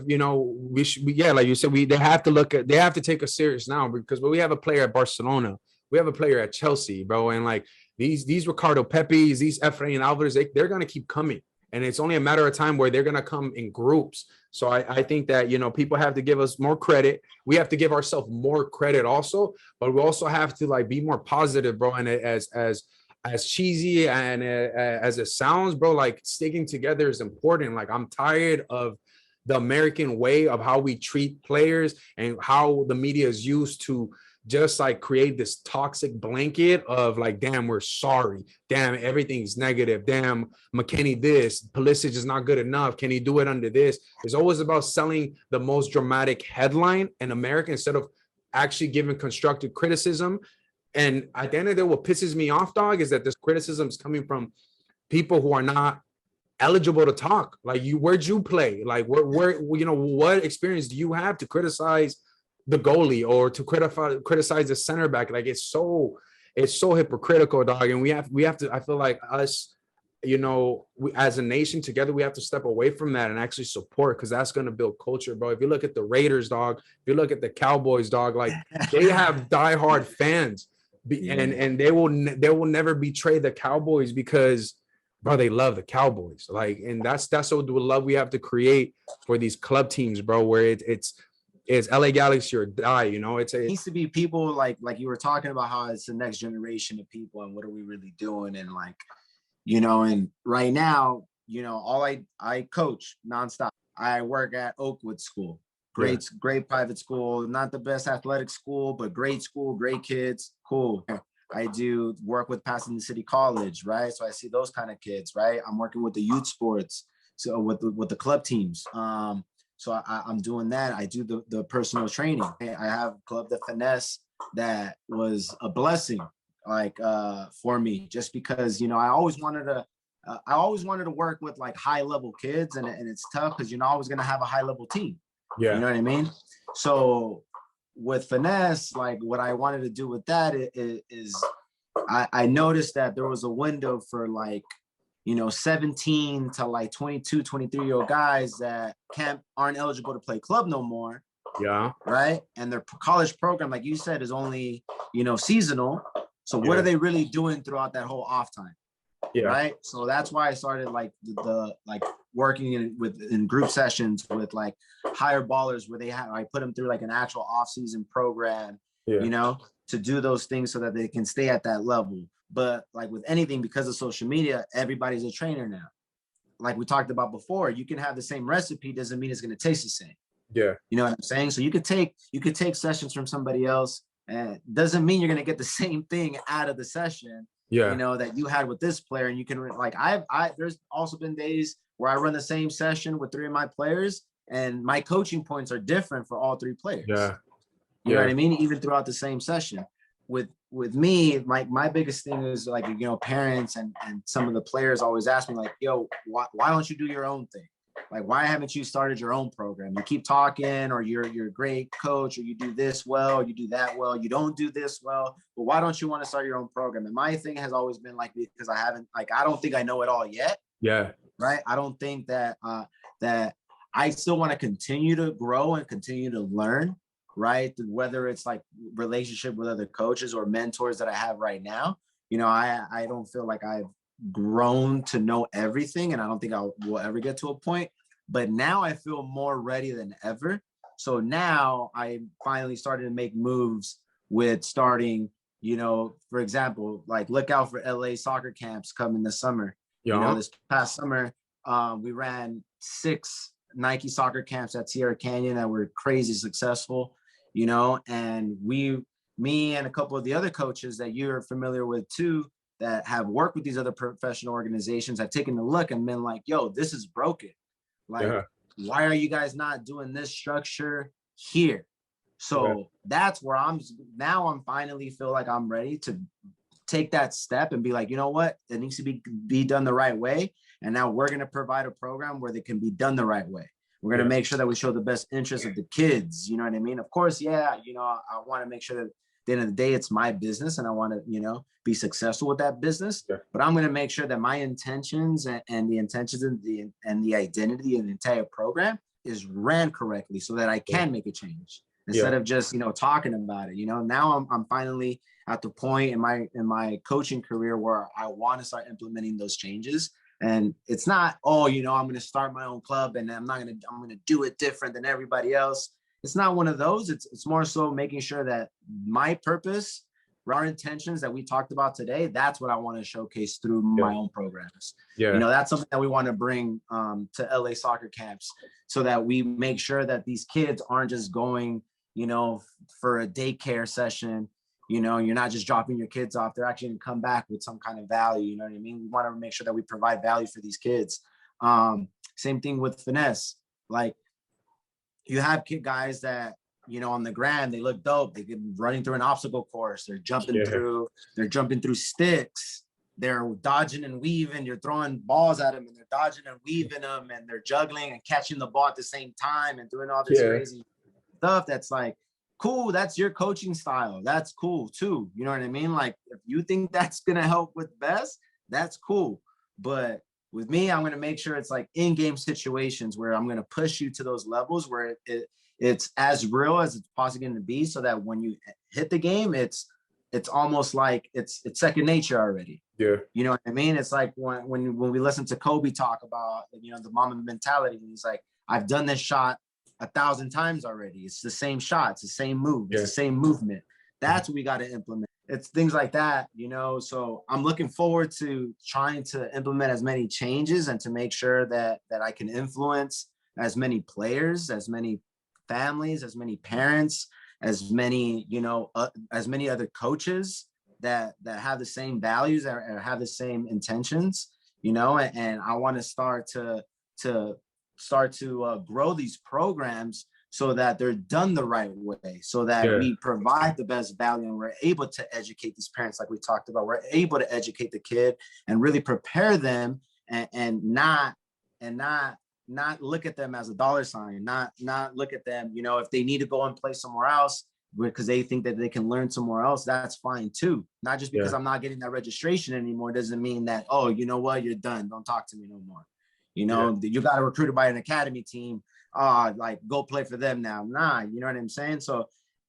S1: you know, like you said, they have to take us serious now, because we have a player at Barcelona, we have a player at Chelsea, bro, and like these Ricardo Pepes, these Efrain Alvarez, they're gonna keep coming, and it's only a matter of time where they're gonna come in groups. So I think that, you know, people have to give us more credit. We have to give ourselves more credit also, but we also have to like be more positive, bro. And as cheesy and as it sounds, bro, like sticking together is important. Like, I'm tired of the American way of how we treat players and how the media is used to just like create this toxic blanket of like, damn, we're sorry. Damn, everything's negative. Damn, McKinney this, Pulisic is not good enough. Can he do it under this? It's always about selling the most dramatic headline in America instead of actually giving constructive criticism. And at the end of the day, what pisses me off, dog, is that this criticism is coming from people who are not eligible to talk. Like, where'd you play? Like, where you know, what experience do you have to criticize the goalie or to criticize the center back? Like, it's so hypocritical, dog. And we have to, I feel like us, you know, as a nation together, we have to step away from that and actually support, because that's going to build culture, bro. If you look at the Raiders, dog, if you look at the Cowboys, dog, like they have diehard fans, and they will never betray the Cowboys because, bro, they love the Cowboys. Like, and that's what the love we have to create for these club teams, bro, where it's LA Galaxy or die, you know. It
S2: needs to be people like you were talking about, how it's the next generation of people and what are we really doing, and like, you know, and right now, you know, all I coach nonstop. I work at Oakwood School, great private school, not the best athletic school, but great school, great kids, cool. I do work with Pasadena City College, right? So I see those kind of kids, right? I'm working with the youth sports, so with the club teams. So I'm doing that. I do the personal training. I have Club the Finesse that was a blessing, like for me, just because, you know, I always wanted to work with like high level kids, and it's tough because you're not always gonna have a high level team. Yeah, you know what I mean? So with Finesse, like what I wanted to do with that is I noticed that there was a window for like, you know, 17 to like 22, 23-year-old guys that aren't eligible to play club no more. Yeah. Right. And their college program, like you said, is only, you know, seasonal. So what are they really doing throughout that whole off time? Yeah. Right. So that's why I started like the like working in group sessions with like higher ballers, where I put them through like an actual off-season program, you know, to do those things so that they can stay at that level. But like with anything, because of social media, everybody's a trainer now. Like we talked about before, you can have the same recipe, doesn't mean it's going to taste the same. Yeah. You know what I'm saying? So you could take sessions from somebody else, and doesn't mean you're going to get the same thing out of the session, you know, that you had with this player. And you can like, there's also been days where I run the same session with 3 of my players, and my coaching points are different for all 3 players. Yeah. You know what I mean? Even throughout the same session. With me, my biggest thing is like, you know, parents and some of the players always ask me like, yo, why don't you do your own thing? Like, why haven't you started your own program? You keep talking, or you're a great coach, or you do this well, you do that well, you don't do this well, but why don't you want to start your own program? And my thing has always been like, because I don't think I know it all yet. Yeah. Right. I don't think that I still want to continue to grow and continue to learn. Right. Whether it's like relationship with other coaches or mentors that I have right now, you know, I don't feel like I've grown to know everything, and I don't think I will ever get to a point, but now I feel more ready than ever. So now I finally started to make moves with starting, you know, for example, like look out for LA soccer camps coming this summer. You know, this past summer, we ran 6 Nike soccer camps at Sierra Canyon that were crazy successful. You know, and me and a couple of the other coaches that you're familiar with too, that have worked with these other professional organizations have taken a look and been like, yo, this is broken. Like, why are you guys not doing this structure here? So that's where I'm finally feel like I'm ready to take that step and be like, you know what, it needs to be done the right way. And now we're going to provide a program where they can be done the right way. We're going to make sure that we show the best interest of the kids. You know what I mean? Of course, you know, I want to make sure that at the end of the day, it's my business and I want to, you know, be successful with that business. But I'm going to make sure that my intentions and the intentions and the identity of the entire program is ran correctly so that I can make a change instead of just, you know, talking about it. You know, now I'm finally at the point in my coaching career where I want to start implementing those changes. And it's not, oh, you know, I'm going to start my own club and I'm going to do it different than everybody else. It's not one of those. It's more so making sure that my purpose, our intentions that we talked about today, that's what I want to showcase through my own programs. You know, that's something that we want to bring to LA soccer camps so that we make sure that these kids aren't just going, you know, for a daycare session. You know, you're not just dropping your kids off. They're actually going to come back with some kind of value. You know what I mean? We want to make sure that we provide value for these kids. Same thing with Finesse. Like, you have guys that, you know, on the ground, they look dope. They get running through an obstacle course. They're jumping through sticks. They're dodging and weaving. You're throwing balls at them and they're dodging and weaving them and they're juggling and catching the ball at the same time and doing all this crazy stuff. That's like, cool, that's your coaching style. That's cool too. You know what I mean? Like, if you think that's gonna help with best, that's cool. But with me, I'm gonna make sure it's like in-game situations where I'm gonna push you to those levels where it's as real as it's possibly gonna be, so that when you hit the game, it's almost like it's second nature already. You know what I mean? It's like when we listen to Kobe talk about, you know, the Mamba mentality, and he's like, I've done this shot 1,000 times already. It's the same shot. It's the same move. It's the same movement. That's what we got to implement. It's things like that, you know? So I'm looking forward to trying to implement as many changes and to make sure that I can influence as many players, as many families, as many parents, as many, you know, as many other coaches that have the same values or have the same intentions, you know? And I want to start to grow these programs so that they're done the right way, so that we provide the best value and we're able to educate these parents like we talked about. We're able to educate the kid and really prepare them and not look at them as a dollar sign, not look at them, you know, if they need to go and play somewhere else because they think that they can learn somewhere else, that's fine too. Not just because I'm not getting that registration anymore doesn't mean that, oh, you know what, you're done. Don't talk to me no more. You know, you got recruited by an academy team. Like, go play for them now. Nah, you know what I'm saying? So,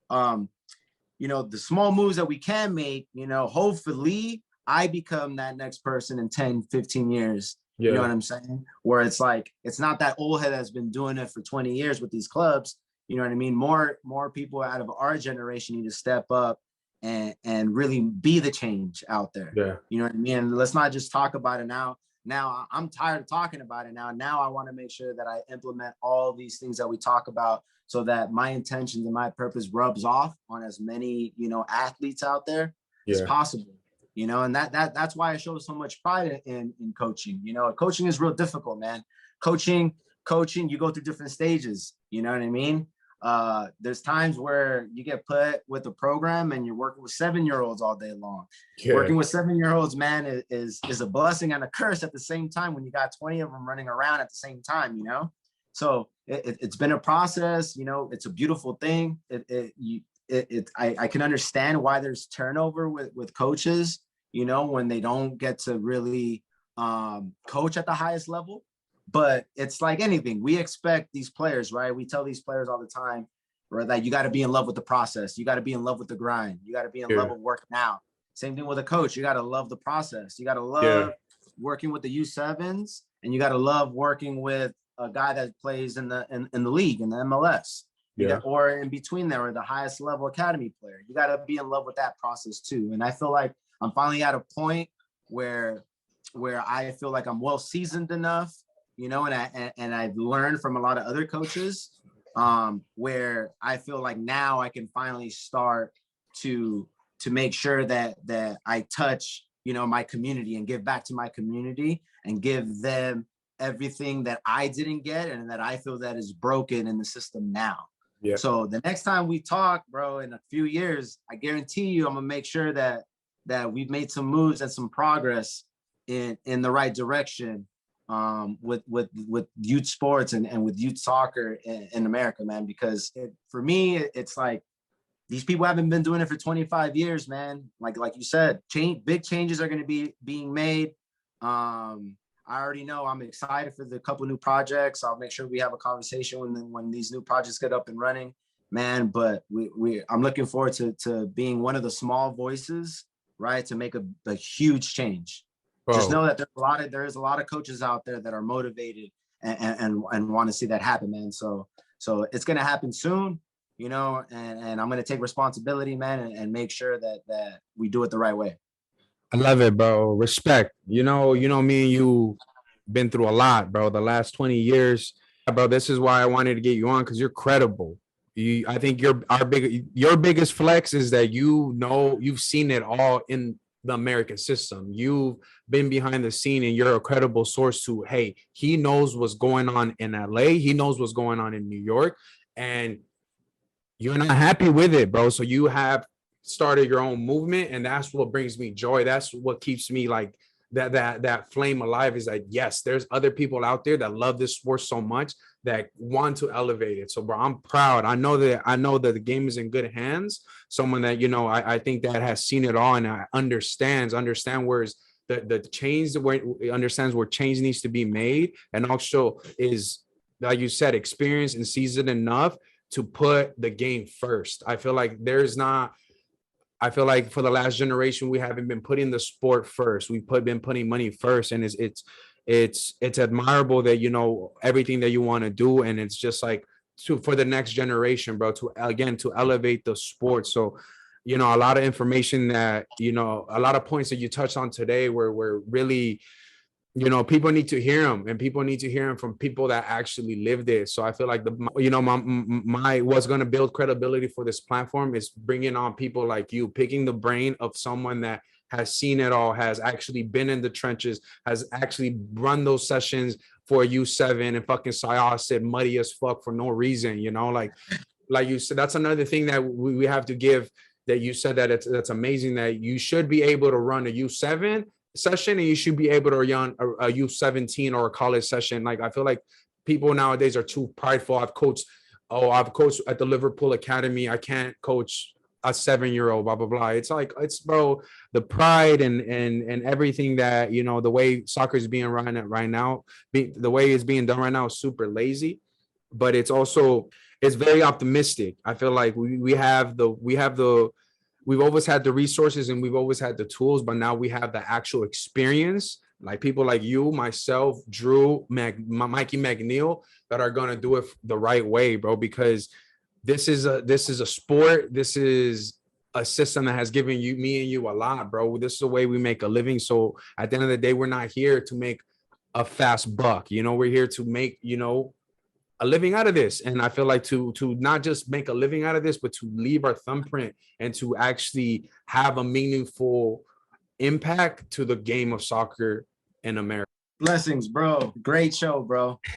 S2: you know, the small moves that we can make, you know, hopefully I become that next person in 10, 15 years. You know what I'm saying? Where it's like, it's not that old head that's been doing it for 20 years with these clubs. You know what I mean? More people out of our generation need to step up and really be the change out there. You know what I mean? And let's not just talk about it now. Now I'm tired of talking about it. Now I want to make sure that I implement all these things that we talk about so that my intentions and my purpose rubs off on as many, you know, athletes out there as possible. You know, and that's why I show so much pride in coaching. You know, coaching is real difficult, man. Coaching, you go through different stages. You know what I mean? There's times where you get put with a program and you're working with 7-year-olds all day long. Working with 7-year-olds, man, is a blessing and a curse at the same time when you got 20 of them running around at the same time, you know? So it's been a process, you know, it's a beautiful thing. I can understand why there's turnover with coaches, you know, when they don't get to really coach at the highest level. But it's like anything. We expect these players, right? We tell these players all the time, right, that you got to be in love with the process. You got to be in love with the grind. You got to be in love with working out. Same thing with a coach. You got to love the process. You got to love working with the U7s, and you got to love working with a guy that plays in the league, in the MLS. Or in between there, or the highest level academy player. You got to be in love with that process too. And I feel like I'm finally at a point where I feel like I'm well seasoned enough, you know, and I've learned from a lot of other coaches, where I feel like now I can finally start to make sure that I touch you know, my community and give back to my community and give them everything that I didn't get and that I feel that is broken in the system now. Yeah. So the next time we talk, bro, in a few years, I guarantee you I'm gonna make sure that we've made some moves and some progress in the right direction with youth sports and with youth soccer in America, man. Because for me, it's like these people haven't been doing it for 25 years, man. Like you said, big changes are going to be being made. I already know I'm excited for the couple new projects. I'll make sure we have a conversation when these new projects get up and running, man. But I'm looking forward to being one of the small voices, right, to make a huge change. Whoa. Just know that there's a lot of coaches out there that are motivated and want to see that happen, man. So it's going to happen soon, you know, and I'm going to take responsibility, man, and make sure that we do it the right way.
S1: I love it, bro. Respect. You know, me and you been through a lot, bro. The last 20 years, bro. This is why I wanted to get you on, because you're credible. I think your biggest flex is that you've seen it all in the American system. You've been behind the scene and you're a credible source to, hey, he knows what's going on in LA. He knows what's going on in New York, and you're not happy with it, bro. So you have started your own movement, and that's what brings me joy. That's what keeps me like that flame alive, is like, yes, there's other people out there that love this sport so much that want to elevate it. So, bro, I'm proud. I know that the game is in good hands. Someone that, you know, I think that has seen it all and understands where is the change, where understands where change needs to be made, and also is, like you said, experienced and seasoned enough to put the game first. I feel like for the last generation, we haven't been putting the sport first. We've been putting money first, and it's admirable that, you know, everything that you want to do, and it's just like for the next generation, bro, to elevate the sport. So, you know, a lot of information that, you know, a lot of points that you touched on today were really, you know, people need to hear them, and people need to hear them from people that actually lived it. So I feel like my what's going to build credibility for this platform is bringing on people like you, picking the brain of someone that has seen it all, has actually been in the trenches, has actually run those sessions for U7 and fucking Syosset muddy as fuck for no reason, you know, like you said. That's another thing that we have to give, that you said that that's amazing, that you should be able to run a U7 session and you should be able to run a U17 or a college session. Like, I feel like people nowadays are too prideful. I've coached at the Liverpool Academy. I can't coach a 7-year-old, blah, blah, blah. It's like, bro, the pride and everything that, you know, the way soccer is being run right now, the way it's being done right now is super lazy, but it's very optimistic. I feel like we've always had the resources and we've always had the tools, but now we have the actual experience, like people like you, myself, Drew, Mikey McNeil, that are going to do it the right way, bro, because this is a sport. This is a system that has given me and you a lot, bro. This is the way we make a living. So at the end of the day, we're not here to make a fast buck. You know, we're here to make, you know, a living out of this. And I feel like to not just make a living out of this, but to leave our thumbprint and to actually have a meaningful impact to the game of soccer in America.
S2: Blessings, bro. Great show, bro.